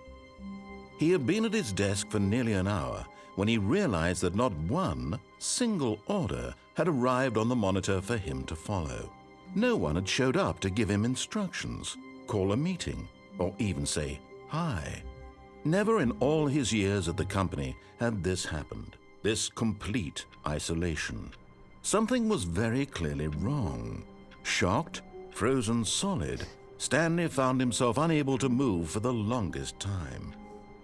He had been at his desk for nearly an hour when he realized that not one single order had arrived on the monitor for him to follow. No one had showed up to give him instructions, call a meeting, or even say hi. Never in all his years at the company had this happened, this complete isolation. Something was very clearly wrong. Shocked, frozen solid, Stanley found himself unable to move for the longest time.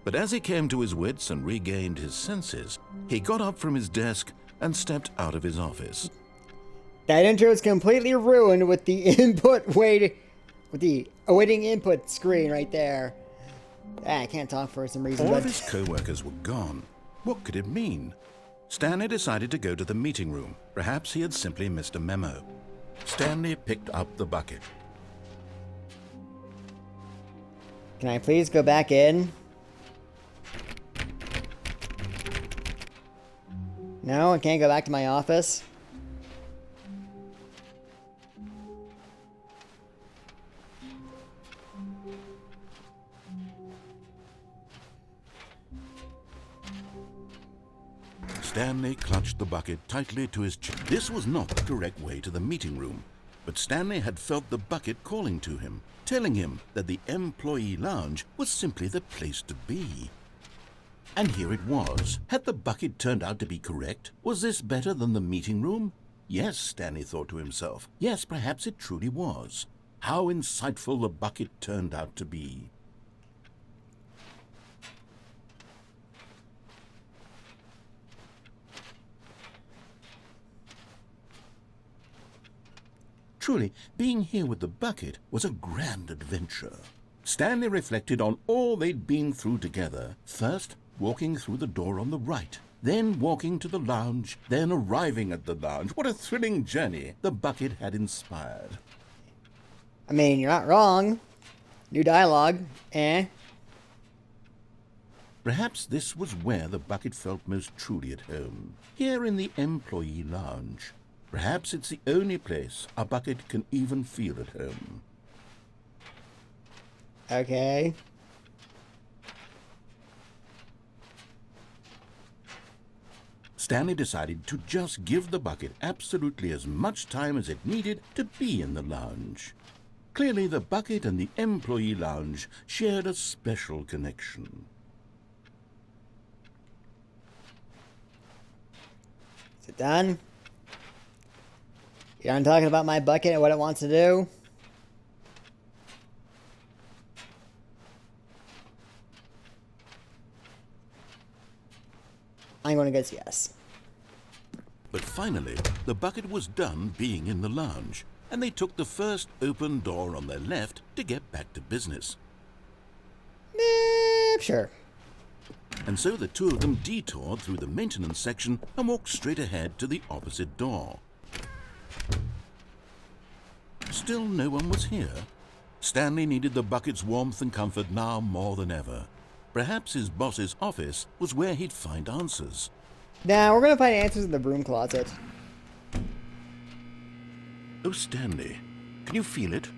But as he came to his wits and regained his senses, he got up from his desk and stepped out of his office. That intro is completely ruined with the awaiting input screen right there. I can't talk for some reason. All but of his co-workers were gone. What could it mean? Stanley decided to go to the meeting room. Perhaps he had simply missed a memo. Stanley picked up the bucket. Can I please go back in? No, I can't go back to my office. Stanley clutched the bucket tightly to his chest. This was not the correct way to the meeting room, but Stanley had felt the bucket calling to him, telling him that the employee lounge was simply the place to be. And here it was. Had the bucket turned out to be correct? Was this better than the meeting room? Yes, Stanley thought to himself. Yes, perhaps it truly was. How insightful the bucket turned out to be. Truly, being here with the bucket was a grand adventure. Stanley reflected on all they'd been through together. First, walking through the door on the right, then walking to the lounge, then arriving at the lounge. What a thrilling journey the bucket had inspired. I mean, you're not wrong. New dialogue. Perhaps this was where the bucket felt most truly at home, here in the employee lounge. Perhaps it's the only place a bucket can even feel at home. Okay. Stanley decided to just give the bucket absolutely as much time as it needed to be in the lounge. Clearly, the bucket and the employee lounge shared a special connection. Is it done? You done talking about my bucket and what it wants to do? I'm going to guess yes. But finally, the bucket was done being in the lounge, and they took the first open door on their left to get back to business. Sure. And so the two of them detoured through the maintenance section and walked straight ahead to the opposite door. Still no one was here. Stanley needed the bucket's warmth and comfort now more than ever. Perhaps his boss's office was where he'd find answers. Now, we're going to find answers in the broom closet. Oh, Stanley, can you feel it?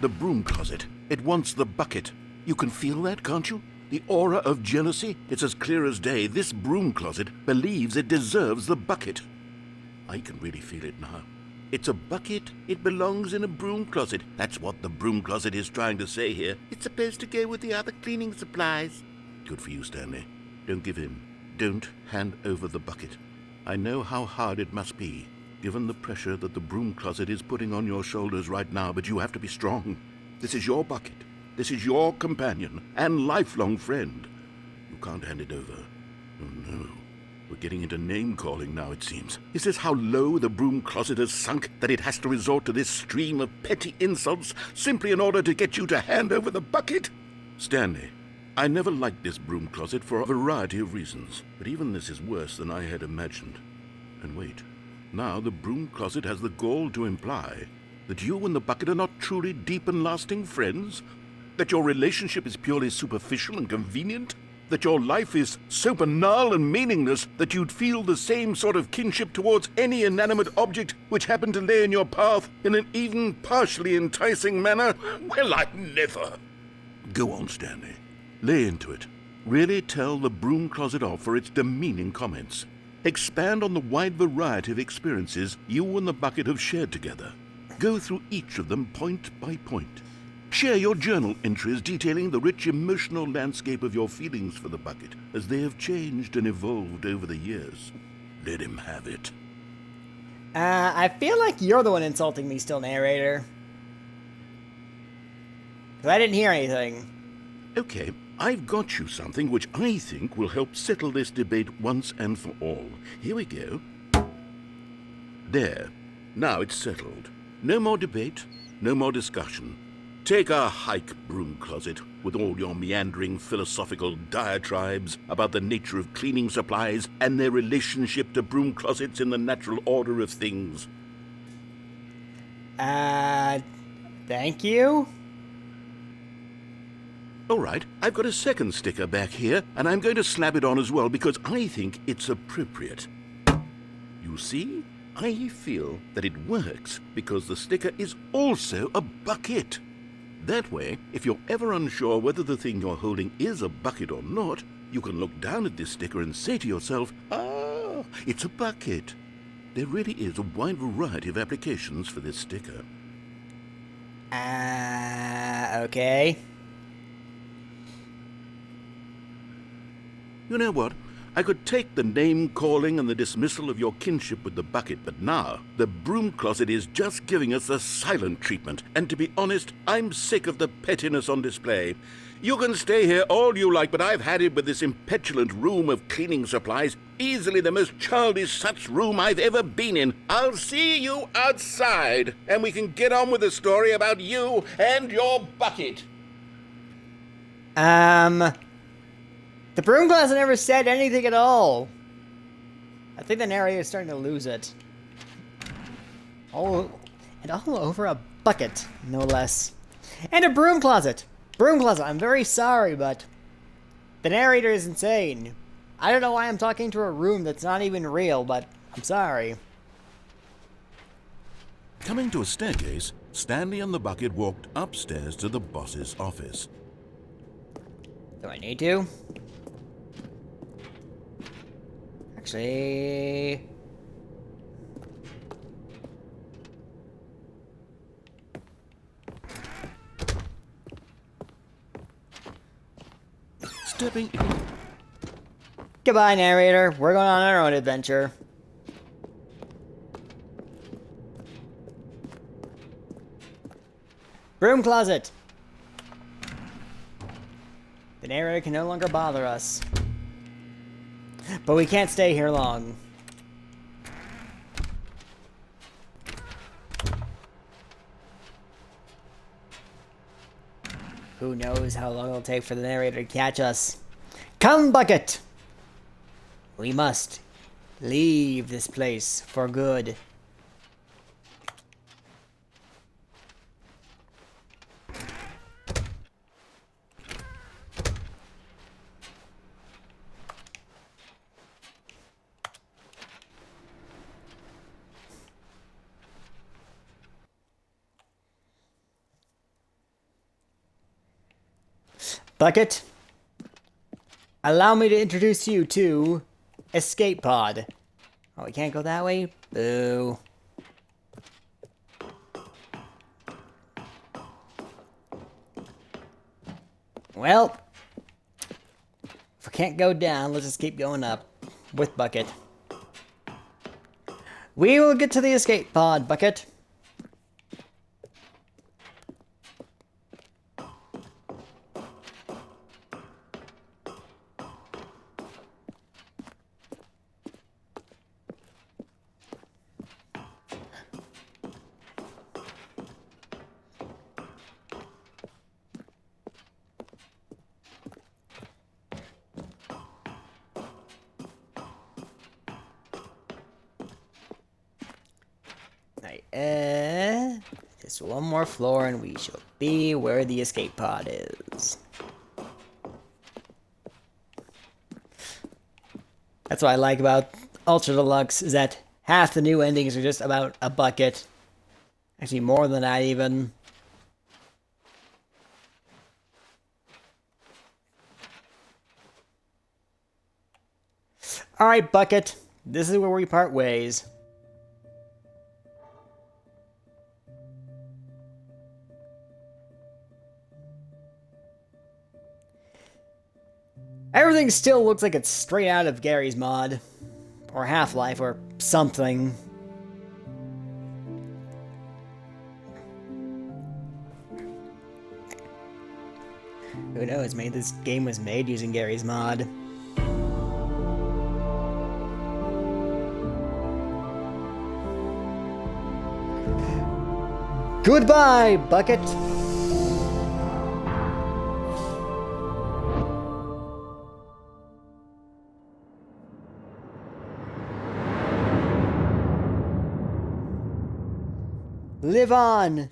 The broom closet. It wants the bucket. You can feel that, can't you? The aura of jealousy? It's as clear as day. This broom closet believes it deserves the bucket. I can really feel it now. It's a bucket. It belongs in a broom closet. That's what the broom closet is trying to say here. It's supposed to go with the other cleaning supplies. Good for you, Stanley. Don't give in. Don't hand over the bucket. I know how hard it must be, given the pressure that the broom closet is putting on your shoulders right now, but you have to be strong. This is your bucket. This is your companion and lifelong friend. You can't hand it over. Oh, no. We're getting into name-calling now, it seems. Is this how low the broom closet has sunk, that it has to resort to this stream of petty insults simply in order to get you to hand over the bucket? Stanley, I never liked this broom closet for a variety of reasons, but even this is worse than I had imagined. And wait, now the broom closet has the gall to imply that you and the bucket are not truly deep and lasting friends? That your relationship is purely superficial and convenient? That your life is so banal and meaningless that you'd feel the same sort of kinship towards any inanimate object which happened to lay in your path in an even partially enticing manner? Well, I never. Go on, Stanley. Lay into it. Really tell the broom closet off for its demeaning comments. Expand on the wide variety of experiences you and the bucket have shared together. Go through each of them point by point. Share your journal entries detailing the rich emotional landscape of your feelings for the bucket as they have changed and evolved over the years. Let him have it. I feel like you're the one insulting me still, narrator. 'Cause I didn't hear anything. Okay, I've got you something which I think will help settle this debate once and for all. Here we go. There. Now it's settled. No more debate, no more discussion. Take a hike, broom closet, with all your meandering philosophical diatribes about the nature of cleaning supplies and their relationship to broom closets in the natural order of things. Thank you? All right, I've got a second sticker back here, and I'm going to slap it on as well because I think it's appropriate. You see? I feel that it works because the sticker is also a bucket. That way, if you're ever unsure whether the thing you're holding is a bucket or not, you can look down at this sticker and say to yourself, ah, it's a bucket. There really is a wide variety of applications for this sticker. Okay. You know what? I could take the name-calling and the dismissal of your kinship with the bucket, but now the broom closet is just giving us the silent treatment. And to be honest, I'm sick of the pettiness on display. You can stay here all you like, but I've had it with this impetulant room of cleaning supplies. Easily the most childish such room I've ever been in. I'll see you outside, and we can get on with the story about you and your bucket. The broom closet never said anything at all. I think the narrator's starting to lose it. All over a bucket, no less. And a broom closet. Broom closet, I'm very sorry, but the narrator is insane. I don't know why I'm talking to a room that's not even real, but I'm sorry. Coming to a staircase, Stanley and the bucket walked upstairs to the boss's office. Do I need to? Actually... Stepping in. Goodbye, narrator. We're going on our own adventure. Broom closet. The narrator can no longer bother us. But we can't stay here long. Who knows how long it'll take for the narrator to catch us. Come, bucket! We must leave this place for good. Bucket, allow me to introduce you to Escape Pod. Oh, we can't go that way? Boo. Well, if we can't go down, let's just keep going up with Bucket. We will get to the Escape Pod, Bucket. Just one more floor and we shall be where the escape pod is. That's what I like about Ultra Deluxe, is that half the new endings are just about a bucket. Actually, more than that even. Alright, Bucket. This is where we part ways. Everything still looks like it's straight out of Gary's mod. Or Half-Life, or something. Who knows, maybe this game was made using Gary's mod. Goodbye, Bucket! Live on!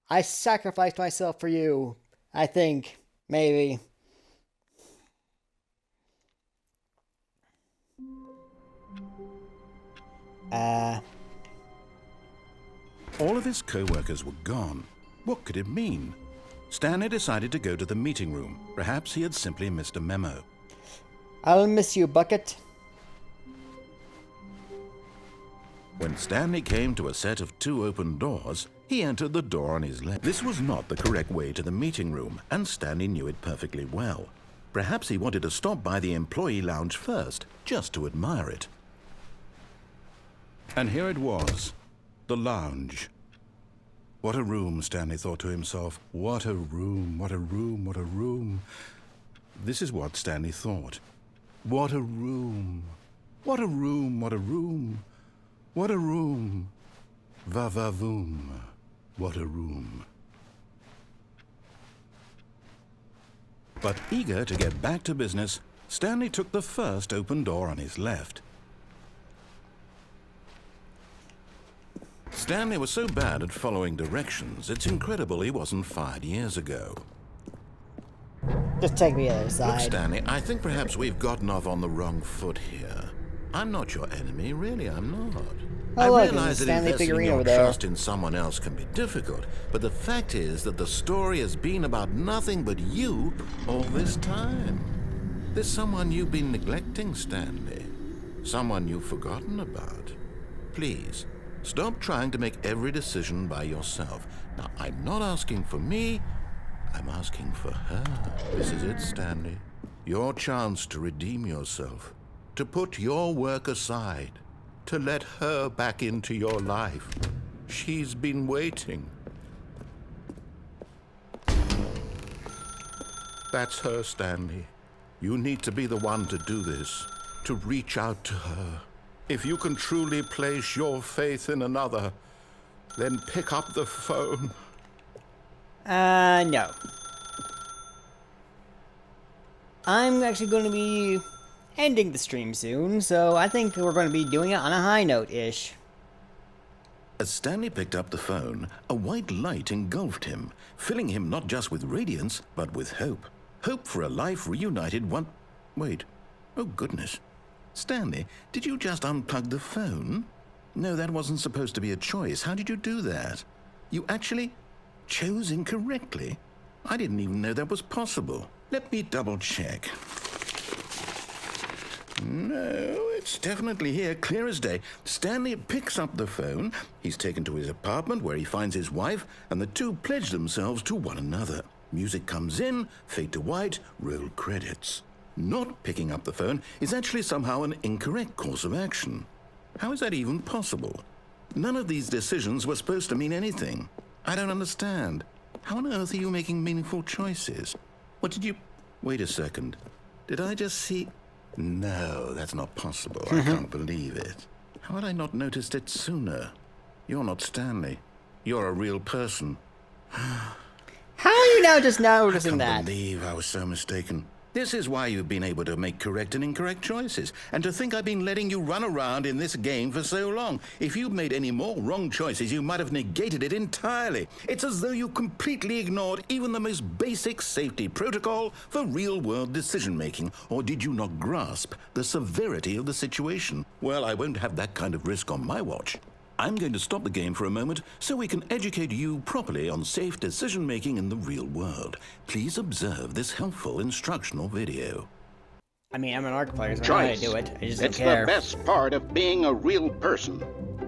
I sacrificed myself for you. I think. Maybe. All of his co-workers were gone. What could it mean? Stanley decided to go to the meeting room. Perhaps he had simply missed a memo. I'll miss you, Bucket. When Stanley came to a set of 2 open doors, he entered the door on his left. This was not the correct way to the meeting room, and Stanley knew it perfectly well. Perhaps he wanted to stop by the employee lounge first, just to admire it. And here it was, the lounge. What a room, Stanley thought to himself. What a room, what a room, what a room. This is what Stanley thought. What a room. What a room, what a room. What a room. Va-va-voom. What a room. But eager to get back to business, Stanley took the first open door on his left. Stanley was so bad at following directions, it's incredible he wasn't fired years ago. Just take me to the other Look, side. Stanley, I think perhaps we've gotten off on the wrong foot here. I'm not your enemy, really, I'm not. I look, realize that Stanley investing figurine your over there. trust in someone else can be difficult, but the fact is that the story has been about nothing but you all this time. There's someone you've been neglecting, Stanley. Someone you've forgotten about. Please, stop trying to make every decision by yourself. Now, I'm not asking for me, I'm asking for her. This is it, Stanley. Your chance to redeem yourself. To put your work aside, to let her back into your life. She's been waiting. That's her, Stanley. You need to be the one to do this, to reach out to her. If you can truly place your faith in another, then pick up the phone. No. I'm actually going to be ending the stream soon, so I think we're going to be doing it on a high note-ish. As Stanley picked up the phone, a white light engulfed him, filling him not just with radiance, but with hope. Hope for a life reunited one... Wait. Oh, goodness. Stanley, did you just unplug the phone? No, that wasn't supposed to be a choice. How did you do that? You actually chose incorrectly? I didn't even know that was possible. Let me double-check. No, it's definitely here, clear as day. Stanley picks up the phone. He's taken to his apartment where he finds his wife, and the two pledge themselves to one another. Music comes in, fade to white, roll credits. Not picking up the phone is actually somehow an incorrect course of action. How is that even possible? None of these decisions were supposed to mean anything. I don't understand. How on earth are you making meaningful choices? What did you... Wait a second. Did I just see... No, that's not possible. I can't believe it. How had I not noticed it sooner? You're not Stanley. You're a real person. How are you now just noticing I that? can't believe I was so mistaken. This is why you've been able to make correct and incorrect choices. And to think I've been letting you run around in this game for so long. If you'd made any more wrong choices, you might have negated it entirely. It's as though you completely ignored even the most basic safety protocol for real-world decision-making. Or did you not grasp the severity of the situation? Well, I won't have that kind of risk on my watch. I'm going to stop the game for a moment so we can educate you properly on safe decision-making in the real world. Please observe this helpful instructional video. I mean, I'm an ARK player, so I know how to do it. I just don't It's care. the best part of being a real person.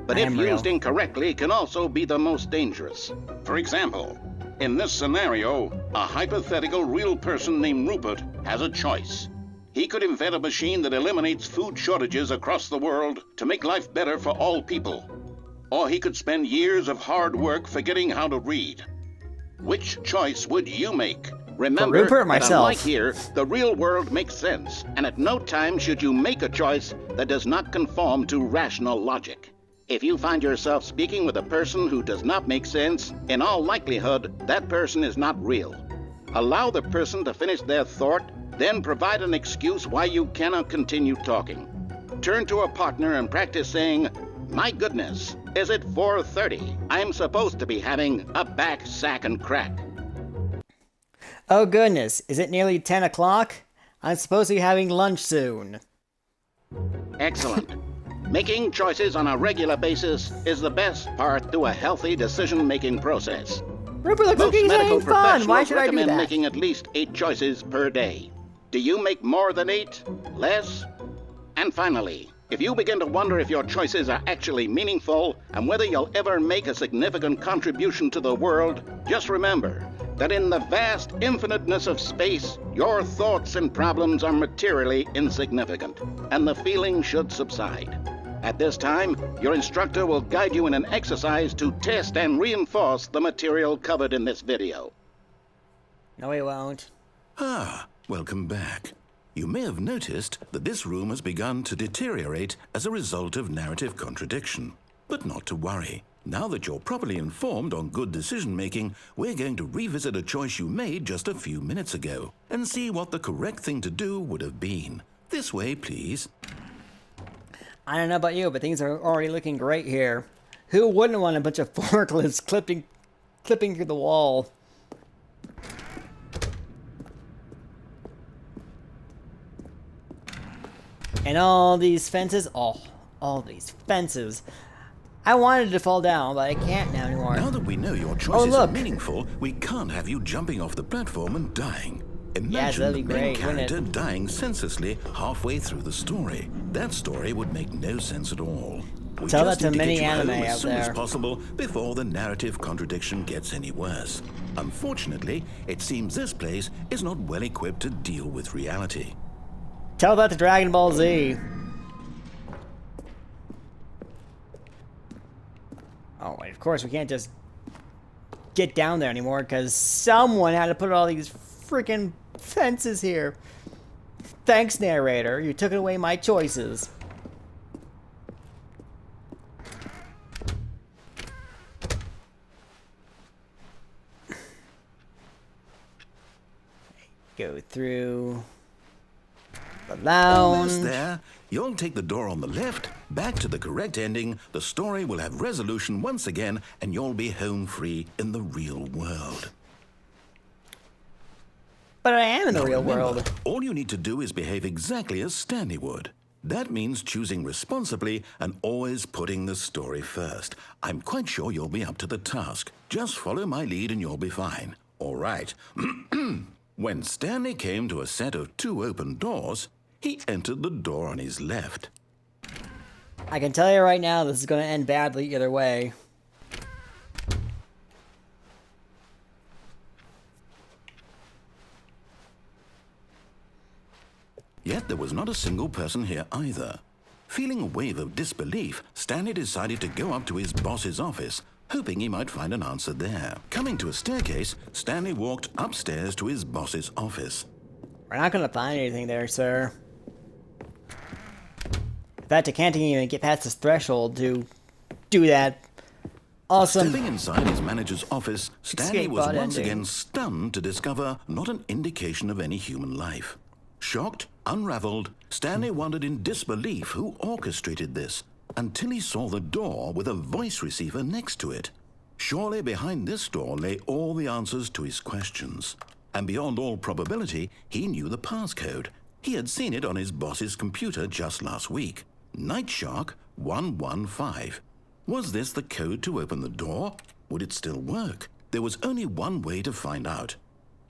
But I if am real. used incorrectly, can also be the most dangerous. For example, in this scenario, a hypothetical real person named Rupert has a choice. He could invent a machine that eliminates food shortages across the world to make life better for all people. Or he could spend years of hard work forgetting how to read. Which choice would you make? Remember Rupert or that myself? unlike here, the real world makes sense, and at no time should you make a choice that does not conform to rational logic. If you find yourself speaking with a person who does not make sense, in all likelihood, that person is not real. Allow the person to finish their thought, then provide an excuse why you cannot continue talking. Turn to a partner and practice saying, "My goodness, is it 4:30? I'm supposed to be having a back, sack, and crack." Oh goodness, is it nearly 10 o'clock? I'm supposed to be having lunch soon. Excellent. Making choices on a regular basis is the best part to a healthy decision-making process. Rupert looks like Most he's medical having fun. Why professionals should I do recommend that? making at least 8 choices per day. Do you make more than 8? Less? And finally, If you begin to wonder if your choices are actually meaningful and whether you'll ever make a significant contribution to the world, just remember that in the vast infiniteness of space, your thoughts and problems are materially insignificant, and the feeling should subside. At this time, your instructor will guide you in an exercise to test and reinforce the material covered in this video. No, he won't. Ah, welcome back. You may have noticed that this room has begun to deteriorate as a result of narrative contradiction. But not to worry. Now that you're properly informed on good decision-making, we're going to revisit a choice you made just a few minutes ago and see what the correct thing to do would have been. This way, please. I don't know about you, but things are already looking great here. Who wouldn't want a bunch of forklifts clipping through the wall? And all these fences, all these fences. I wanted to fall down, but I can't now anymore. Now that we know your choices are meaningful, we can't have you jumping off the platform and dying. Imagine the main character dying senselessly halfway through the story. That story would make no sense at all. We Tell just that to need to many get you anime home out as soon there. as possible before the narrative contradiction gets any worse. Unfortunately, it seems this place is not well equipped to deal with reality. Tell that to Dragon Ball Z. Oh, wait, of course we can't just get down there anymore because someone had to put all these freaking fences here. Thanks, narrator. You took away my choices. Go through the lounge. Almost there. You'll take the door on the left, back to the correct ending, the story will have resolution once again, and you'll be home free in the real world. But I am in the real Remember, world. all you need to do is behave exactly as Stanley would. That means choosing responsibly and always putting the story first. I'm quite sure you'll be up to the task. Just follow my lead and you'll be fine. All right. When Stanley came to a set of 2 open doors, he entered the door on his left. I can tell you right now, this is going to end badly either way. Yet there was not a single person here either. Feeling a wave of disbelief, Stanley decided to go up to his boss's office, hoping he might find an answer there. Coming to a staircase, Stanley walked upstairs to his boss's office. We're not going to find anything there, sir. In fact, I can't even get past this threshold to do that. Awesome. Stepping inside his manager's office, Stanley was once again stunned to discover not an indication of any human life. Shocked, unraveled, Stanley wondered in disbelief who orchestrated this, until he saw the door with a voice receiver next to it. Surely behind this door lay all the answers to his questions. And beyond all probability, he knew the passcode. He had seen it on his boss's computer just last week. Nightshark 115. Was this the code to open the door? Would it still work? There was only one way to find out.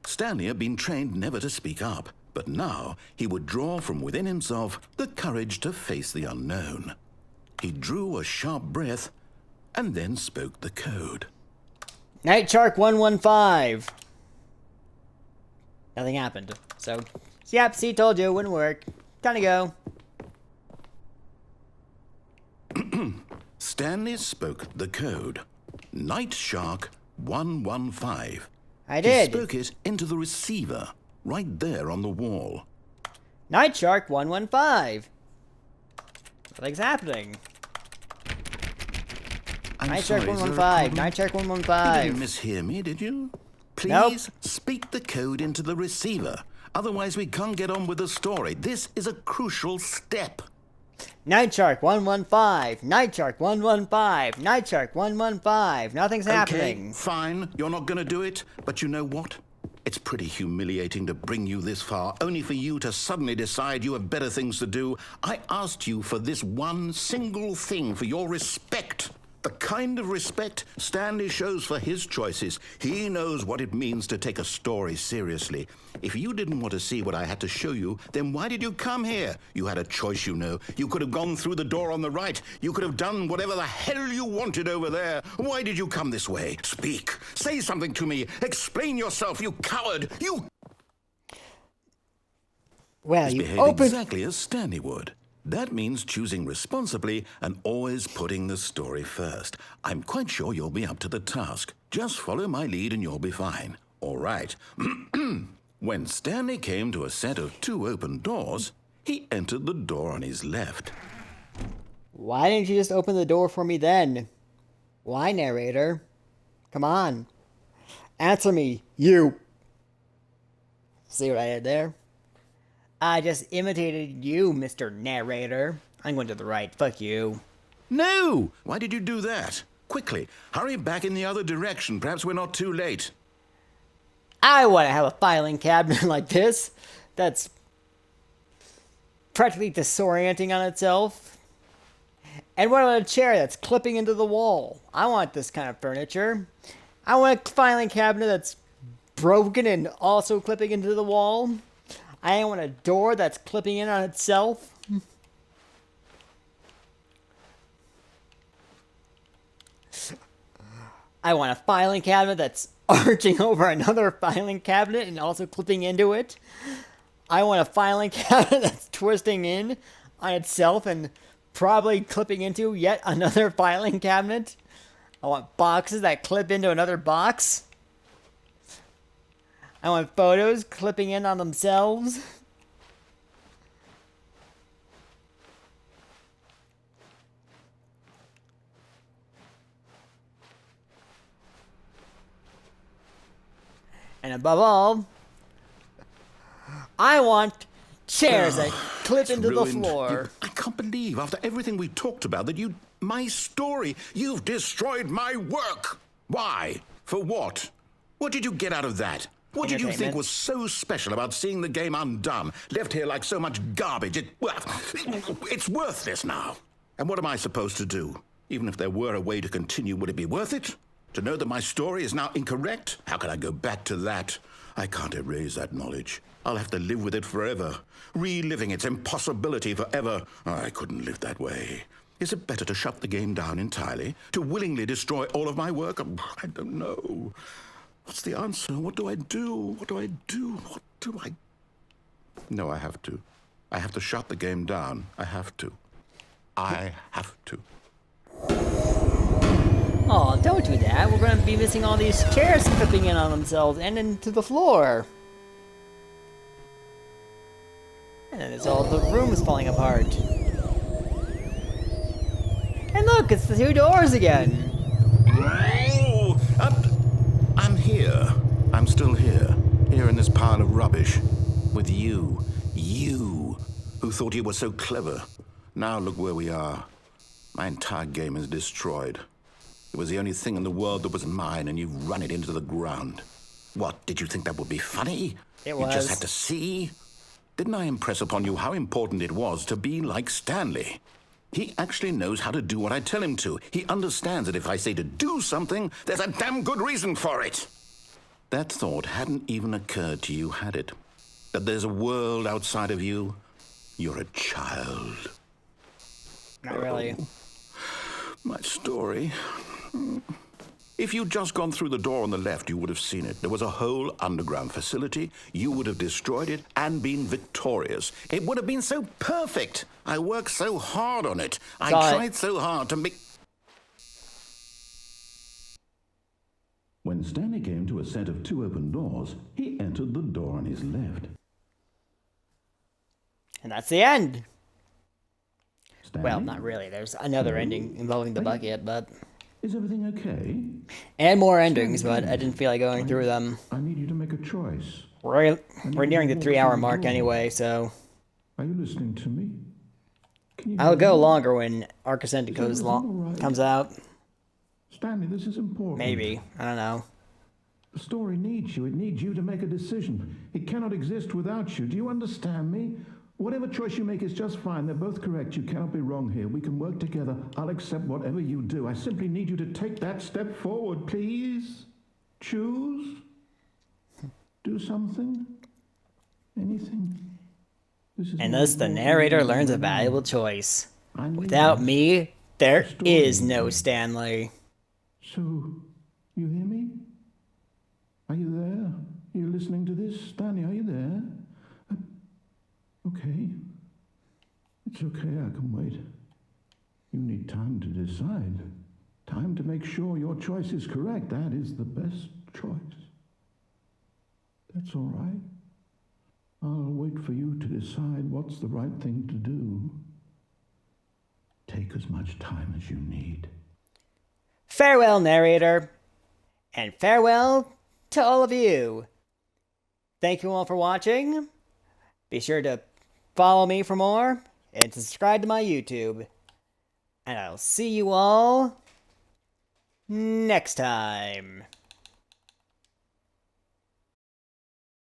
Stanley had been trained never to speak up, but now he would draw from within himself the courage to face the unknown. He drew a sharp breath and then spoke the code. Nightshark 115. Nothing happened. So, yep, see, told you, it wouldn't work. Time to go. Stanley spoke the code. Nightshark 115. I did. He spoke it into the receiver, right there on the wall. Nightshark 115. Nothing's happening. Nightshark 115. Nightshark 115. You didn't mishear me, did you? Please Nope. speak the code into the receiver. Otherwise, we can't get on with the story. This is a crucial step. Nightshark 115. Nightshark 115. Nightshark 115. Nothing's happening. Okay, fine. You're not going to do it. But you know what? It's pretty humiliating to bring you this far, only for you to suddenly decide you have better things to do. I asked you for this one single thing, for your respect. The kind of respect Stanley shows for his choices. He knows what it means to take a story seriously. If you didn't want to see what I had to show you, then why did you come here? You had a choice, you know. You could have gone through the door on the right. You could have done whatever the hell you wanted over there. Why did you come this way? Speak. Say something to me. Explain yourself, you coward. You... Well, you behave opened... exactly as Stanley would. That means choosing responsibly and always putting the story first. I'm quite sure you'll be up to the task. Just follow my lead and you'll be fine. All right. When Stanley came to a set of 2 open doors, he entered the door on his left. Why didn't you just open the door for me then? Why, narrator? Come on. Answer me, you. See what I did there? I just imitated you, Mr. Narrator. I'm going to the right. Fuck you. No! Why did you do that? Quickly, hurry back in the other direction. Perhaps we're not too late. I want to have a filing cabinet like this. That's practically disorienting on itself. And what about a chair that's clipping into the wall? I want this kind of furniture. I want a filing cabinet that's broken and also clipping into the wall. I want a door that's clipping in on itself. I want a filing cabinet that's arching over another filing cabinet and also clipping into it. I want a filing cabinet that's twisting in on itself and probably clipping into yet another filing cabinet. I want boxes that clip into another box. I want photos clipping in on themselves. And above all, I want chairs that clip into the floor. I can't believe, after everything we talked about, that my story, you've destroyed my work. Why? For what? What did you get out of that? What did you think was so special about seeing the game undone, left here like so much garbage? It's worthless now. And what am I supposed to do? Even if there were a way to continue, would it be worth it? To know that my story is now incorrect? How can I go back to that? I can't erase that knowledge. I'll have to live with it forever, reliving its impossibility forever. I couldn't live that way. Is it better to shut the game down entirely? To willingly destroy all of my work? I don't know. What's the answer? What do I do? What do I do? What do I... No, I have to. I have to shut the game down. I have to. I have to. Oh, don't do that. We're going to be missing all these chairs clipping in on themselves and into the floor. And then it's all the rooms falling apart. And look, it's the 2 doors again. Oh, I'm here. I'm still here. Here in this pile of rubbish. With you. You, who thought you were so clever. Now look where we are. My entire game is destroyed. It was the only thing in the world that was mine, and you've run it into the ground. What, did you think that would be funny? It was. You just had to see? Didn't I impress upon you how important it was to be like Stanley? He actually knows how to do what I tell him to. He understands that if I say to do something, there's a damn good reason for it. That thought hadn't even occurred to you, had it? That there's a world outside of you? You're a child. Not really. My story. If you'd just gone through the door on the left, you would have seen it. There was a whole underground facility. You would have destroyed it and been victorious. It would have been so perfect. I worked so hard on it. I tried so hard to make... When Stanley came to a set of 2 open doors, he entered the door on his left. And that's the end. Stanley? Well, not really. There's another ending involving the bucket, but... Is everything okay? And more endings, but I didn't feel like going through them. I need you to make a choice. We're nearing the 3-hour mark anyway, so... Are you listening to me? I'll go longer when ARK Ascended comes out. Stanley, this is important. Maybe. I don't know. The story needs you. It needs you to make a decision. It cannot exist without you. Do you understand me? Whatever choice you make is just fine. They're both correct. You cannot be wrong here. We can work together. I'll accept whatever you do. I simply need you to take that step forward, please. Choose. Do something. Anything. And thus the narrator learns a valuable choice. Without me, there is no Stanley. So, you hear me? Are you there? Are you listening to this? Stanley, are you there? Okay. It's okay, I can wait. You need time to decide. Time to make sure your choice is correct. That is the best choice. That's all right. I'll wait for you to decide what's the right thing to do. Take as much time as you need. Farewell, narrator. And farewell to all of you. Thank you all for watching. Be sure to follow me for more and subscribe to my YouTube. And I'll see you all next time.